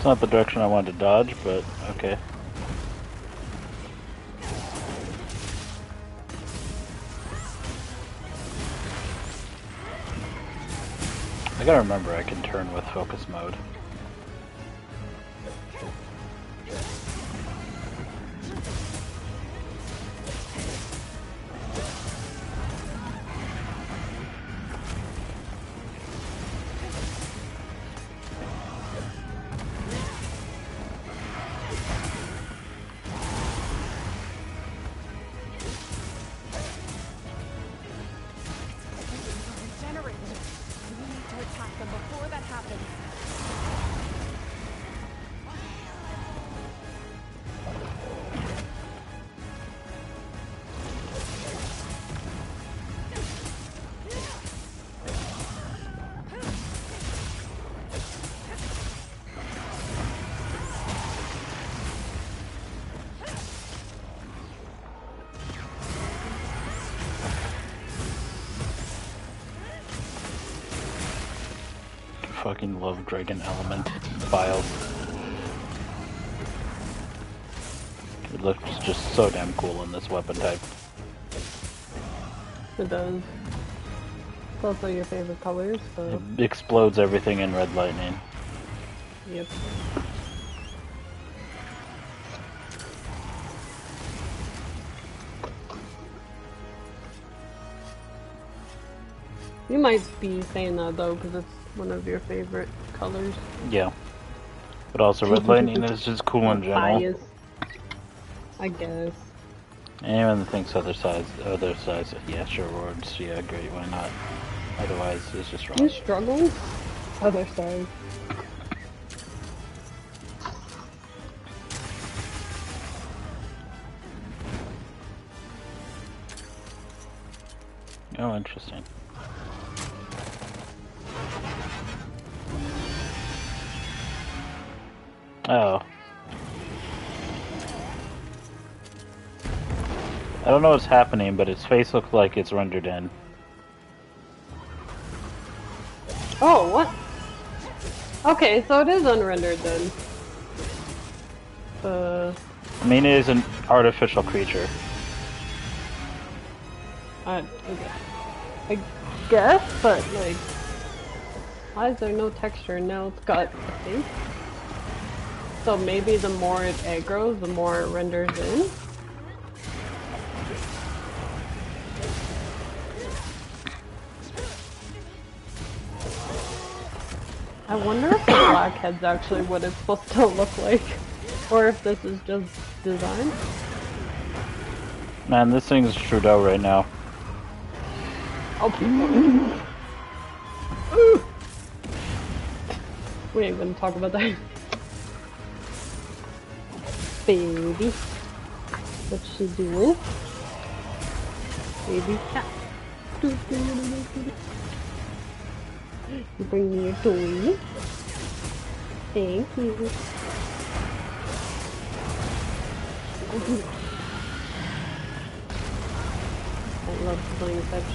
It's not the direction I wanted to dodge, but okay. I gotta remember I can turn with focus mode. Fucking love Dragon Element files. It looks just so damn cool in this weapon type. It does. It's also your favorite colors, so... It explodes everything in red lightning. Yep. You might be saying that though, because it's one of your favorite colors. Yeah. But also red lightning is just cool in general. Bias. I guess. Anyone that thinks other size, yeah, sure, words, yeah, great, why not? Otherwise, it's just wrong. You struggle? Other side. Oh, interesting. Oh. I don't know what's happening, but its face looks like it's rendered in. Oh, what? Okay, so it is unrendered then. I mean, it is an artificial creature. I guess, but like, why is there no texture? Now it's got a face. So maybe the more it aggroes, the more it renders in. I wonder if the blackhead's actually what it's supposed to look like, or if this is just design. Man, this thing is Trudeau right now. Oh. We ain't gonna talk about that. Baby. What's she doing? Baby cat. You bring me your toy. Thank you. I love playing such.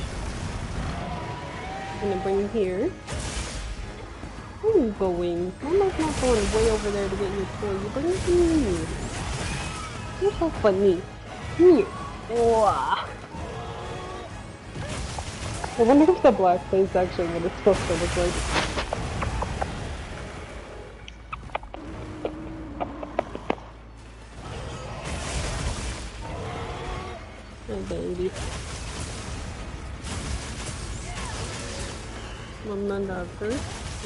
I'm gonna bring you here. Where are you going? Mama's not going way over there to get your toy. You bring it here. You're so funny. Here. Wow. I wonder if the black face actually what it's supposed to look like. Hey baby. Mama lover.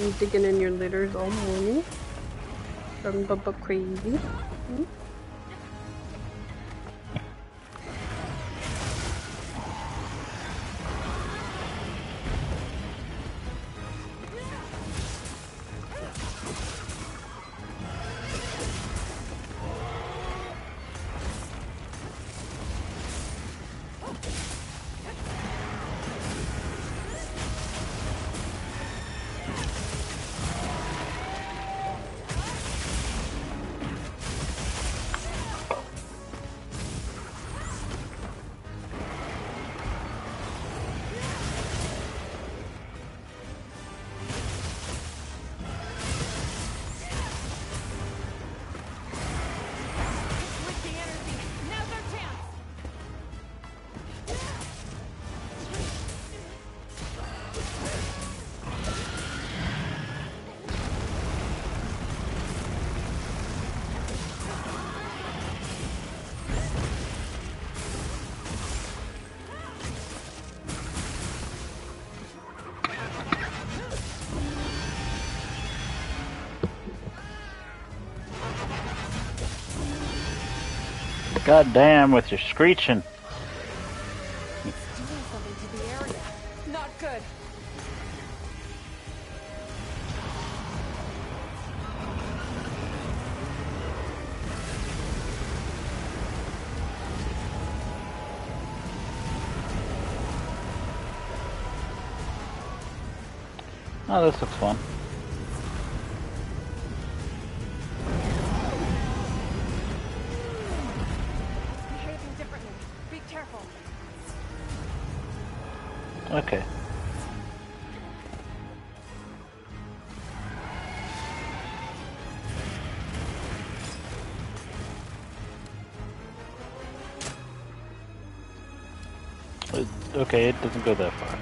I'm digging in your litters all morning. I'm Bubba crazy. Hmm? God damn with your screeching. It's doing something to the area. Not good. Oh, this looks fun. Behaving differently. Be careful. Okay. Okay, it doesn't go that far.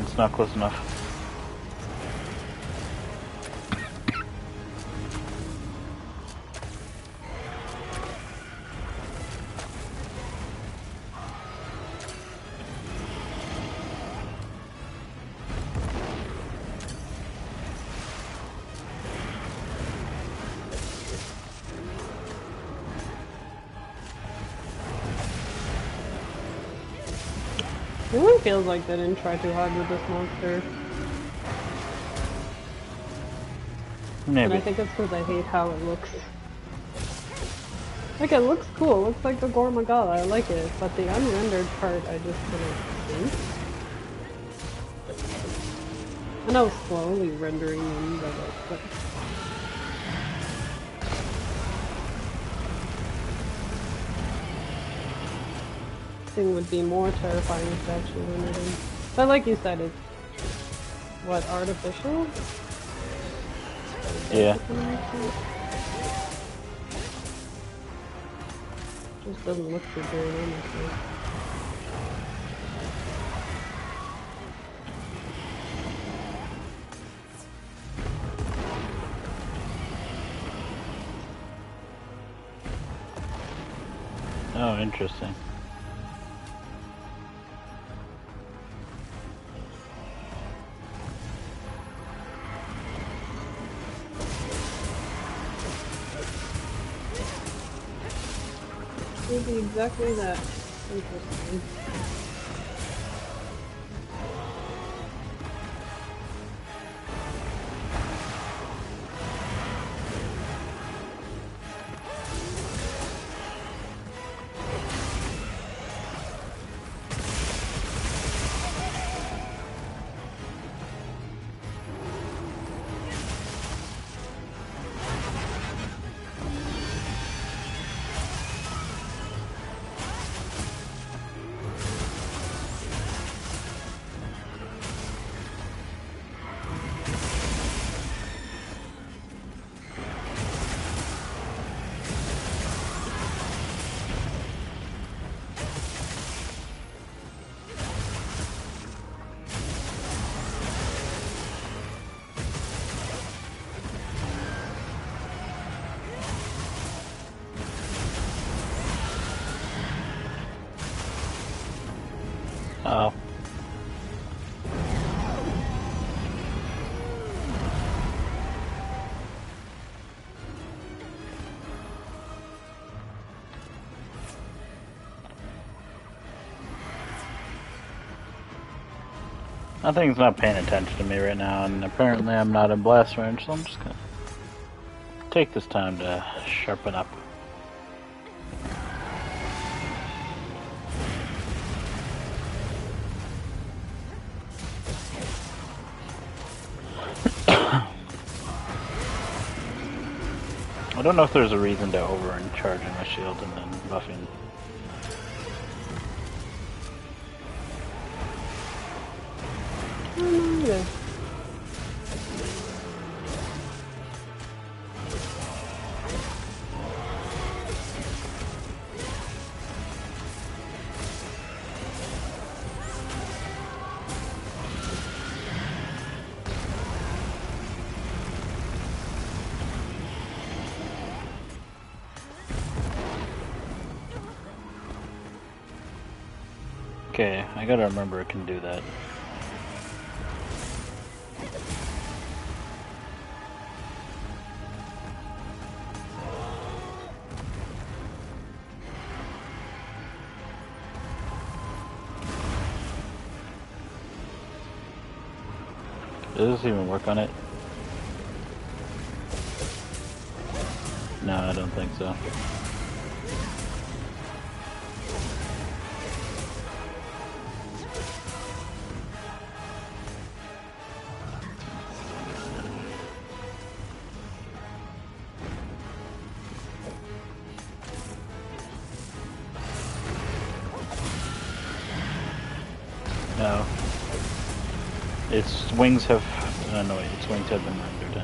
It's not close enough. It really feels like they didn't try too hard with this monster. Maybe. And I think it's because I hate how it looks. Like, it looks cool. It looks like the Gormagala. I like it. But the unrendered part, I just couldn't see. I know slowly rendering them, but thing would be more terrifying if they actually rendered them. But like you said, it's what, artificial? Yeah. Just doesn't look too good, honestly. Oh, interesting. Maybe exactly that. Interesting. Oh. That thing's not paying attention to me right now, and apparently I'm not in blast range, so I'm just gonna take this time to sharpen up. I don't know if there's a reason to over-charging my shield and then buffing. Yeah. Okay, I gotta remember it can do that. Does this even work on it? No, I don't think so. No. Its wings have... no, wait, its wings have been rendered.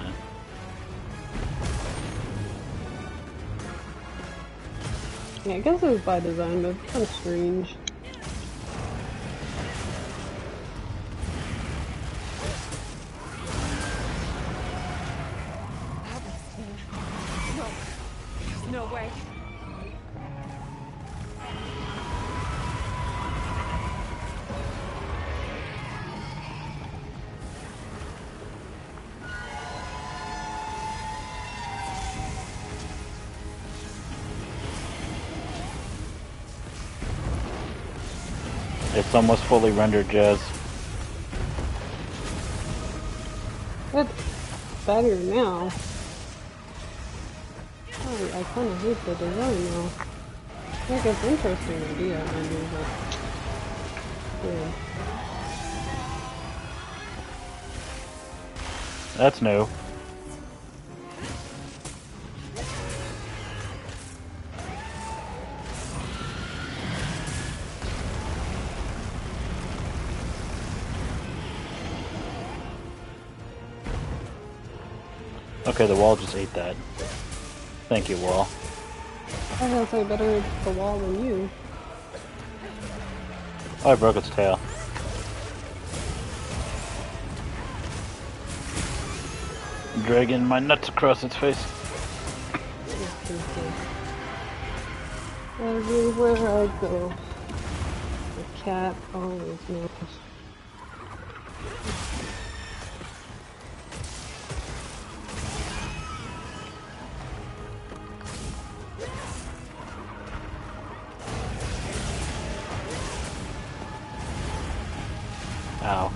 Yeah, I guess it was by design, but it's kind of strange. No. There's no way. It's almost fully rendered, Jazz. It's better now. Oh, I kind of hate the design now. Like, it's an interesting idea, maybe, but... yeah. That's new. Okay, the wall just ate that. Thank you, wall. I was gonna say better the wall than you. Oh, I broke its tail. Dragging my nuts across its face. Everywhere I go, the cat always knows. Ow.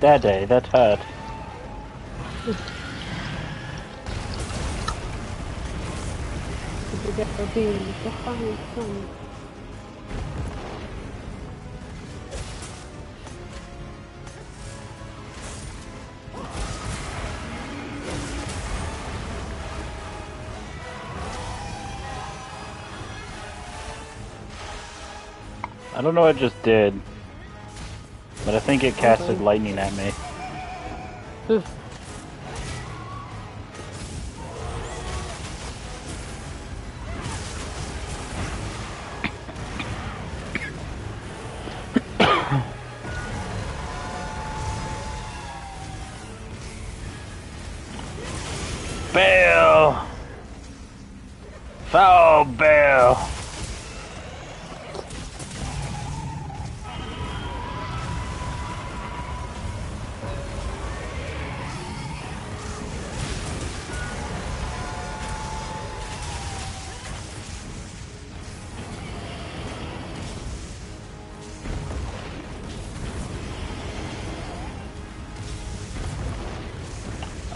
Daddy, that hurt. Did you get the beam? The fine sun. I don't know what it just did, but I think it casted lightning at me. Bell! Foul bell!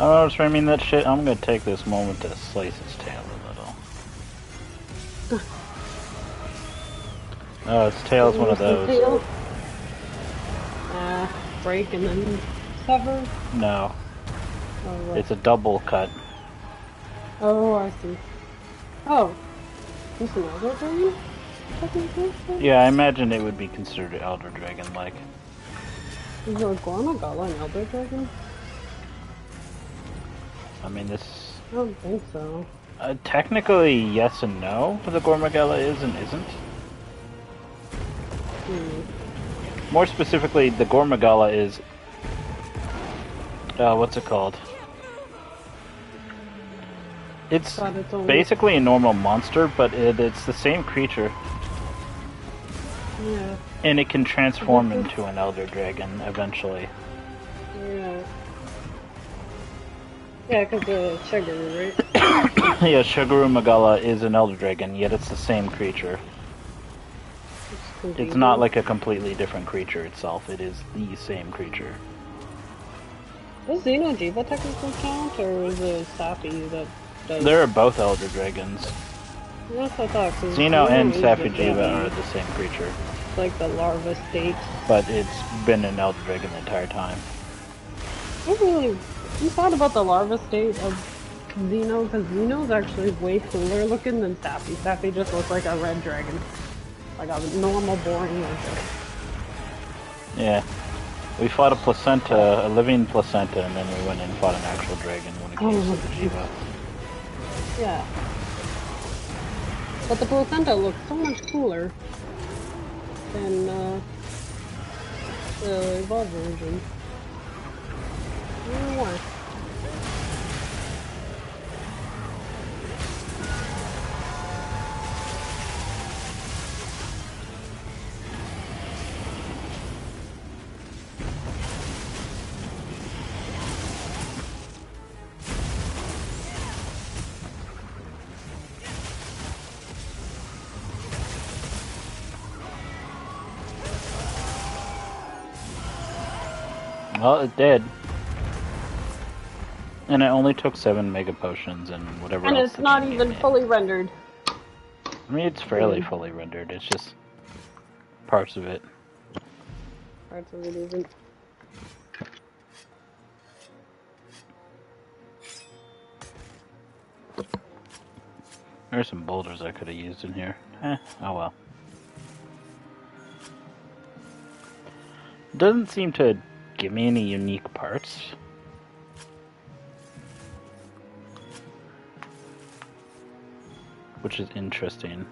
Oh, it's framing that shit. I'm gonna take this moment to slice its tail a little. Oh, its tail's one of those. Break and then sever? No. Oh, it's a double cut. Oh, I see. Oh. Is an Elder Dragon? Yeah, I imagine it would be considered Elder Dragon-like. Is a Gormagala an Elder Dragon? I mean, this... I don't think so. Technically, yes and no. The Gormagala is and isn't. More specifically, the Gormagala is... what's it called? It's basically a normal monster, but it's the same creature. Yeah. And it can transform into an Elder Dragon eventually. Yeah. Yeah, because the Shiguru, right? Yeah, Shiguru Magala is an Elder Dragon, yet it's the same creature. It's not like a completely different creature itself, it is the same creature. Does Xeno'jiiva technically count, or is it Sappy that does? There are both Elder Dragons. That's what I thought. Xeno and Safi'jiiva are the same creature. It's like the larva state. But it's been an Elder Dragon the entire time. You thought about the larva state of Xeno, because Xeno's actually way cooler looking than Sappy. Sappy just looks like a red dragon. Like a normal, boring red dragon. Yeah. We fought a placenta, a living placenta, and then we went and fought an actual dragon when it came to Safi'jiiva. Yeah. But the placenta looks so much cooler than the evolved version. I don't know why. Well, it did. And it only took 7 Mega Potions and whatever else. And it's not even fully rendered. I mean, it's fairly fully rendered. It's just parts of it. Parts of it isn't. There's some boulders I could have used in here. Oh well. Doesn't seem to give me any unique parts. Which is interesting.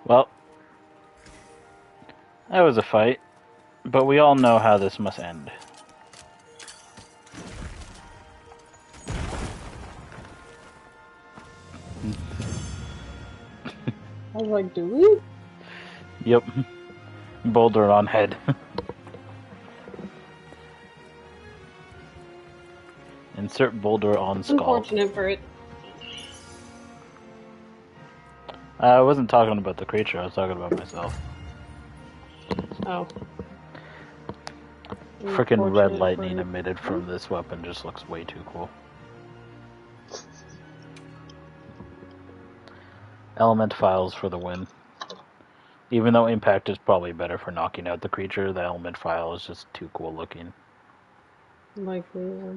Well, that was a fight, but we all know how this must end. I was like, do we? Yep. Boulder on head. Insert boulder on skull. Unfortunate for it. I wasn't talking about the creature, I was talking about myself. Oh. Frickin' red lightning emitted from this weapon just looks way too cool. Element files for the win. Even though impact is probably better for knocking out the creature, the element file is just too cool looking. Likely, yeah.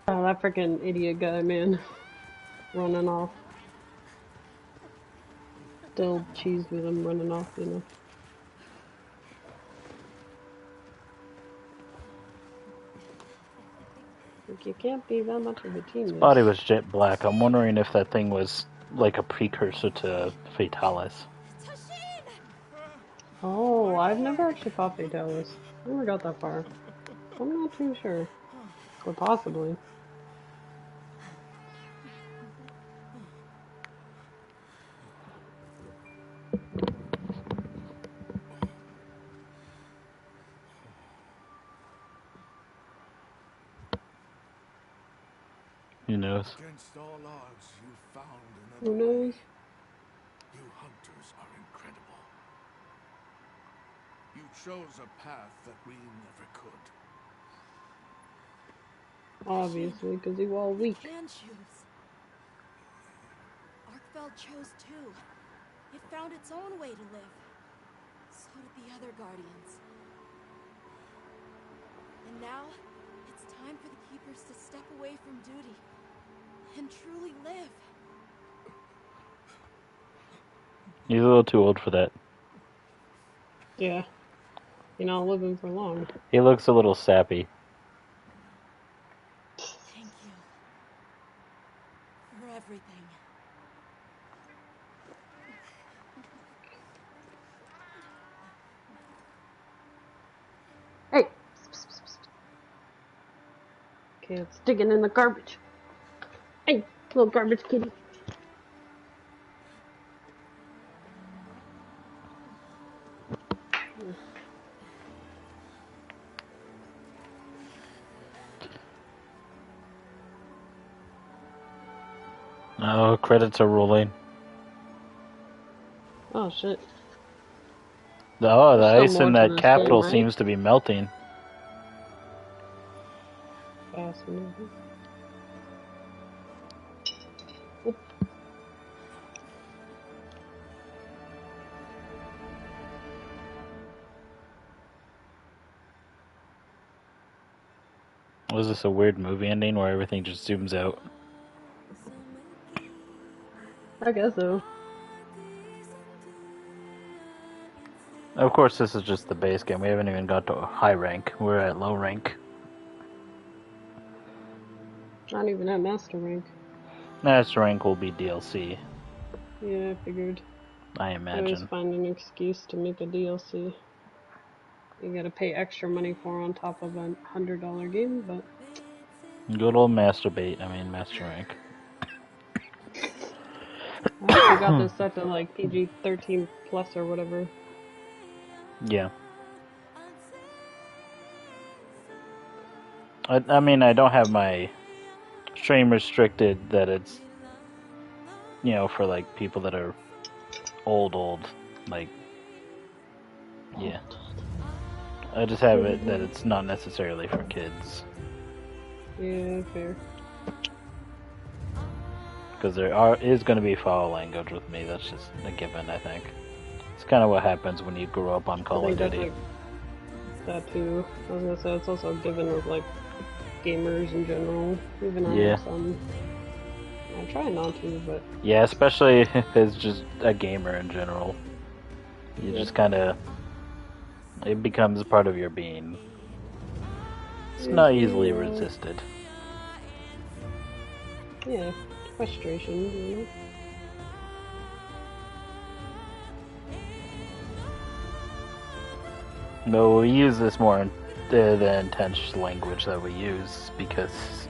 Oh, that freaking idiot guy, man. Running off. Still cheese with him running off, you know. Like, you can't be that much of a genius. His body was jet black. I'm wondering if that thing was like a precursor to Fatalis. Oh, I've never actually fought Fatalis. Never got that far. I'm not too sure. But possibly. Who knows? Against all odds, you found Who another way. knows? You hunters are incredible. You chose a path that we never could. Obviously, because you all weak. Can choose. Arkfeld chose too. It found its own way to live. So did the other Guardians. Now, it's time for the Keepers to step away from duty and truly live. He's a little too old for that. Yeah. You're not living for long. He looks a little sappy. Thank you for everything. Hey! Okay, it's digging in the garbage. Hey, little garbage kitty. Oh, credits are rolling. Oh shit. Oh, the There's ice still in more to that this capital game, right? seems to be melting. Fascinating. Was this a weird movie ending where everything just zooms out? I guess so. Of course, this is just the base game. We haven't even got to high rank. We're at low rank. Not even at master rank. Master rank will be DLC, Yeah, I figured. I I always imagine. find an excuse to make a DLC. You gotta pay extra money for on top of a $100 game, but Good old master rank. I actually got this set to like PG-13 plus or whatever. Yeah. I mean, I don't have my stream restricted that it's, you know, for like people that are old. Like, yeah. I just have it that it's not necessarily for kids. Yeah, fair. Because there is going to be foul language with me. That's just a given, I think. It's kind of what happens when you grow up on Call of Duty. Like, that too. I was gonna say it's also a given with like gamers in general. Even on some. I try not to, but yeah, especially if it's just a gamer in general. You just kind of, it becomes a part of your being. It's not easily resisted. Yeah, frustration, you know. No, we use this more in the intense language that we use because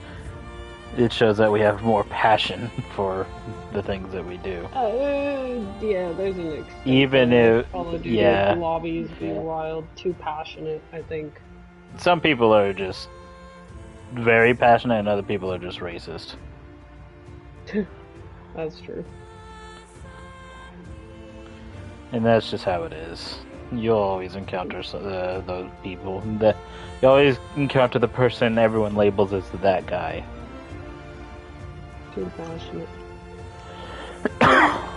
it shows that we have more passion for the things that we do. Yeah, there's an extent. Even if, Call of Duty lobbies be wild, too passionate, I think. Some people are just very passionate and other people are just racist. That's true. And that's just how it is. You'll always encounter those people. You always encounter the person everyone labels as that guy. Too passionate.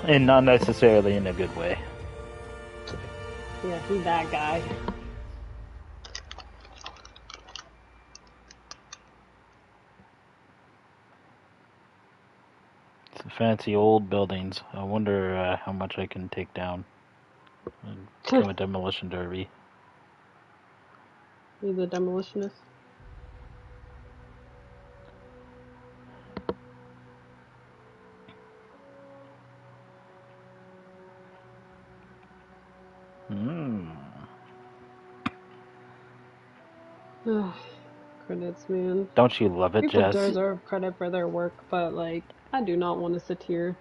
And not necessarily in a good way. Yeah, he's that guy. Some fancy old buildings. I wonder how much I can take down. Become a demolition derby. You the demolitionist? Credits, man. Don't you love it, People Jess? deserve credit for their work, but like, I do not want to sit here.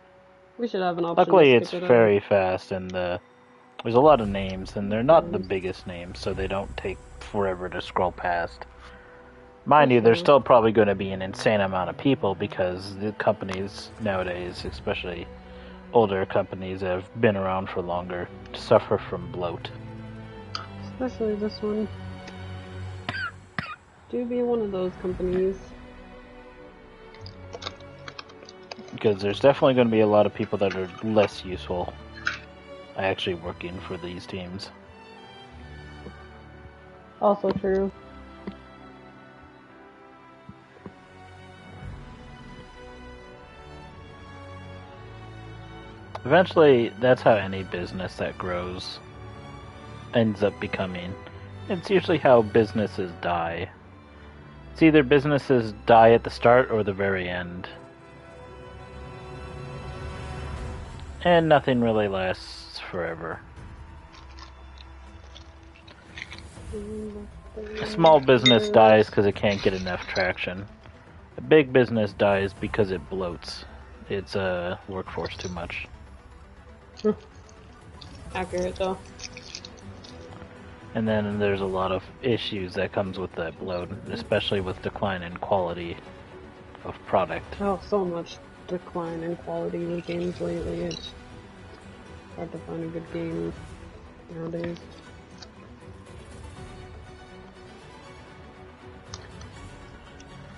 We should have an option Luckily, to it's skip it very out. fast, and there's a lot of names, and they're not the biggest names, so they don't take forever to scroll past. Mind you, there's still probably going to be an insane amount of people because the companies nowadays, especially older companies that have been around for longer, suffer from bloat. Especially this one. Do be one of those companies. Because there's definitely going to be a lot of people that are less useful actually working for these teams. Also true. Eventually, that's how any business that grows ends up becoming. It's usually how businesses die. It's either businesses die at the start or the very end. And nothing really lasts forever. A small business dies because it can't get enough traction. A big business dies because it bloats its workforce too much. Accurate though. And then there's a lot of issues that comes with that bloat, especially with decline in quality of product. Oh, so much decline in quality of games lately. It's hard to find a good game nowadays.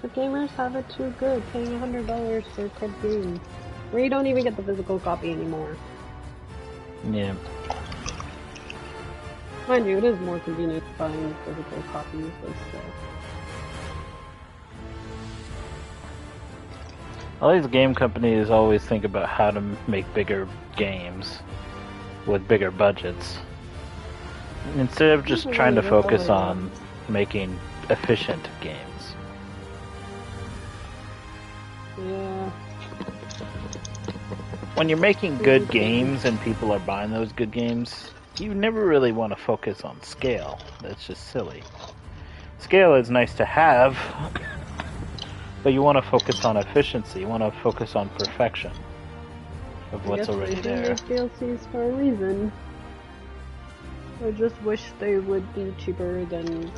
The gamers have it too good, paying $100 for a good game, where you don't even get the physical copy anymore. Yeah. Mind you, it is more convenient buying physical copies, but still. All these game companies always think about how to make bigger games with bigger budgets, instead of just trying to focus on making efficient games. Yeah. When you're making good games and people are buying those good games, you never really want to focus on scale. That's just silly. Scale is nice to have, but you want to focus on efficiency. You want to focus on perfection of what's already there. I guess they do make DLCs for a reason. I just wish they would be cheaper than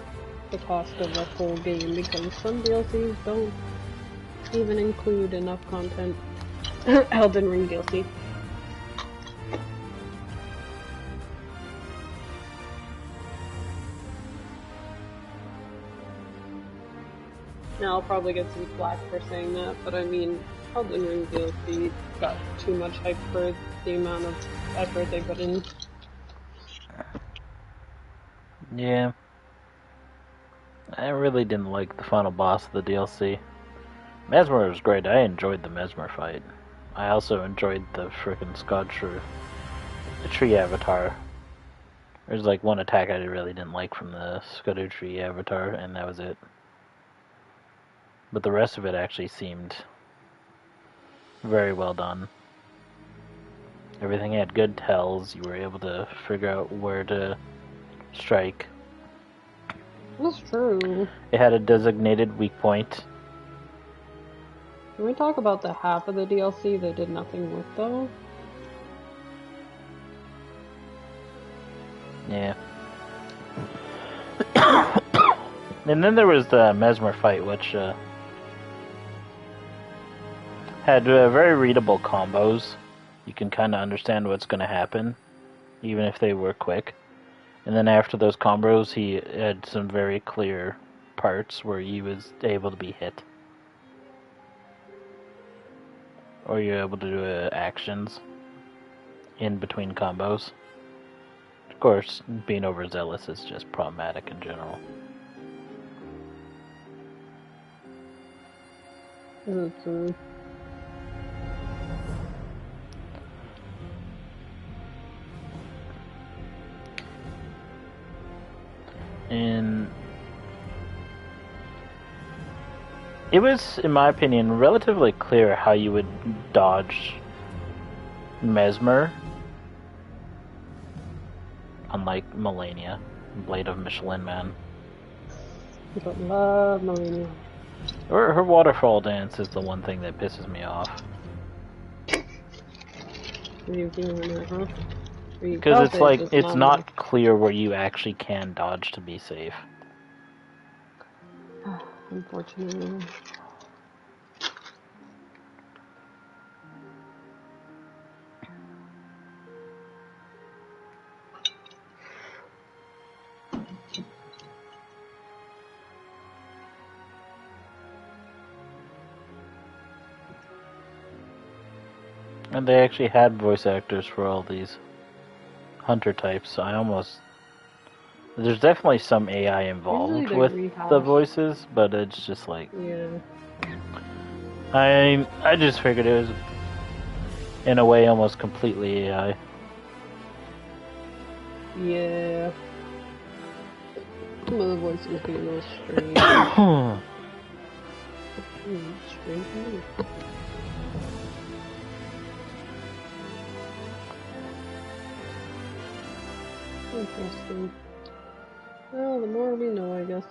the cost of a full game, because some DLCs don't even include enough content. Elden Ring DLC. Now I'll probably get some flack for saying that, but I mean, Elden Ring DLC got too much hype for the amount of effort they put in. Yeah. I really didn't like the final boss of the DLC. Mesmer was great. I enjoyed the Mesmer fight. I also enjoyed the frickin' Scottshrew, the tree avatar. There's like one attack I really didn't like from the Scudded tree avatar, and that was it. But the rest of it actually seemed very well done. Everything had good tells. You were able to figure out where to strike. That's true. It had a designated weak point. Can we talk about the half of the DLC they did nothing with, though? Yeah. And then there was the Mesmer fight, which had very readable combos. You can kind of understand what's going to happen, even if they were quick. And then after those combos, he had some very clear parts where he was able to be hit. Or you're able to do actions in between combos. Of course, being overzealous is just problematic in general. Mm-hmm. And it was, in my opinion, relatively clear how you would dodge Mesmer, unlike Melania, Blade of Michelin Man. I don't love Melania. Her waterfall dance is the one thing that pisses me off. Are you feeling that, huh? Because it's like, it's not clear where you actually can dodge to be safe. Unfortunately. And they actually had voice actors for all these hunter types, so I almost... There's definitely some AI involved with the voices, but it's just like... Yeah. I just figured it was... in a way, almost completely AI. Yeah. Some of the voices be a little strange. Strange indeed. Interesting. Well, the more we know, I guess.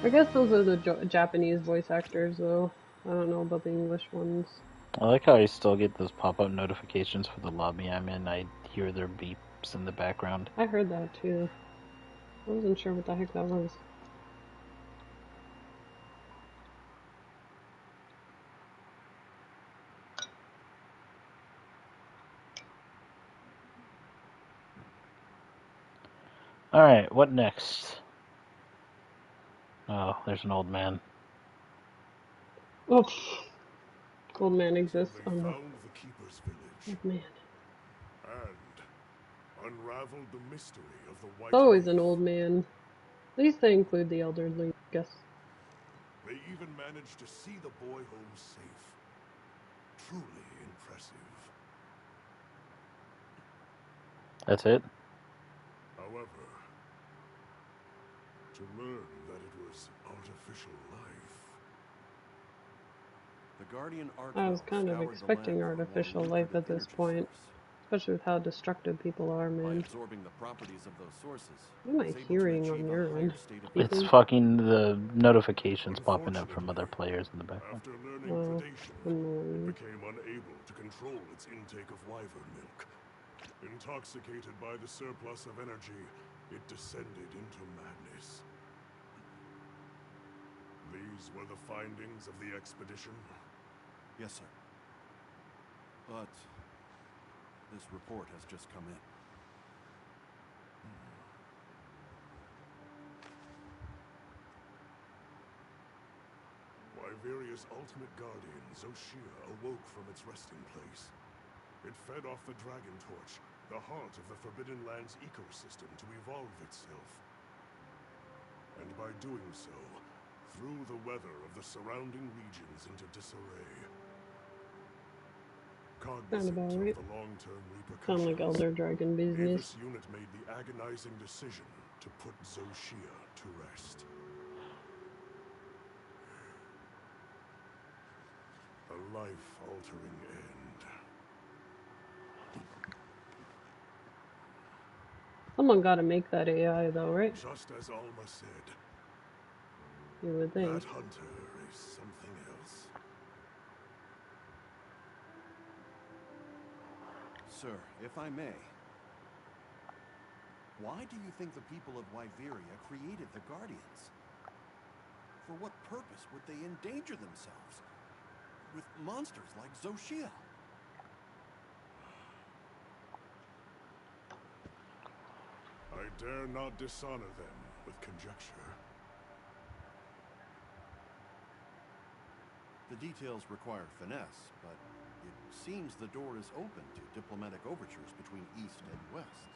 I guess those are the Japanese voice actors, though. I don't know about the English ones. I like how I still get those pop-up notifications for the lobby I'm in. I hear their beeps in the background. I heard that, too. I wasn't sure what the heck that was. Alright, what next? Oh, there's an old man. Oh, old man exists. So Oh they no. found the Keeper's village Old man. and unraveled the mystery of the White It's always Wraith. an old man. At least they include the elderly, I guess. They even managed to see the boy home safe. Truly impressive. That's it? However, to learn that it was artificial life. The Guardian I was Archwell kind of scoured the expecting land for a artificial more life lucrative at this energy point. source. Especially with how destructive people are, By man. absorbing the properties of those sources, What am I it's able to hearing achieve on a your higher end? state of It's Beeping? fucking the notifications popping up from Unfortunately, other players in the background. after learning Oh, predation, it annoying. became unable to control its intake of wyvern milk. Intoxicated by the surplus of energy, it descended into madness. These were the findings of the expedition? Yes, sir. But this report has just come in. Wyveria's ultimate guardian, Zoshia, awoke from its resting place. It fed off the Dragon Torch, the heart of the Forbidden Lands ecosystem, to evolve itself. And by doing so, threw the weather of the surrounding regions into disarray. Sound Cognizant about of right. the long-term Sound like repercussions, Elder Dragon business. Mavis unit made the agonizing decision to put Zoshia to rest. A life-altering end. Someone gotta make that AI though, right? Just as Alma said, You would think. that hunter is something else. Sir, if I may, why do you think the people of Wyveria created the Guardians? For what purpose would they endanger themselves with monsters like Zoshia? I dare not dishonor them with conjecture. The details require finesse, but it seems the door is open to diplomatic overtures between East and West.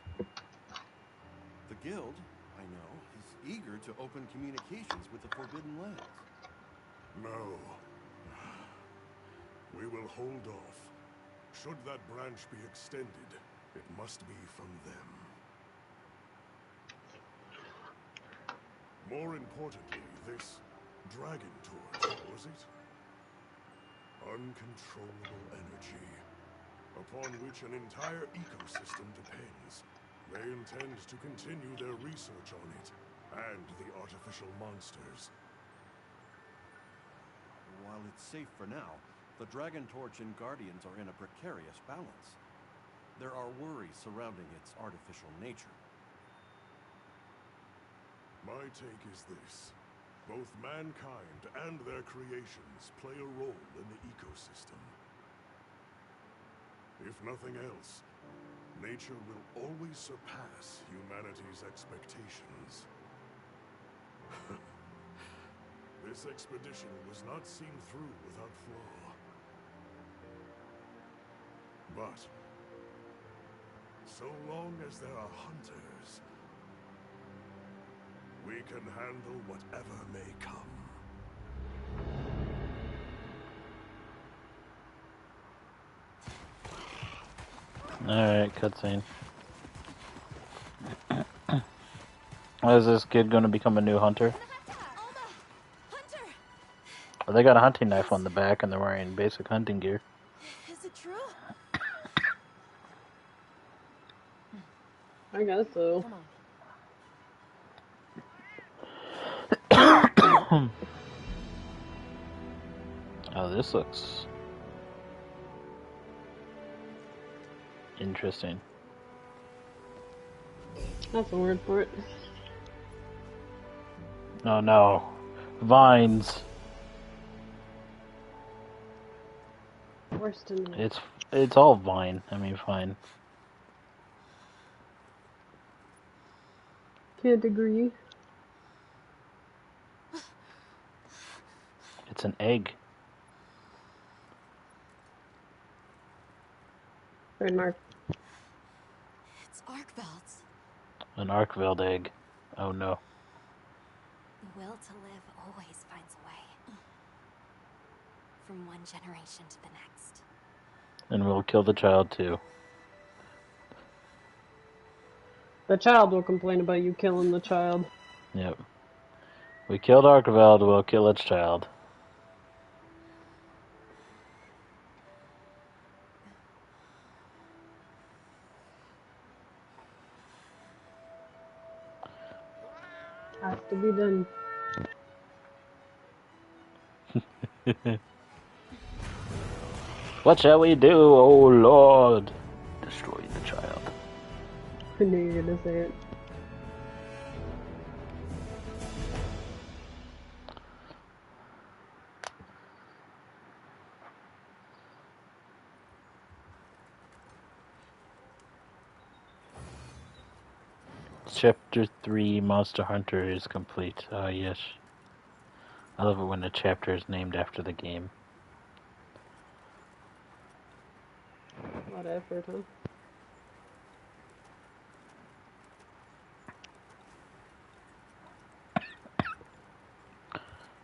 The Guild, I know, is eager to open communications with the Forbidden Lands. No. We will hold off. Should that branch be extended, it must be from them. More importantly, this Dragon Torch, was it? Uncontrollable energy, upon which an entire ecosystem depends. They intend to continue their research on it, and the artificial monsters. While it's safe for now, the Dragon Torch and Guardians are in a precarious balance. There are worries surrounding its artificial nature. My take is this. Both mankind and their creations play a role in the ecosystem. If nothing else, nature will always surpass humanity's expectations. This expedition was not seen through without flaw. But so long as there are hunters, we can handle whatever may come. Alright, cutscene. Is this kid gonna become a new hunter? Oh, they got a hunting knife on the back and they're wearing basic hunting gear. Is it true? I guess so. Oh, this looks interesting. That's a word for it. Oh no. Vines. Worst in the It's all vine. I mean, fine. Can't agree. It's an egg. Trademark. It's Arkveld's. An Arkveld egg. Oh no. The will to live always finds a way. From one generation to the next. And we'll kill the child too. The child will complain about you killing the child. Yep. We killed Arkveld, we'll kill its child. Has to be done. What shall we do, oh Lord? Destroy the child. I knew you were gonna say it. Chapter 3 Monster Hunter is complete. Ah, yes. I love it when a chapter is named after the game. A lot of effort, huh?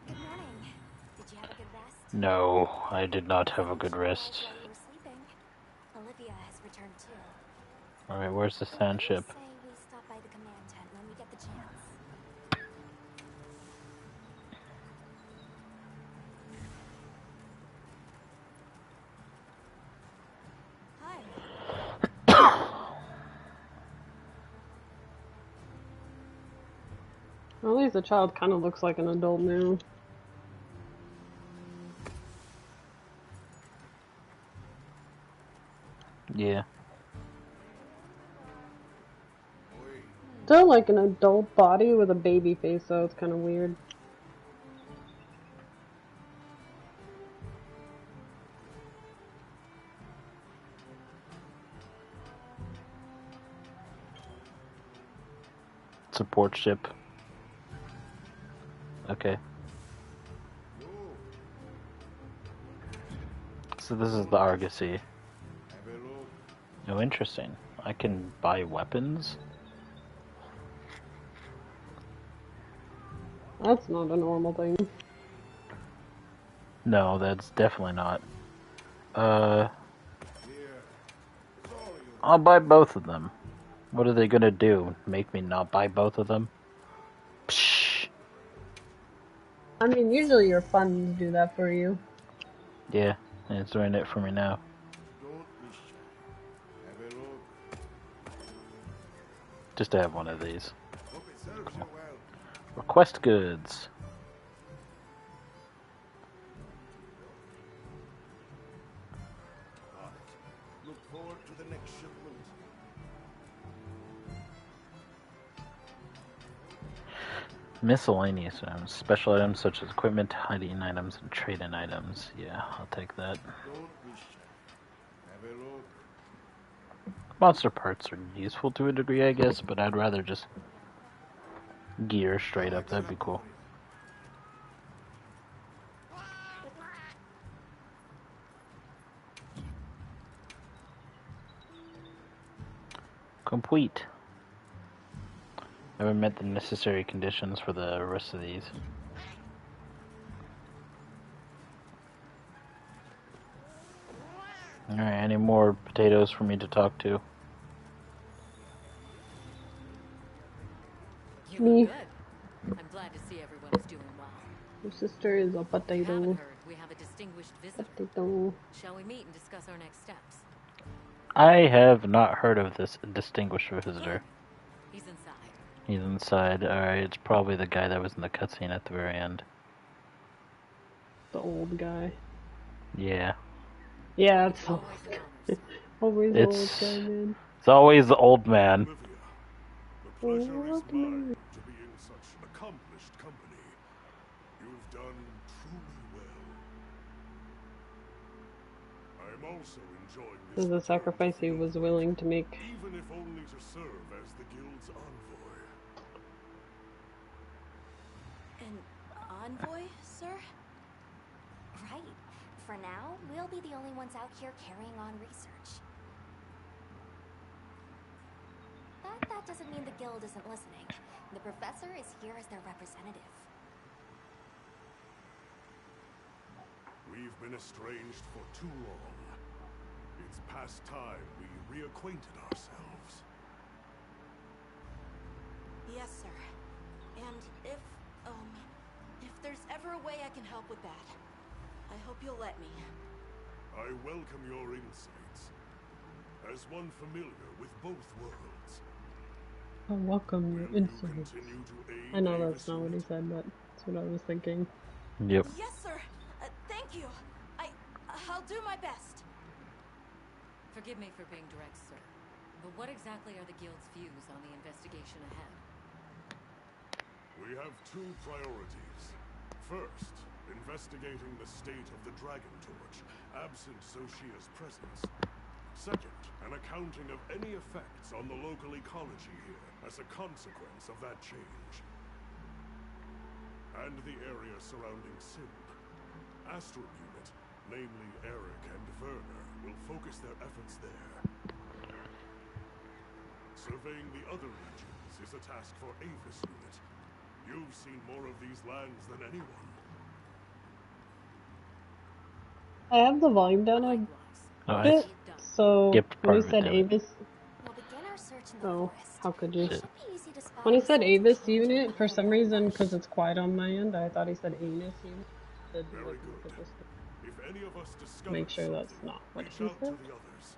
Good morning. Did you have a good rest? No, I did not have a good rest. While you were sleeping, Olivia has returned too. Alright, where's the sand ship? Say we stop by the command tent when we get the chance. Well, at least the child kind of looks like an adult now. Yeah. Still like an adult body with a baby face, so it's kind of weird. Support ship. Okay. So this is the Argosy. Oh, interesting. I can buy weapons? That's not a normal thing. No, that's definitely not. I'll buy both of them. What are they gonna do? Make me not buy both of them? Psh. I mean, usually your funds do that for you. Yeah, and it's doing it for me now. Just to have one of these. Cool. Request goods. Look forward to the next shipment. Miscellaneous items. Special items such as equipment, hiding items, and trade-in items. Yeah, I'll take that. Monster parts are useful to a degree, I guess, but I'd rather just gear straight up. That'd be cool. complete. I haven't met the necessary conditions for the rest of these. Alright, any more potatoes for me to talk to? You Me. look good. I'm glad to see everyone is doing well. Your sister is a If you haven't potato. heard, we have a distinguished visitor. Potato. Shall we meet and discuss our next steps? I have not heard of this distinguished visitor. He's inside. He's inside. Alright, it's probably the guy that was in the cutscene at the very end. The old guy. Yeah. Yeah, it's Always honors. always the old guy, man. It's always the old man. Olivia, the pleasure is mine to be in such accomplished company. You've done truly well. I am also enjoying This is a sacrifice he was willing to make. even if only to serve as the guild's envoy. An envoy, sir? Right. For now, we'll be the only ones out here carrying on research. But that doesn't mean the guild isn't listening. The professor is here as their representative. We've been estranged for too long. It's past time we reacquainted ourselves. Yes, sir. And if there's ever a way I can help with that, I hope you'll let me. I welcome your insights. As one familiar with both worlds. I welcome your insights. Continue to aid I know Avis that's not what he unit. said, but that's what I was thinking. Yep. Yes, sir. Thank you. I'll do my best. Forgive me for being direct, sir. But what exactly are the guild's views on the investigation ahead? We have two priorities. First, investigating the state of the Dragon Torch, absent Soshia's presence. Second, an accounting of any effects on the local ecology here as a consequence of that change. And the area surrounding Simp. Astral Unit, namely Eric and Werner, will focus their efforts there. Surveying the other regions is a task for Avis Unit. You've seen more of these lands than anyone. I have the volume down a Oh, bit, so skipped when part he of it, said damn it. Avis, We'll begin our search in the oh, forest. how could you? Shit. Should be easy to spot When he any said signs of Avis change unit, or for some other reason, brush. because it's quiet on my end, I thought he said anus unit. So I'd be Very like, look good. at this. If any of us discover Make sure that's something, not what reach he out to said. the others.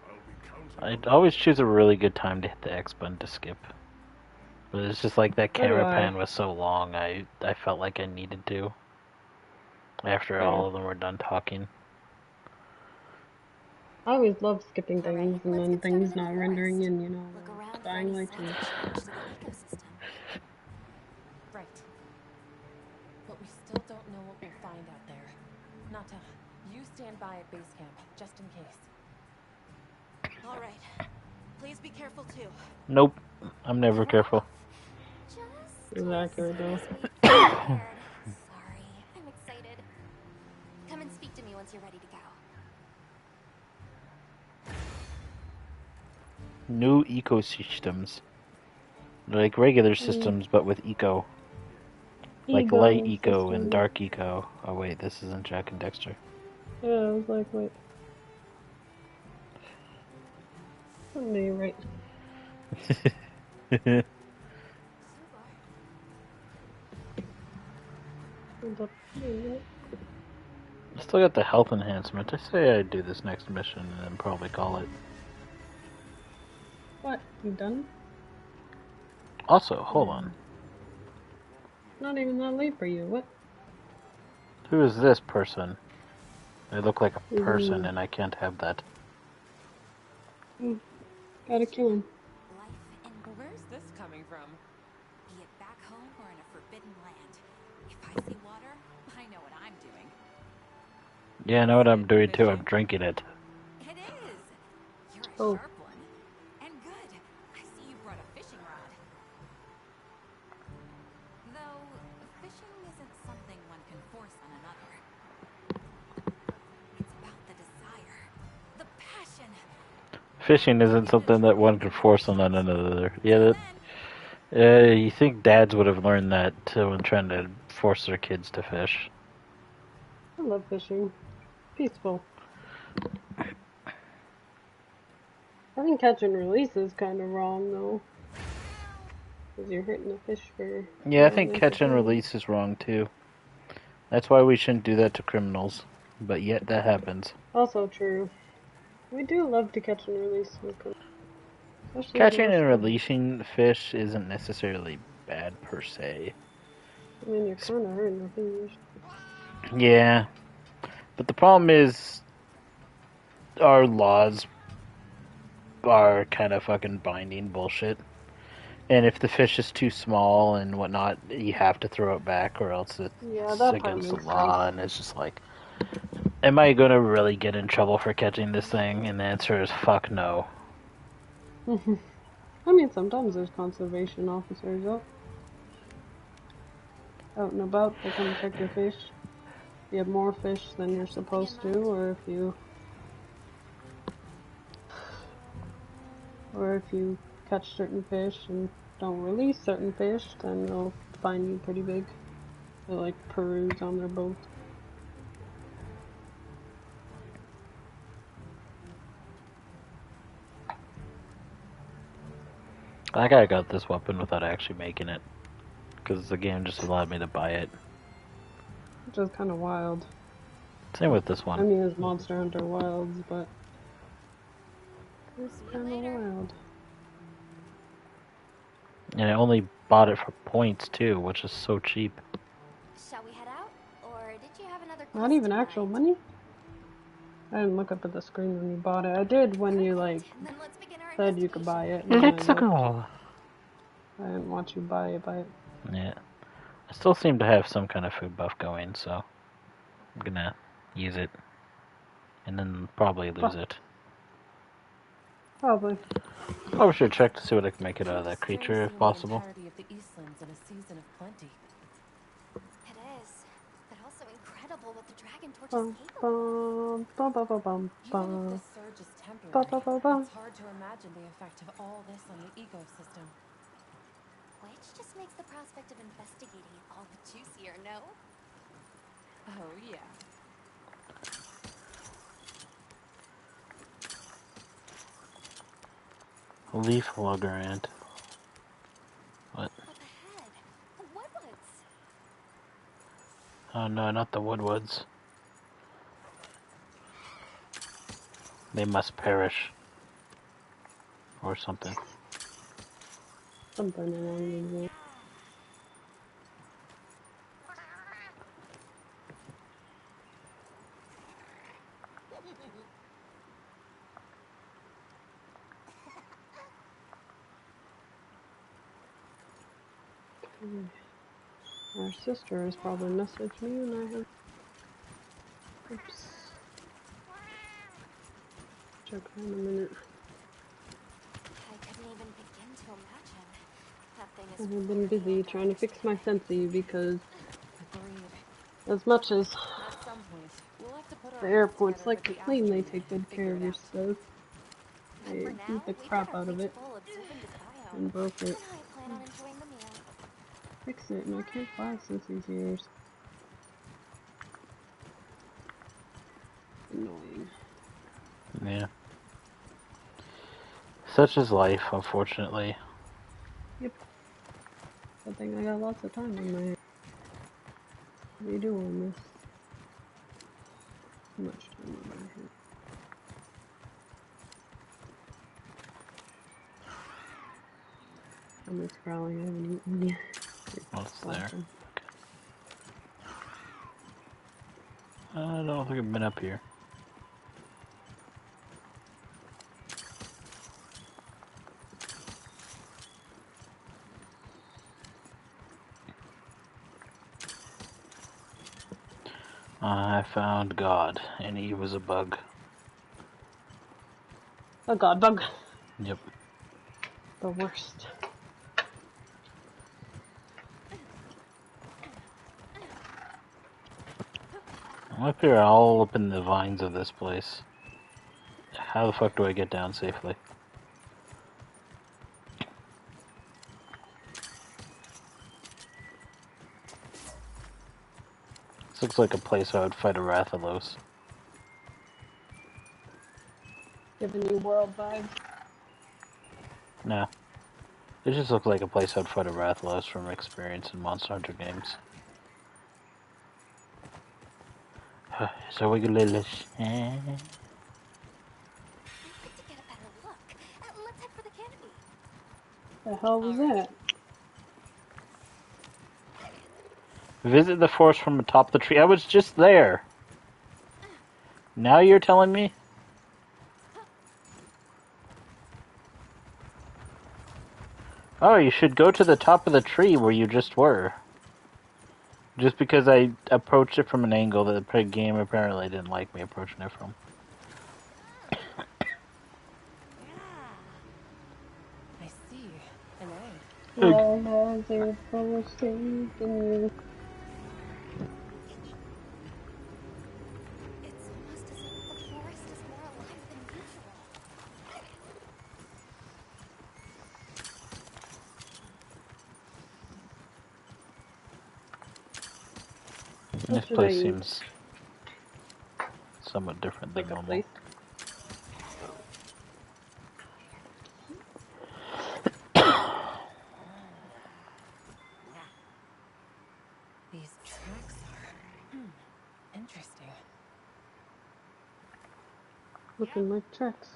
I'll be counting I'd on always choose a really good time to hit the X button to skip. But it's just like that So do camera I. pan was so long, I felt like I needed to. After Fair. all of them were done talking. I always love skipping All right, things and let's then get started things in the not rendering forest. and, you know, Look around for dying any like signs of change to the ecosystem. Right. But we still don't know what we'll find out there. Nata, you stand by at base camp, just in case. All right. Please be careful too. Nope. I'm never careful. Just It was accurate, though. as we prepared. Sorry, I'm excited. Come and speak to me once you're ready to go. New ecosystems. They're like regular systems, but with eco. Like light eco and system. dark eco. Oh wait, this isn't Jack and Dexter. Yeah, I was like, wait. No, you're right. Hold up. Wait a minute. I still got the health enhancement. I say I do this next mission and then probably call it. What? You done? Also, hold on. Not even that late for you. What? Who is this person? They look like a person and I can't have that. Gotta kill him. Life in Where's this coming from? be it back home or in a forbidden land. If I see water, I know what I'm doing. Yeah, I know what I'm doing too. I'm drinking it. It is. You're a Oh. sharp one. And good. I see you brought a fishing rod. Though, fishing isn't something one can force on another. It's about the desire. The passion. fishing isn't something that one can force on another. Yeah, you think dads would have learned that when trying to force their kids to fish. I love fishing. Peaceful. I think catch and release is kind of wrong, though. Because you're hitting the fish for Yeah, I their own think catch and entertainment. release is wrong too. That's why we shouldn't do that to criminals. But yet that happens. Also true. We do love to catch and release with them. Especially the Catching and restaurant. releasing fish isn't necessarily bad per se. I mean, you're kind of hurting the fish. Yeah, but the problem is our laws are kind of fucking binding bullshit. And if the fish is too small and whatnot, you have to throw it back or else Yeah, it's that part against the makes law. sense. And it's just like, am I going to really get in trouble for catching this thing? And the answer is fuck no. I mean, sometimes there's conservation officers out and about that come check your fish. If you have more fish than you're supposed to, or if you catch certain fish and don't release certain fish, then they'll fine you pretty big. They like peruse on their boat. I think I got this weapon without actually making it. Because the game just allowed me to buy it. Which is kind of wild. Same with this one. I mean, it's Monster Hunter Wilds, but it's kind of wild. And I only bought it for points too, which is so cheap. Shall we head out? Or did you have another Not even actual money? I didn't look up at the screen when you bought it. I did when you, like, said you could buy it. And Let's then go. I didn't want you to buy it. Yeah. I still seem to have some kind of food buff going, so I'm gonna use it. And then probably lose it. Probably. Probably should check to see what I can make it out of that creature if possible. The entirety of the Eastlands in a season of plenty. It is, but also incredible what the dragon torch Bum, is capable bum, bum, bum, bum, bum, Even if bum. this surge is Bum, temporary, bum, bum, bum. it's hard to imagine the effect of all this on the ecosystem. Which just makes the prospect of investigating it all the juicier, no? Oh, yeah. Leaf lugger ant. What? Up ahead, the woodwoods. Oh no, not the woodwoods. They must perish. Or something. Something along those lines. Our sister has probably messaged me and I have... Oops. Check her in a minute. I couldn't even begin to imagine. That thing I is have been busy trying to fix my Sensi because Agreed. as much as At some point, we'll have to put our the heads airports together like with to the claim they alchemy take good and care figure of it your out. stuff, But they for now, beat the we've got crap our out of plates it full absorbing this biome. and broke it. And I plan on enjoying the meal. Fix it and I can't buy Sensi's ears. Annoying. Yeah. Such is life, unfortunately. Yep. Good thing I got lots of time on my hands. What do you do on this? Too much time on my hands. I'm just growling, I haven't eaten yet. What's there? Watching. I don't think I've been up here. I found God, and he was a bug. A god bug. Yep. The worst. I'm up here all up in the vines of this place. how the fuck do I get down safely? This looks like a place I would fight a Rathalos. Giving you world vibes. No. It just looks like a place I'd fight a Rathalos from experience in Monster Hunter games. So we can little I'd like to get a better look. Let's head for the canopy. The hell was that? visit the forest from atop the tree. I was just there. Now you're telling me? Oh, you should go to the top of the tree where you just were. Just because I approached it from an angle that the game apparently didn't like me approaching it from. I see. An egg. Why has it forsaken you? It's almost as if the forest is more alive than usual. What This should I place eat? seems somewhat different than Like a normal. place? These tracks are interesting. Looking like tracks.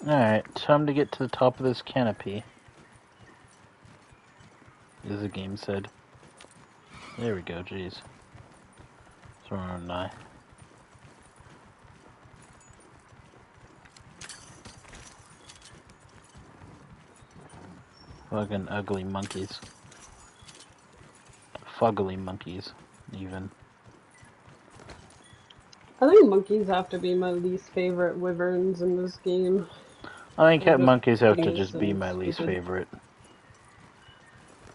Alright, time to get to the top of this canopy. As the game said. There we go, jeez. Throwing an eye. Fucking ugly monkeys. Fuggly monkeys, even. I think monkeys have to be my least favorite wyverns in this game. I think They're just monkeys have to hideous just be and my least stupid favorite.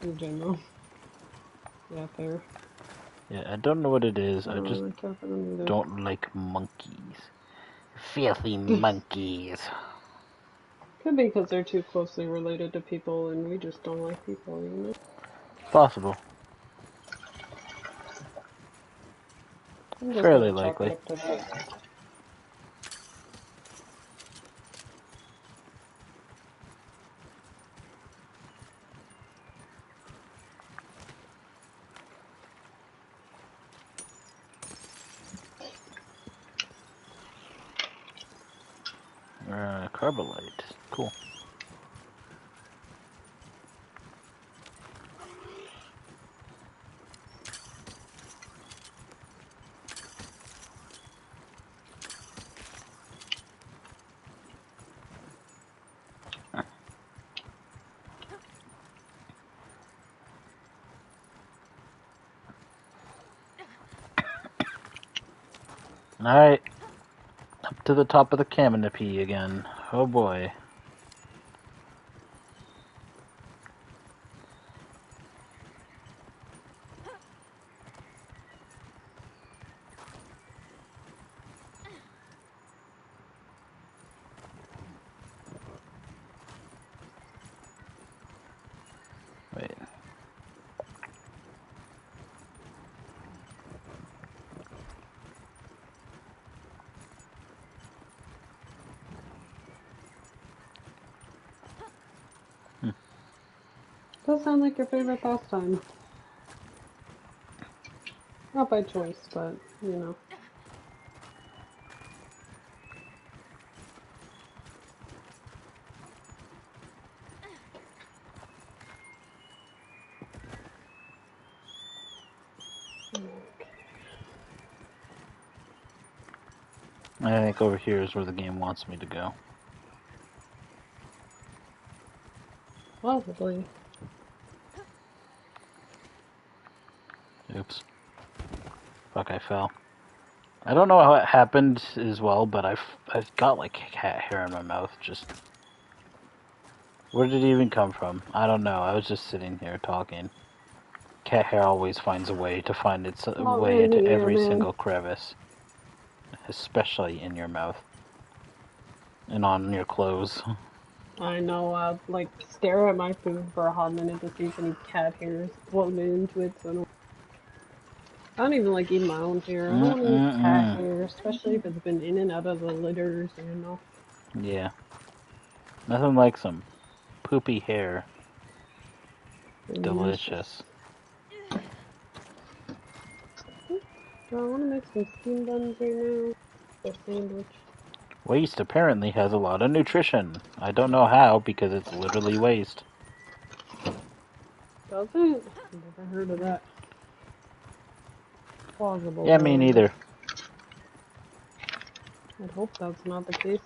in general. Yeah, fair. Yeah, I don't know what it is. I I don't just really care for them either. don't like monkeys. Filthy monkeys. Could be because they're too closely related to people and we just don't like people, you know? Possible. I'm just Fairly gonna chalk it likely. up to that. Carbolite. Cool. Alright. Up to the top of the canopy again. Oh boy. Wait. Does sound like your favorite pastime. Not by choice, but, you know. I think over here is where the game wants me to go. Probably. Oops. Fuck, I fell. I don't know how it happened as well, but I've got like cat hair in my mouth. Just where did it even come from? I don't know. I was just sitting here talking. Cat hair always finds a way to find its Oh, way in into the air, every man. single crevice, especially in your mouth and on your clothes. I know, like, stare at my food for a hot minute to see if any cat hair is floating into it, so I don't even like eating my own hair. I don't want to eat cat Mm-mm-mm. hair, especially if it's been in and out of the litters, you know. Yeah, nothing like some poopy hair. Delicious. Delicious. Do I want to make some steam buns right now? For sandwich. Waste apparently has a lot of nutrition. I don't know how because it's literally waste. Does it? Never heard of that. Plausible Yeah, me though, but neither. I'd hope that's not the case.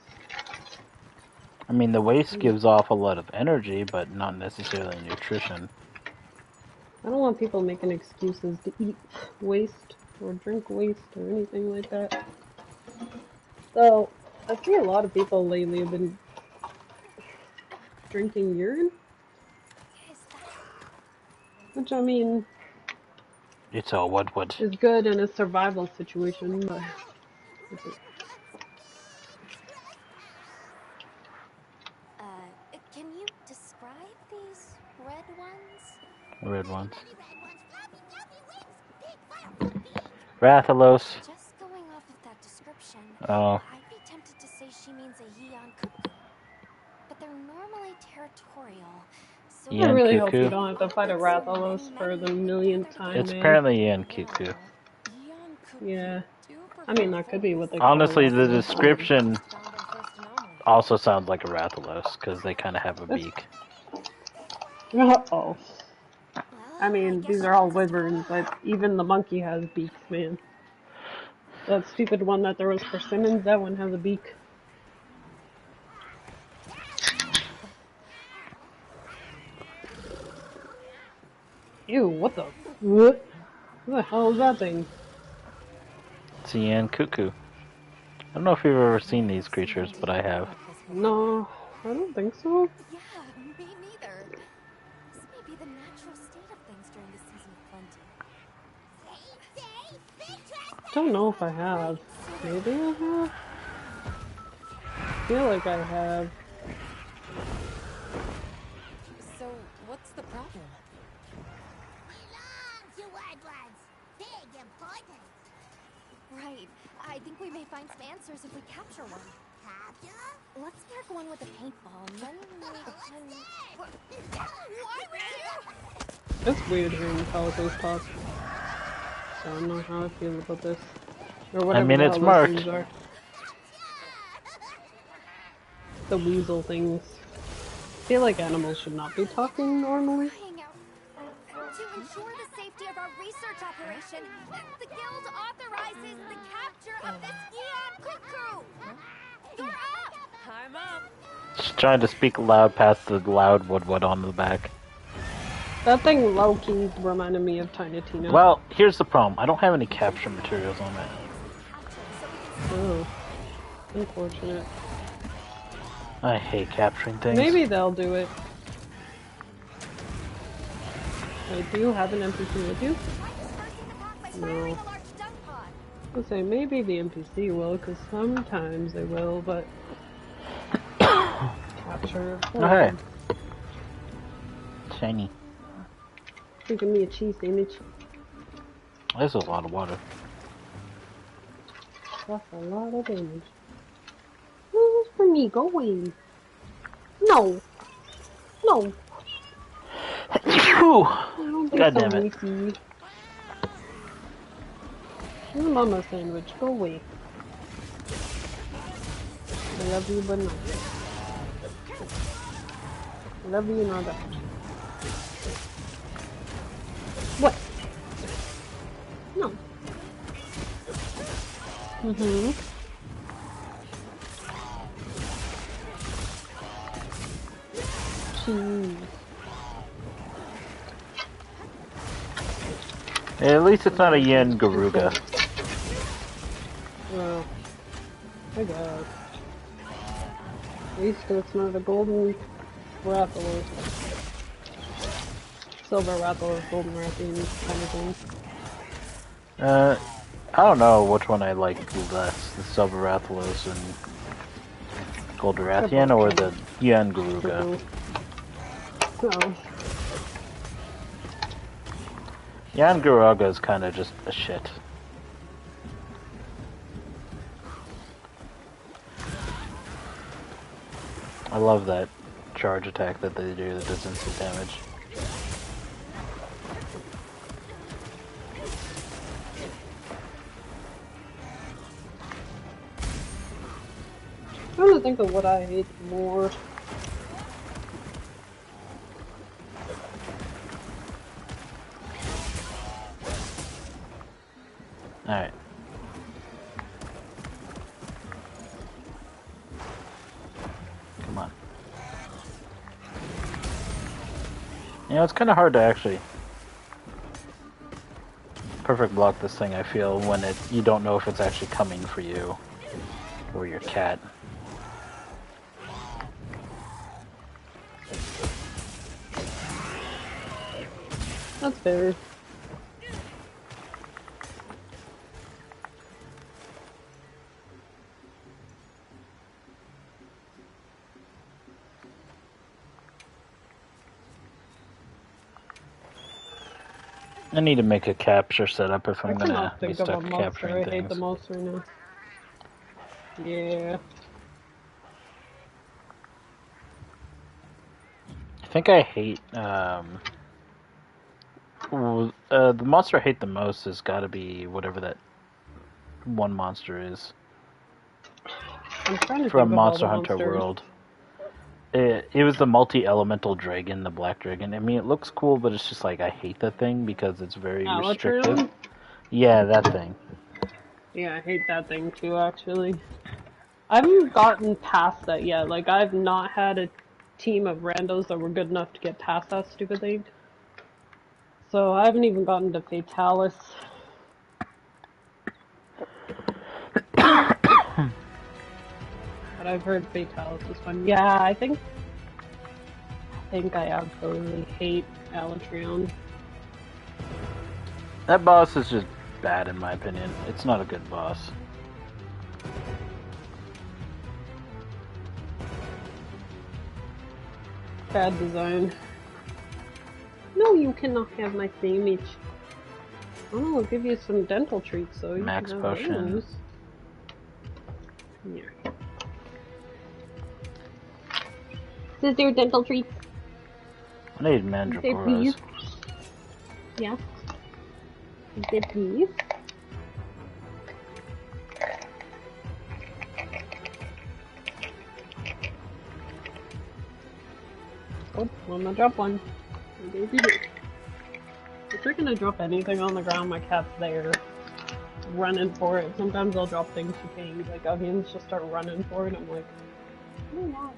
I mean, the waste gives off a lot of energy, but not necessarily nutrition. I don't want people making excuses to eat waste or drink waste or anything like that. So, I see a lot of people lately have been drinking urine, which I mean It's all what? is good in a survival situation, but Can you describe these red ones? Red ones. Rathalos. Just going off of that description, Oh. I'd be tempted to say she means a Yeon cuckoo. But they're normally territorial, so I Ian really hope Cuckoo. you don't have to fight a Rathalos for the millionth time, It's man. apparently Ian Cuckoo. Yeah. I mean, that could be what they Honestly, call the Rathalos. description also sounds like a Rathalos, because they kind of have a beak. Uh-oh. I mean, these are all wyverns, but even the monkey has beaks, man. That stupid one that there was persimmons, that one has a beak. Ew, what the? What the hell is that thing? It's Ian Cuckoo. I don't know if you've ever seen these creatures, but I have. No, I don't think so. yeah, me neither. This may be the natural state of things during the season of plenty. Don't know if I have. Maybe I have? I feel like I have. So, what's the problem? Right. I think we may find some answers if we capture one. Capture? Let's spark one with a paintball, and then we can... Why would you? It's weird hearing Calicos talk. I don't know how I feel about this. Or whatever I mean, the it's hell marked. those things are. The weasel things. I feel like animals should not be talking normally. To ensure the safety of our research operation, the guild authorizes the capture of this Yeon cuckoo! You're up! I'm up! She's trying to speak loud past the loud wood on the back. That thing low-key reminded me of Tiny Tina. Well, here's the problem. I don't have any capture materials on it. Oh. Unfortunate. I hate capturing things. Maybe they'll do it. Wait, do you have an NPC with you? No. I was say maybe the NPC will, because sometimes they will, but capture. Oh, hey. Shiny. Give me a cheese sandwich. There's a lot of water. That's a lot of damage. Where's for me? Go away. No. No. Don't be God so damn it. weaky. Your mama sandwich. Go away. I love you, but not. I love you, not that. What? No. Mm-hmm. Cheese. At least it's not a Yen Garuga. I guess. At least it's not a golden Rathalos. Silver Rathalos, golden Rathalos kind of thing. I don't know which one I like less, the Silver Rathalos and Goldorathian or the Yangaruga. Oh. Yangaruga is kind of just a shit. I love that charge attack that they do that does instant damage. I'm trying to think of what I hate more. Alright. Come on. You know, it's kind of hard to actually perfect block this thing, I feel, when you don't know if it's actually coming for you or your cat. That's fair. I need to make a capture setup if I'm gonna be think of a stuck monster capturing I hate things. the most right now. Yeah. I think I hate, the monster I hate the most has gotta be whatever that one monster is. I'm trying to From think of all the Monster Hunter monsters. World. It was the multi-elemental dragon, the black dragon. I mean, it looks cool, but it's just like, I hate that thing because it's very restrictive. Alatron? Yeah, that thing. Yeah, I hate that thing too, actually. I haven't gotten past that yet. Like, I've not had a team of randos that were good enough to get past that stupid thing. So I haven't even gotten to Fatalis. But I've heard Fatalis is fun. Yeah, I think I absolutely hate Alatron. That boss is just bad in my opinion. It's not a good boss. Bad design. No, you cannot have my sandwich. Oh, I'll give you some dental treats, so you Max can have potion. those. Yeah. Is there dental treats? I need mandragoras. Yeah. Is there please? Oh, I'm gonna drop one. If they're gonna drop anything on the ground, my cat's there, running for it. Sometimes I'll drop things to pay, like onions, just start running for it. I'm like, oh my.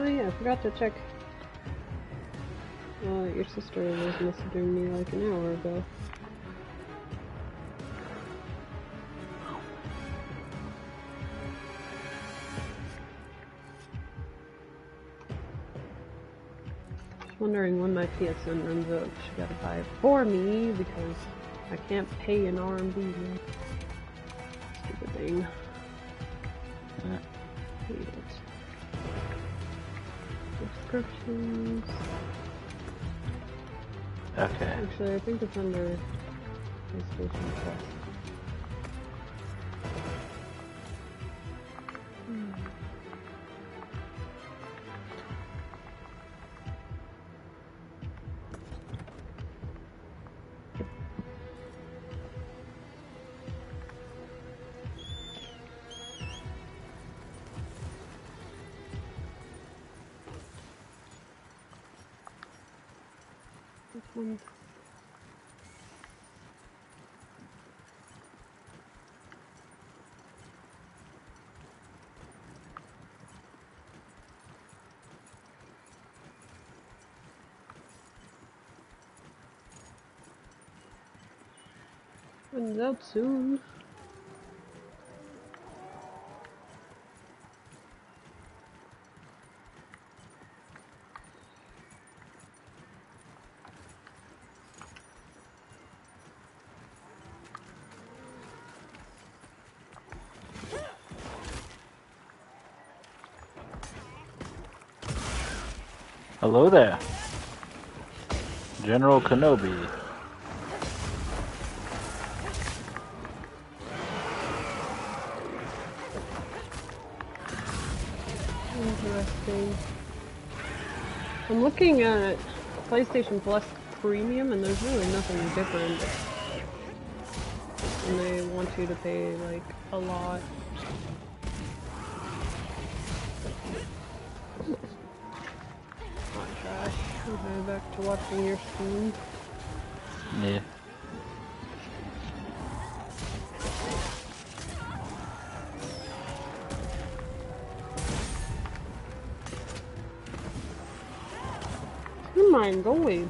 Oh yeah, I forgot to check. Your sister was messaging me like an hour ago. Just wondering when my PSN runs out. She gotta buy it for me because I can't pay an RMB. Stupid thing. Hate it. Subscriptions. Okay. Actually, I think it's under PlayStation Plus. one. Runs out soon. Hello there, General Kenobi. Interesting. I'm looking at PlayStation Plus Premium and there's really nothing different. And they want you to pay like a lot. Not trash. Okay, back to watching your stream. Yeah. Never mind, go away.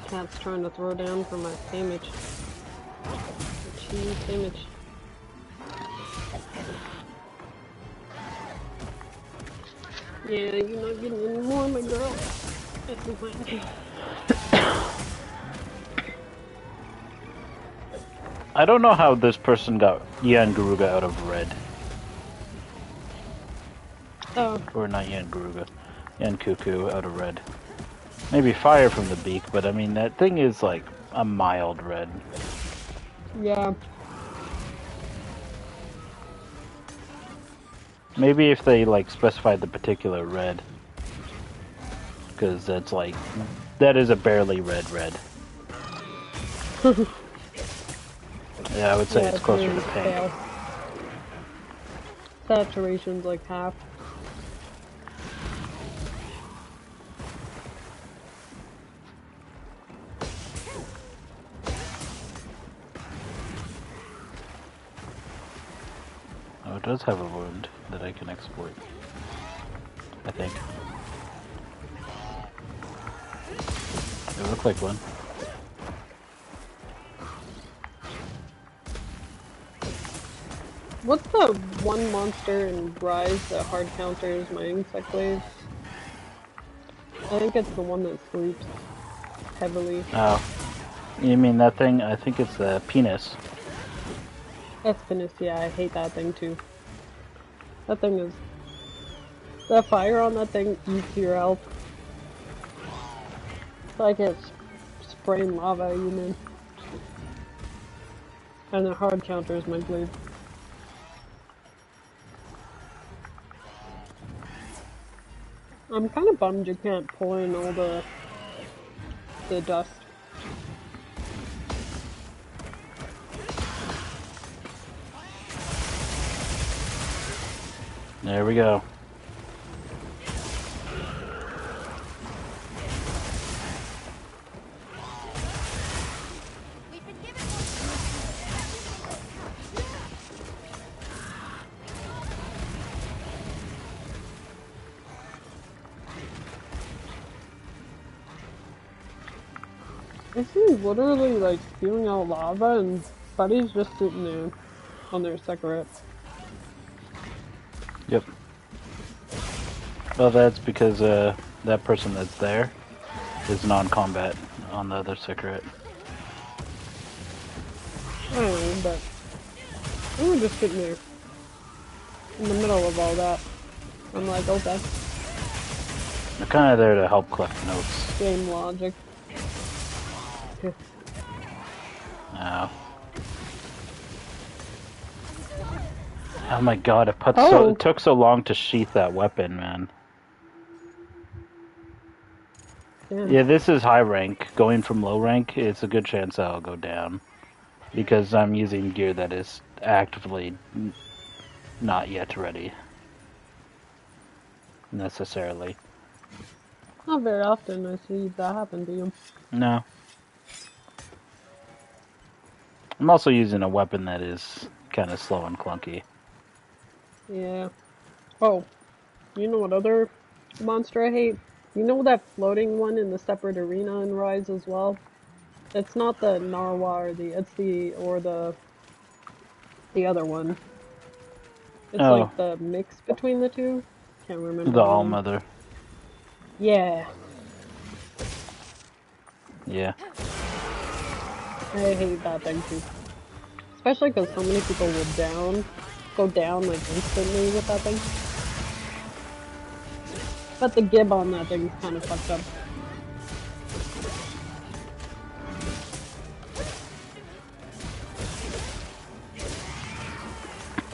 Cat's trying to throw down for my sandwich. Cheese sandwich. Yeah, you're not getting any more, my girl. That's fine. I don't know how this person got Yan Garuga out of red. Oh. Or not Yan Garuga. Yan Cuckoo out of red. Maybe fire from the beak, but I mean, that thing is like a mild red. Yeah. Maybe if they like specified the particular red. Because that's like, that is a barely red. Yeah, I would say it's closer to pink. Pale. Saturation's like half. Oh, it does have a wound that I can exploit. I think. It looked like one. What's the one monster in Rise that hard counters my insect waves? I think it's the one that sleeps heavily. Oh. You mean that thing? I think it's the penis. That's finished, yeah, I hate that thing too. That thing is... That fire on that thing eats your health. It's like it's spraying lava at you, man. And the hard counters my blade. I'm kind of bummed you can't pull in all the dust. There we go. This is literally like spewing out lava and Buddy's just sitting there on their cigarette. Yep. Well, that's because that person that's there is non-combat on the other cigarette. I don't know, but we were just sitting there in the middle of all that. I'm like, okay. They're kind of there to help collect notes. Game logic. Oh. Oh my god, it took so long to sheath that weapon, man. Yeah, this is high rank. Going from low rank, it's a good chance I'll go down. Because I'm using gear that is actively not yet ready. Necessarily. Not very often I see that happen to you. No. I'm also using a weapon that is kind of slow and clunky. Yeah. Oh, you know what other monster I hate? You know that floating one in the separate arena in Rise as well? It's not the Narwa or the other one. It's Oh, like the mix between the two. Can't remember the the name. All-Mother. Yeah, Yeah. I hate that thing too. Especially because so many people will go down like instantly with that thing. But the gib on that thing is kind of fucked up.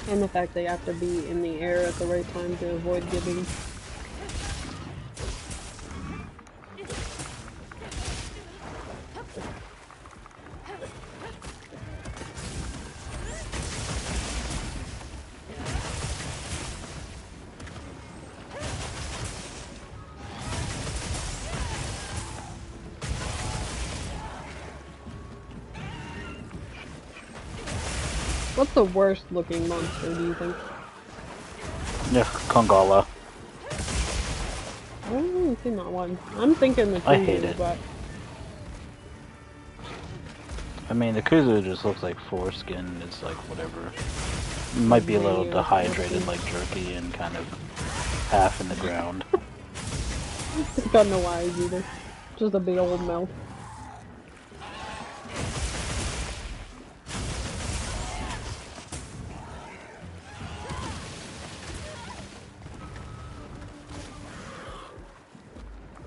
And the fact they have to be in the air at the right time to avoid gibbing. What's the worst looking monster, do you think? Yeah, Kongala. I haven't seen that one. I'm thinking the I hate Kuzu, it. but I mean, the Kuzu just looks like foreskin. It's like whatever. It might be a little Weird dehydrated looking. like jerky and kind of half in the ground. It's got no eyes either. Just a big old mouth.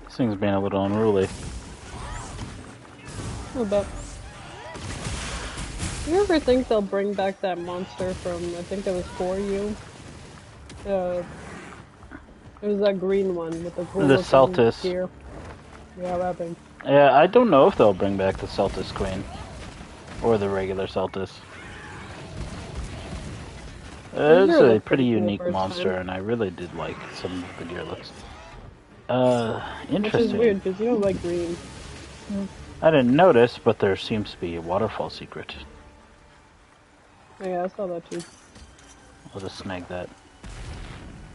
This thing's being a little unruly. A bit. You ever think they'll bring back that monster from, I think it was For You? It was that green one with the cool The looking Celtis. gear. Yeah, that thing. Yeah, I don't know if they'll bring back the Celtis Queen. Or the regular Celtis. It's Gear a looked pretty cool unique first monster, time. and I really did like some of the gear looks. Which is Interesting. weird, because you don't like green. I didn't notice, but there seems to be a waterfall secret. Oh, yeah, I saw that too. I'll just snag that.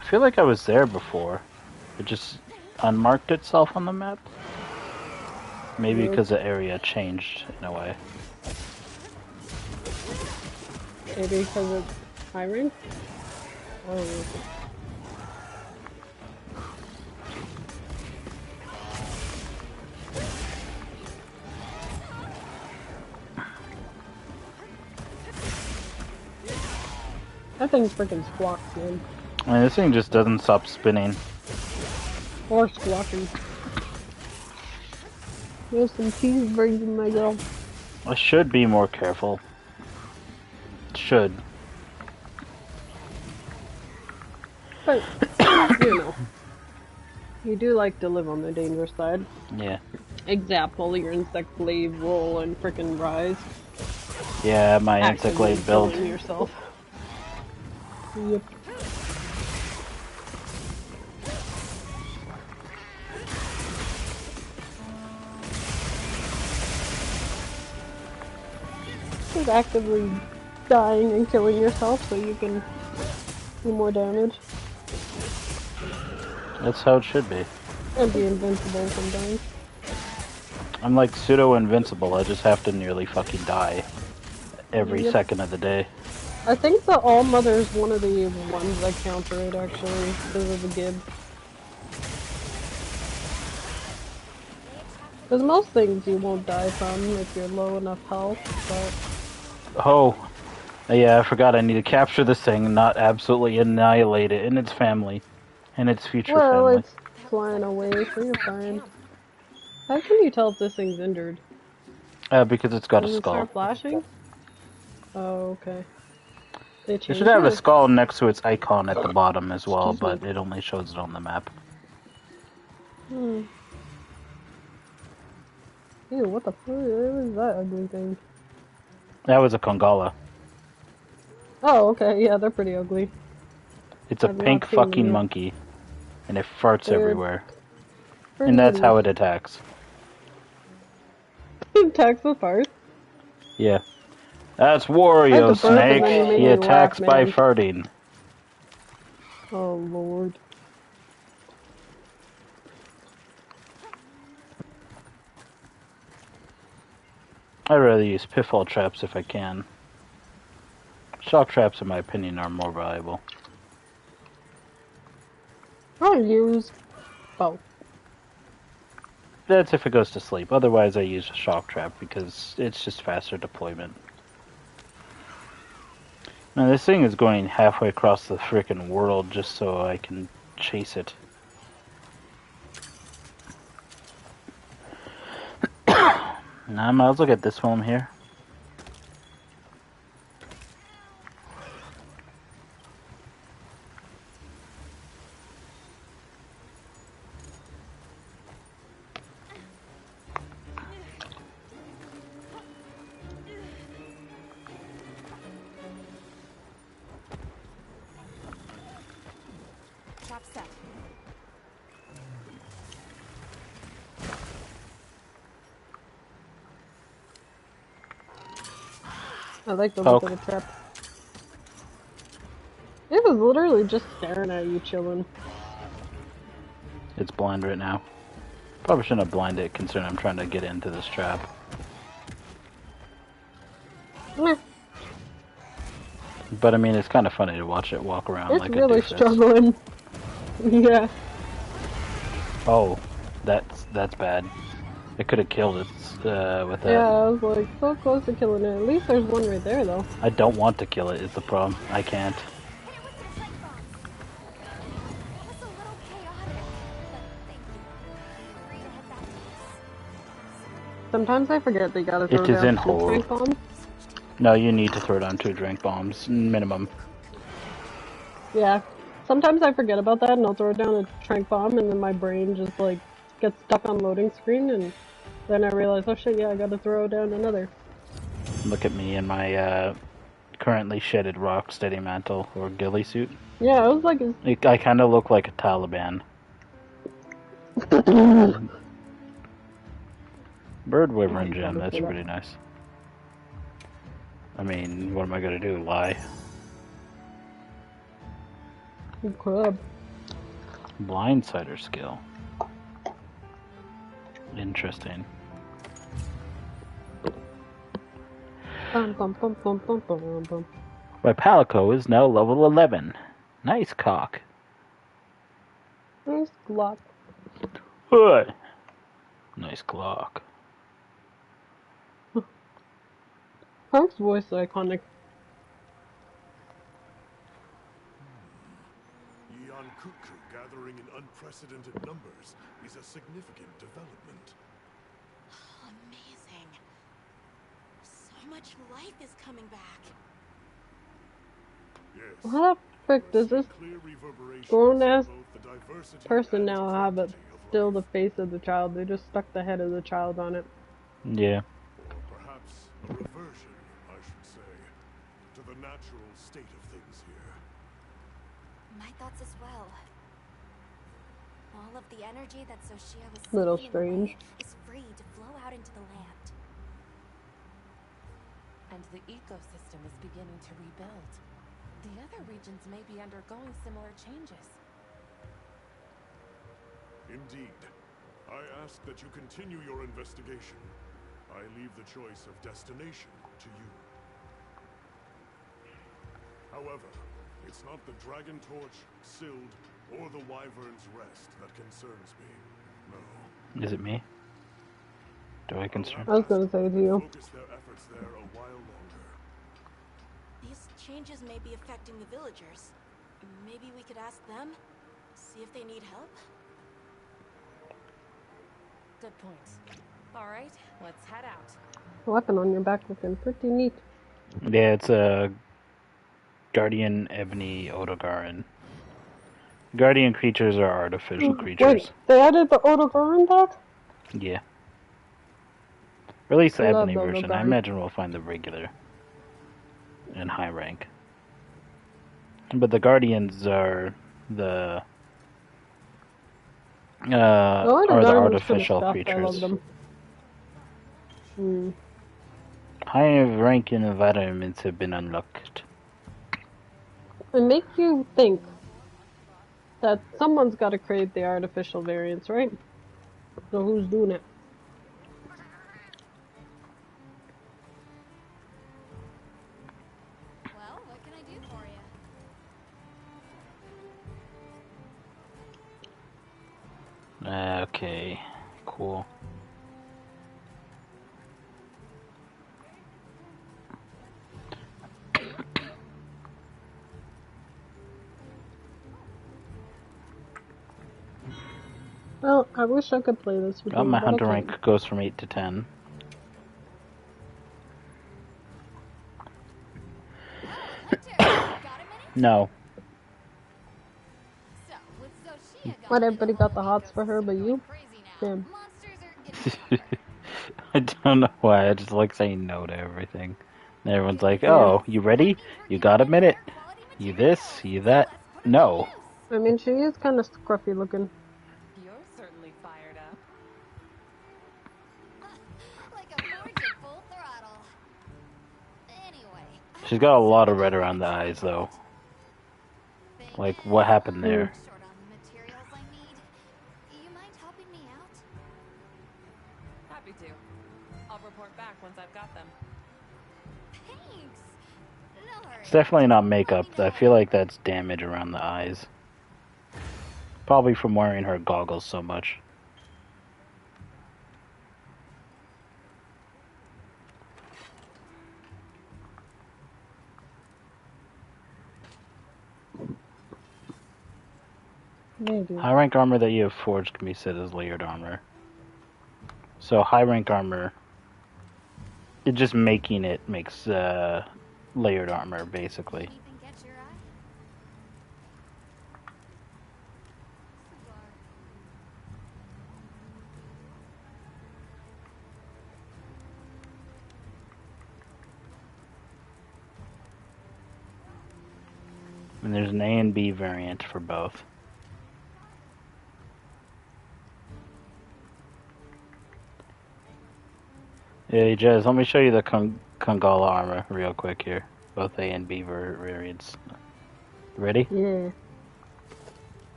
I feel like I was there before. It just unmarked itself on the map. Maybe Weird. because the area changed in a way. Maybe because it's high rank? I don't know. That thing's freaking squawks, man. I mean, this thing just doesn't stop spinning. Or squawking. There's some cheeseburgers in my girl. I should be more careful. Should. But, you know. You do like to live on the dangerous side. Yeah. Example, your insect glaive roll and frickin' rise. Yeah, my insect Actively glaive build. killing yourself. Yep. Just actively dying and killing yourself so you can do more damage. That's how it should be. And be invincible sometimes. I'm like pseudo-invincible, I just have to nearly fucking die every Yep. second of the day. I think the All-Mother is one of the ones that counter it, actually, because of the gib. Because most things you won't die from if you're low enough health, but... Oh, yeah, I forgot I need to capture this thing and not absolutely annihilate it and its family. And its future Well, family. it's flying away, so you're fine. How can you tell if this thing's injured? Because it's got a Does it skull. start flashing? Oh, okay. They It changed should have a it? skull next to its icon at the bottom as well, Excuse me. but it only shows it on the map. Hmm. Ew, what the fuck? What is that ugly thing? That was a Kongala. Oh, okay, yeah, they're pretty ugly. It's a I've not pink seen them fucking yet. monkey. And it farts They're- everywhere. And that's how it attacks. It attacks with fart. Yeah. That's I Wario, had to burp and Snake. then you made He me attacks laugh, by man. farting. Oh, Lord. I'd rather use pitfall traps if I can. Shock traps, in my opinion, are more valuable. I'll use both. That's if it goes to sleep. Otherwise, I use a shock trap because it's just faster deployment. Now, this thing is going halfway across the frickin' world just so I can chase it. Now, I might as well get this while I'm here. Trap set. I like the look of the trap. It was literally just staring at you, chilling. It's blind right now. Probably shouldn't have blinded it considering I'm trying to get into this trap. Meh. But I mean, it's kind of funny to watch it walk around It's like really a doofus. struggling. Yeah. Oh, that's bad. It could have killed it with that. Yeah, I was like so close to killing it. At least there's one right there, though. I don't want to kill it, is the problem. I can't. Sometimes I forget they gotta throw It is down in 2 hold. drink bombs. No, you need to throw down 2 drink bombs, minimum. Yeah. Sometimes I forget about that and I'll throw down a trank bomb and then my brain just like gets stuck on loading screen and then I realize, oh shit, yeah, I gotta throw down another. Look at me in my currently shedded rocksteady mantle or ghillie suit. Yeah, I was like... I kind of look like a Taliban. Bird wyvern gem, that's pretty nice. I mean, what am I gonna do? Lie? Crab. Blindsider skill. Interesting. Bum, bum, bum, bum, bum, bum, bum. My Palico is now level 11. Nice cock. Nice Glock. What? Nice Glock. Punk's voice is iconic. Eon Cuckoo gathering in unprecedented numbers is a significant development. Amazing. So much life is coming back. Yes. How the frick does this grown-ass person now have it still the face of the child? They just stuck the head of the child on it. Yeah. Perhaps a reversion, I should say, to the natural state of things here. My thoughts as well. All of the energy that Soshia was Little seeking strange. away is free to flow out into the land. And the ecosystem is beginning to rebuild. The other regions may be undergoing similar changes. Indeed. I ask that you continue your investigation. I leave the choice of destination to you. However, it's not the Dragon Torch, Sild, or the Wyvern's Rest that concerns me. No. Is it me? Do I concern? I was gonna say to you. Focus their efforts there a while longer. These changes may be affecting the villagers. Maybe we could ask them? See if they need help? Good point. Alright, let's head out. Weapon on your back looking pretty neat. Yeah, it's a Guardian Ebony Odogaran. Guardian creatures are artificial creatures. Wait, they added the Odogaran back? Yeah. Or at least the I love Ebony the version. I Odogaran. imagine we'll find the regular in high rank. But the Guardians are the Oh, the are the garments kind of artificial stuffed. I love features. them. Hmm. High ranking vitamins have been unlocked. It makes you think that someone's got to create the artificial variants, right? So who's doing it? Well, what can I do for you? Okay, cool. Well, I wish I could play this with you, My but I hunter can't. rank goes from 8 to 10. Oh, Hunter, got a minute? No. So, with Zoshia But gone, everybody the got the whole hots for her, ecosystem but going you? crazy now. Damn. Monsters are getting tougher. I don't know why, I just like saying no to everything. And everyone's like, Yeah. oh, you ready? You got a minute? You this, you that? No. I mean, she is kind of scruffy looking. You're certainly fired up. Like a forge at full throttle. Anyway, She's got a lot of red around the eyes, though. Like, what happened there? short on the materials I need. You mind helping me out? Happy to. I'll report back once I've got them. Thanks. No hurry. It's definitely not makeup. I feel like that's damage around the eyes. Probably from wearing her goggles so much. Maybe. High rank armor that you have forged can be said as layered armor. So high rank armor, it just making it makes layered armor basically. Anything catch your eye? And there's an A and B variant for both. Hey Jez, let me show you the Kongala armor real quick here. Both A and B variants. Ready? Yeah.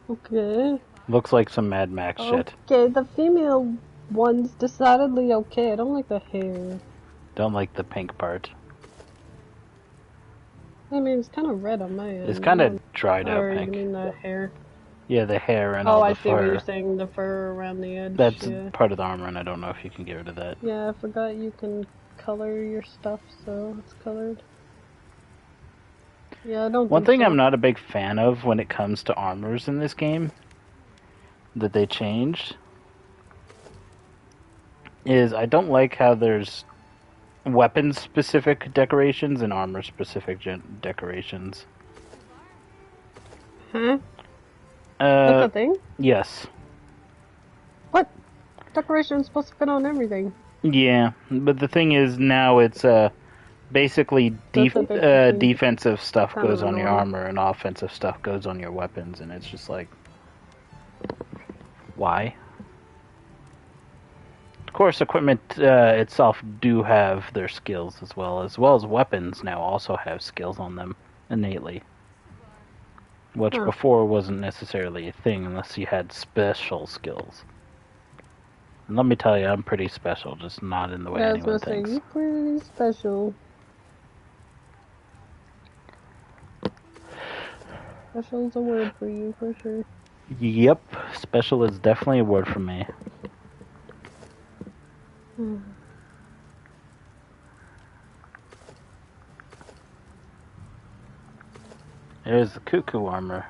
Okay. Looks like some Mad Max shit. Okay, the female one's decidedly okay. I don't like the hair. Don't like the pink part. I mean, it's kind of red on my end. It's kind of dried out Or pink. you mean the hair? Yeah, the hair and Oh, all I the see what fur. you're saying. The fur around the edge. That's yeah. part of the armor, and I don't know if you can get rid of that. Yeah, I forgot you can color your stuff, so it's colored. Yeah, I don't One think thing so. I'm not a big fan of when it comes to armors in this game that they changed is I don't like how there's weapon-specific decorations and armor-specific decorations. Huh? That's a thing? Yes. What? Decoration's supposed to fit on everything. Yeah, but the thing is now it's basically defensive stuff kind goes of on your annoying. armor and offensive stuff goes on your weapons, and it's just like, why? Of course, equipment itself do have their skills as well as weapons now also have skills on them innately, which before wasn't necessarily a thing unless you had special skills. And let me tell you, I'm pretty special, just not in the way anyone thinks. You're pretty special. Special's a word for you, for sure. Yep, special is definitely a word for me. There's the cuckoo armor.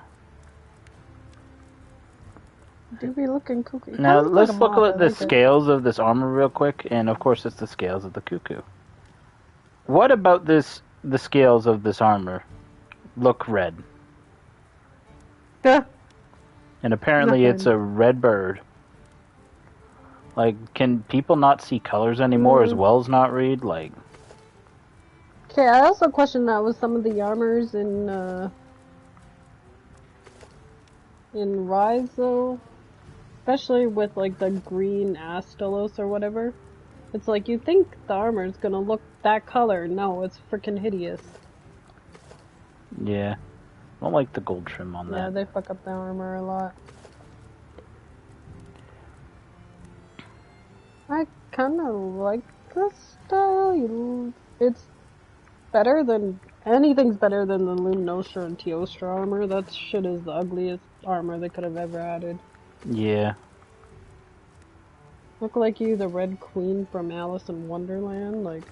Do be looking cuckoo. Now let's look at the scales of this armor real quick, and of course it's the scales of the cuckoo. What about the scales of this armor look red? Yeah. And apparently it's a red bird. Like, can people not see colors anymore as well as not read? Like, Okay, I also question that with some of the armors in Rise though. Especially with like the green Astalos or whatever. It's like you think the armor is gonna look that color. No, it's freaking hideous. Yeah. I don't like the gold trim on Yeah, that. they fuck up the armor a lot. I kinda like the style. It's better than anything's better than the Luminosa and Teostra armor. That shit is the ugliest armor they could have ever added. Yeah. Look like you, the Red Queen from Alice in Wonderland. Like,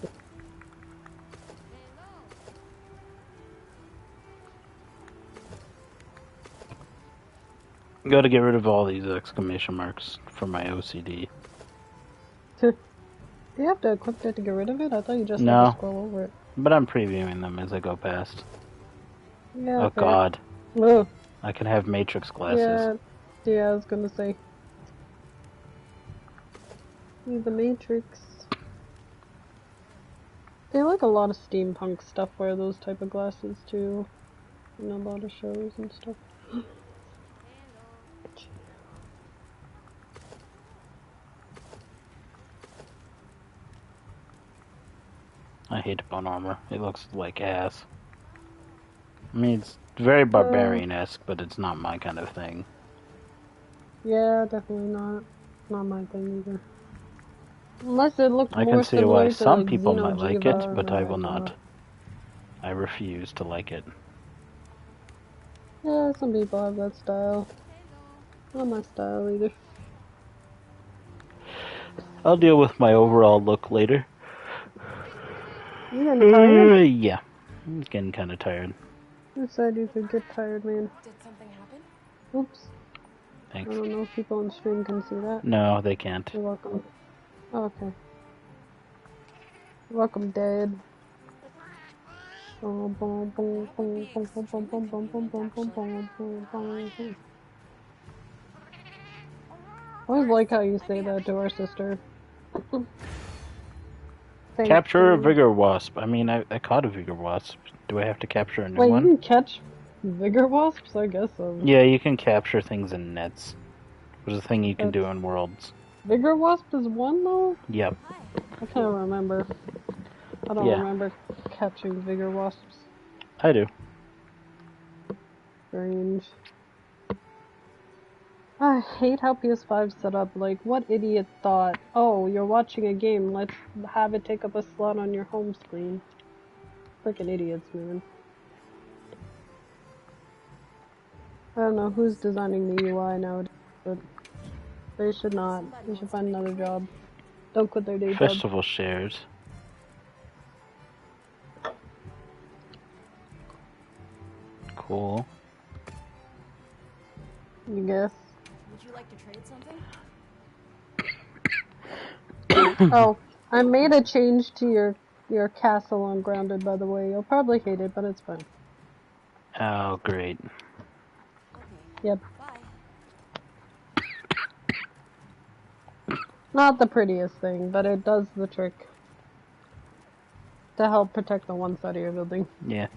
Gotta get rid of all these exclamation marks for my OCD. you have to equip it to get rid of it? I thought you just had to No, scroll over it. but I'm previewing them as I go past. Yeah, Oh fair. god. Ugh. I can have Matrix glasses. Yeah, I was gonna say. Use the Matrix. They like a lot of steampunk stuff wear those type of glasses too. In a lot of shows and stuff. I hate bone armor. It looks like ass. I mean, it's very barbarian-esque, but it's not my kind of thing. Yeah, definitely not. Not my thing either. Unless it looked I more can see similar why to some like people might like it, Xeno'jiiva but I will or not. I refuse to like it. Yeah, some people have that style. Not my style either. I'll deal with my overall look later. You getting tired? Yeah. I'm getting kind of tired. Who said you could get tired, man? Did something happen? Oops. Thanks. I don't know if people on stream can see that. No, they can't. You're welcome. Oh, okay. You're welcome, Dad. I always like how you say that to our sister. Capture a vigor wasp. I mean, I caught a vigor wasp. Do I have to capture a new Wait, one? you can catch vigor wasps? I guess so. Yeah, you can capture things in nets. There's a thing you can do in Worlds. Vigor wasp is one though? Yep. I can't remember. I don't remember catching vigor wasps. I do. Strange. I hate how PS5's set up. Like, what idiot thought, oh, you're watching a game, let's have it take up a slot on your home screen. Freaking idiots, man. I don't know who's designing the UI nowadays, but they should not. They should find another job. Don't quit their day job. Festival shares. Cool. You guess. Would you like to trade something? Oh, I made a change to your castle on Grounded, by the way. You'll probably hate it, but it's fun. Oh, great. Yep. Not the prettiest thing, but it does the trick. To help protect the one side of your building. Yeah.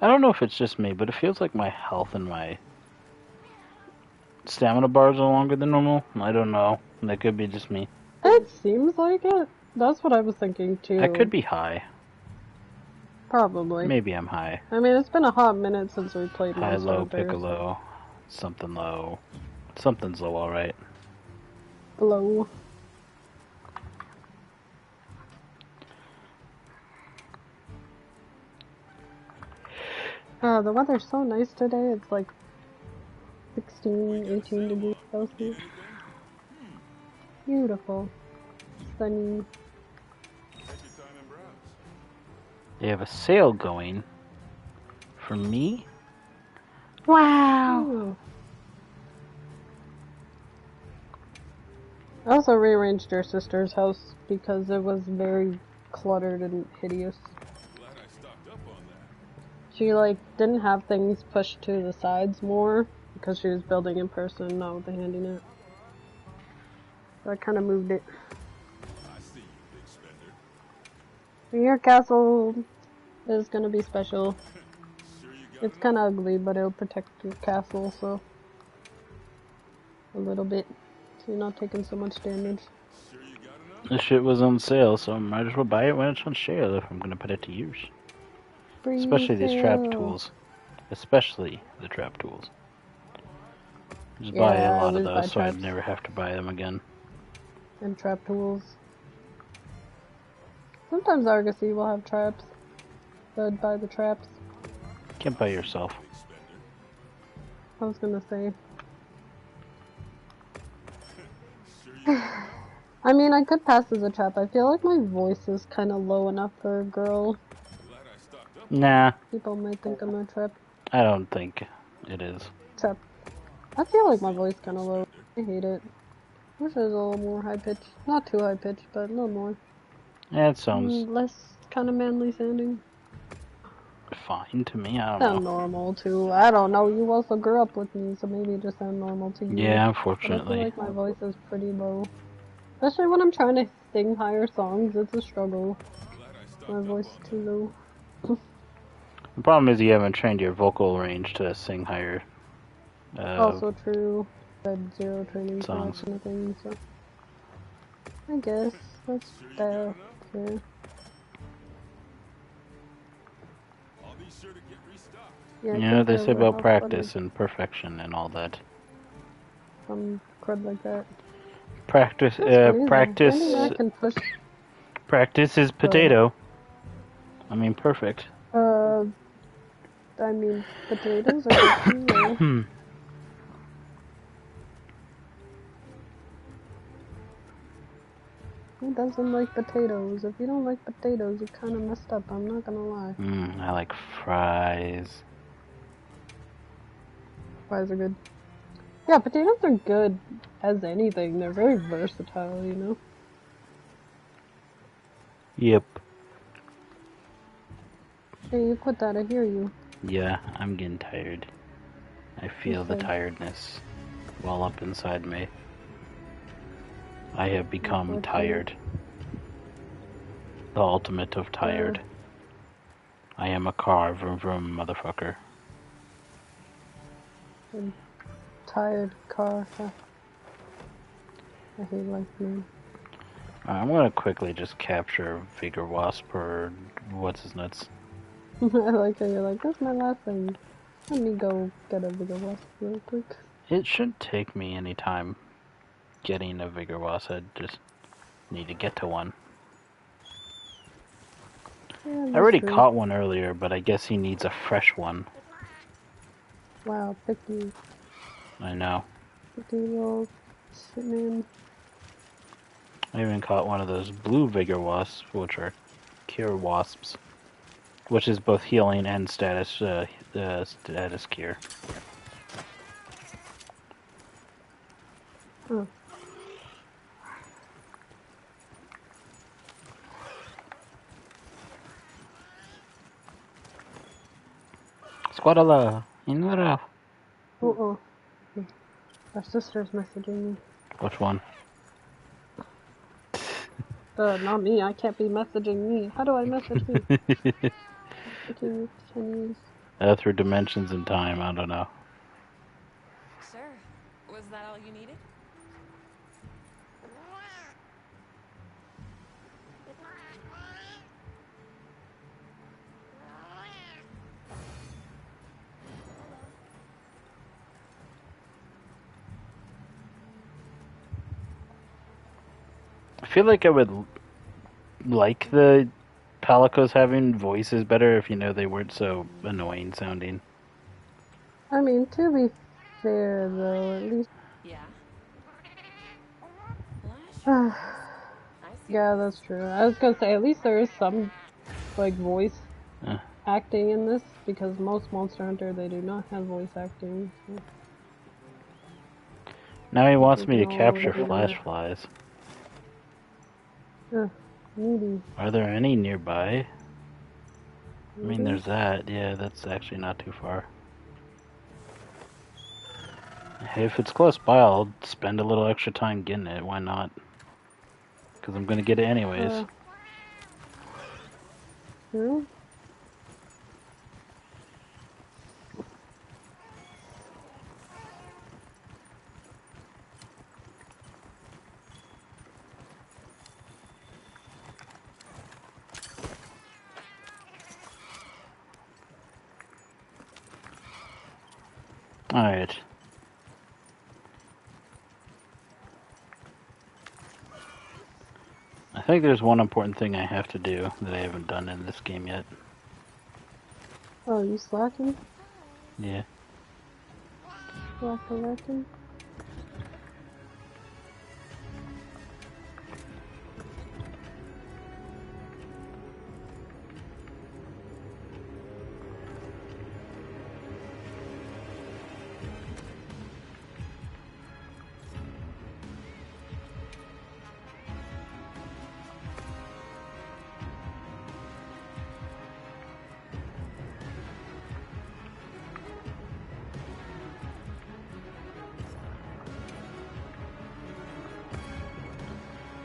I don't know if it's just me, but it feels like my health and my stamina bars are longer than normal. I don't know. That could be just me. It seems like it. That's what I was thinking too. I could be high. Probably. Maybe I'm high. I mean, it's been a hot minute since we played High, Monster low, Hunter. piccolo. Something low. Something's low, alright. Low. The weather's so nice today. It's like 16, 18 degrees Celsius. Beautiful. Sunny. They have a sale going for me. Wow. Ooh. I also rearranged your sister's house because it was very cluttered and hideous. She like didn't have things pushed to the sides more because she was building in person, not with the handy net. So I kind of moved it. I see you, big spender. Your castle It's gonna be special. It's kinda ugly, but it'll protect your castle, so... a little bit. So you're not taking so much damage. This shit was on sale, so I might as well buy it when it's on sale if I'm gonna put it to use. Free Especially these trap sale. tools. Especially the trap tools. Just Yeah, buy a I lot of always buy those so I'd traps. never have to buy them again. And trap tools. Sometimes Argosy will have traps. So I'd buy the traps. Can't buy yourself. I was gonna say. I mean, I could pass as a trap. I feel like my voice is kind of low enough for a girl. Nah. People might think I'm a trap. I don't think it is. Trap. I feel like my voice kind of low. I hate it. Wish it was a little more high pitched. Not too high pitched, but a little more. Yeah, it sounds less kind of manly sounding. fine to me. I don't Sound know. normal too. I don't know. You also grew up with me, so maybe it just sound normal to you. Yeah, But I unfortunately. feel like my voice is pretty low. Especially when I'm trying to sing higher songs, it's a struggle. My voice is too low. The problem is you haven't trained your vocal range to sing higher. Also true. I had zero training for that songs. kind of thing, so I guess that's fair. Yeah, You know, they say about practice and perfection and all that. Some crud like that. Practice, practice. I can push. Practice is potato. I mean, perfect. I mean, potatoes are good too. Who doesn't like potatoes? If you don't like potatoes, you're kind of messed up. I'm not gonna lie. I like fries. Fries are good. Yeah, potatoes are good as anything. They're very versatile, you know? Yep. Hey, you put that, I hear you. Yeah, I'm getting tired. I feel the tiredness well up inside me. I have become tired. The ultimate of tired. I am a car, vroom vroom, motherfucker. Tired car. I hate life, man. I'm gonna quickly just capture Vigor Wasp or what's his nuts. I like how you're like, that's my last thing. Let me go get a Vigor Wasp real quick. It shouldn't take me any time getting a Vigor Wasp. I just need to get to one. Yeah, I already caught one earlier, but I guess he needs a fresh one. Wow, picky. I know. Picky little shitman. I even caught one of those blue Vigor Wasps, which are cure wasps, which is both healing and status cure. Oh. Squadala, Inara. Uh-oh. Our sister's messaging me. Which one? Not me. I can't be messaging me. How do I message me? Through dimensions and time, I don't know. Sure. Was that all you needed? I feel like I would like the Palicos having voices better if, you know, they weren't so annoying sounding. I mean, to be fair, though, at least... Yeah. Yeah, that's true. I was gonna say, at least there is some, like, voice acting in this, because most Monster Hunter, they do not have voice acting. So. Now he wants me to capture flash flies. Needy. Are there any nearby? I mean, there's that. Yeah, that's actually not too far. Hey, if it's close by, I'll spend a little extra time getting it. Why not? Because I'm going to get it anyways. Yeah. Alright. I think there's one important thing I have to do that I haven't done in this game yet. Oh, you slacking? Yeah. Slacking?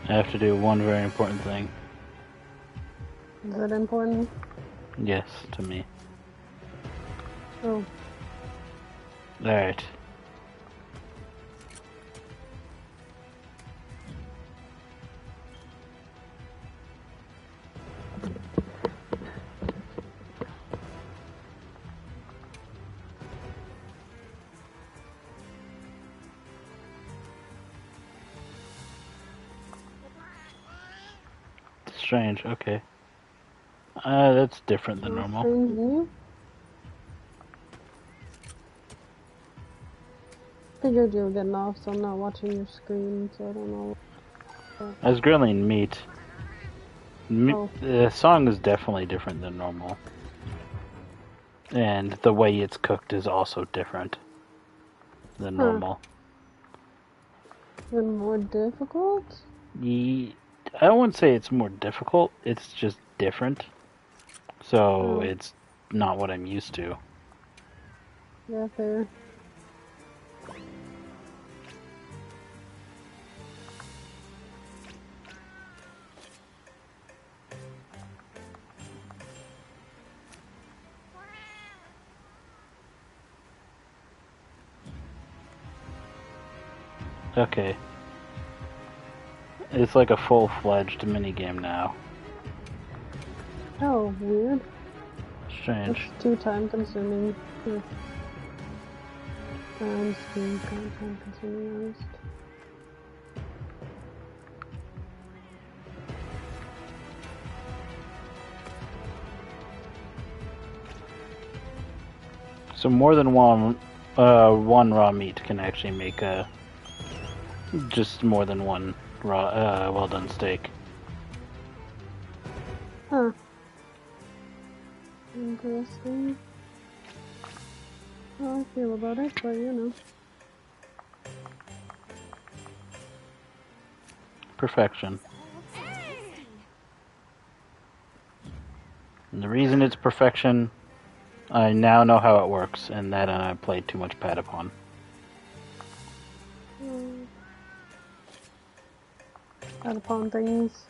I have to do one very important thing. Is that important? Yes, to me. Oh. Alright. Strange, okay. That's different than normal. Strange new? Figured you were getting off, so I'm not watching your screen, so I don't know. I was grilling meat. Oh. The song is definitely different than normal. And the way it's cooked is also different than normal. Even more difficult? I wouldn't say it's more difficult, it's just different. So it's not what I'm used to. Yeah, fair. Okay. It's like a full-fledged minigame now. Oh, weird. Strange. It's too time consuming. And too time consuming, honest. So more than one raw meat can actually make just more than one raw well done steak. Huh. Interesting. How I feel about it, but you know. Perfection. And the reason it's perfection, I now know how it works, and that I played too much Patapon. Patapon things.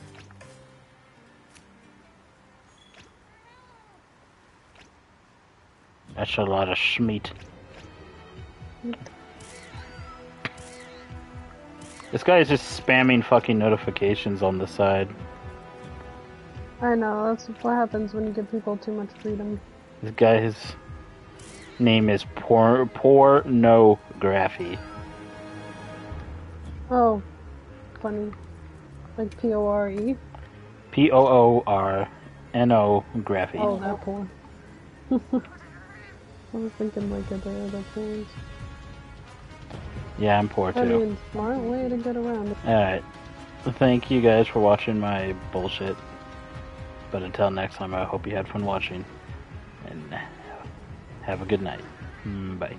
That's a lot of schmeat. This guy is just spamming fucking notifications on the side. I know, that's what happens when you give people too much freedom. This guy's name is Pornography. Oh, funny. Like P-O-R-E? P-O-O-R-N-O-Graphy. Oh, that poor. I was thinking like the other pools. Yeah, I'm poor too. I mean, smart way to get around it. Alright. Thank you guys for watching my bullshit. But until next time, I hope you had fun watching. And have a good night. Bye.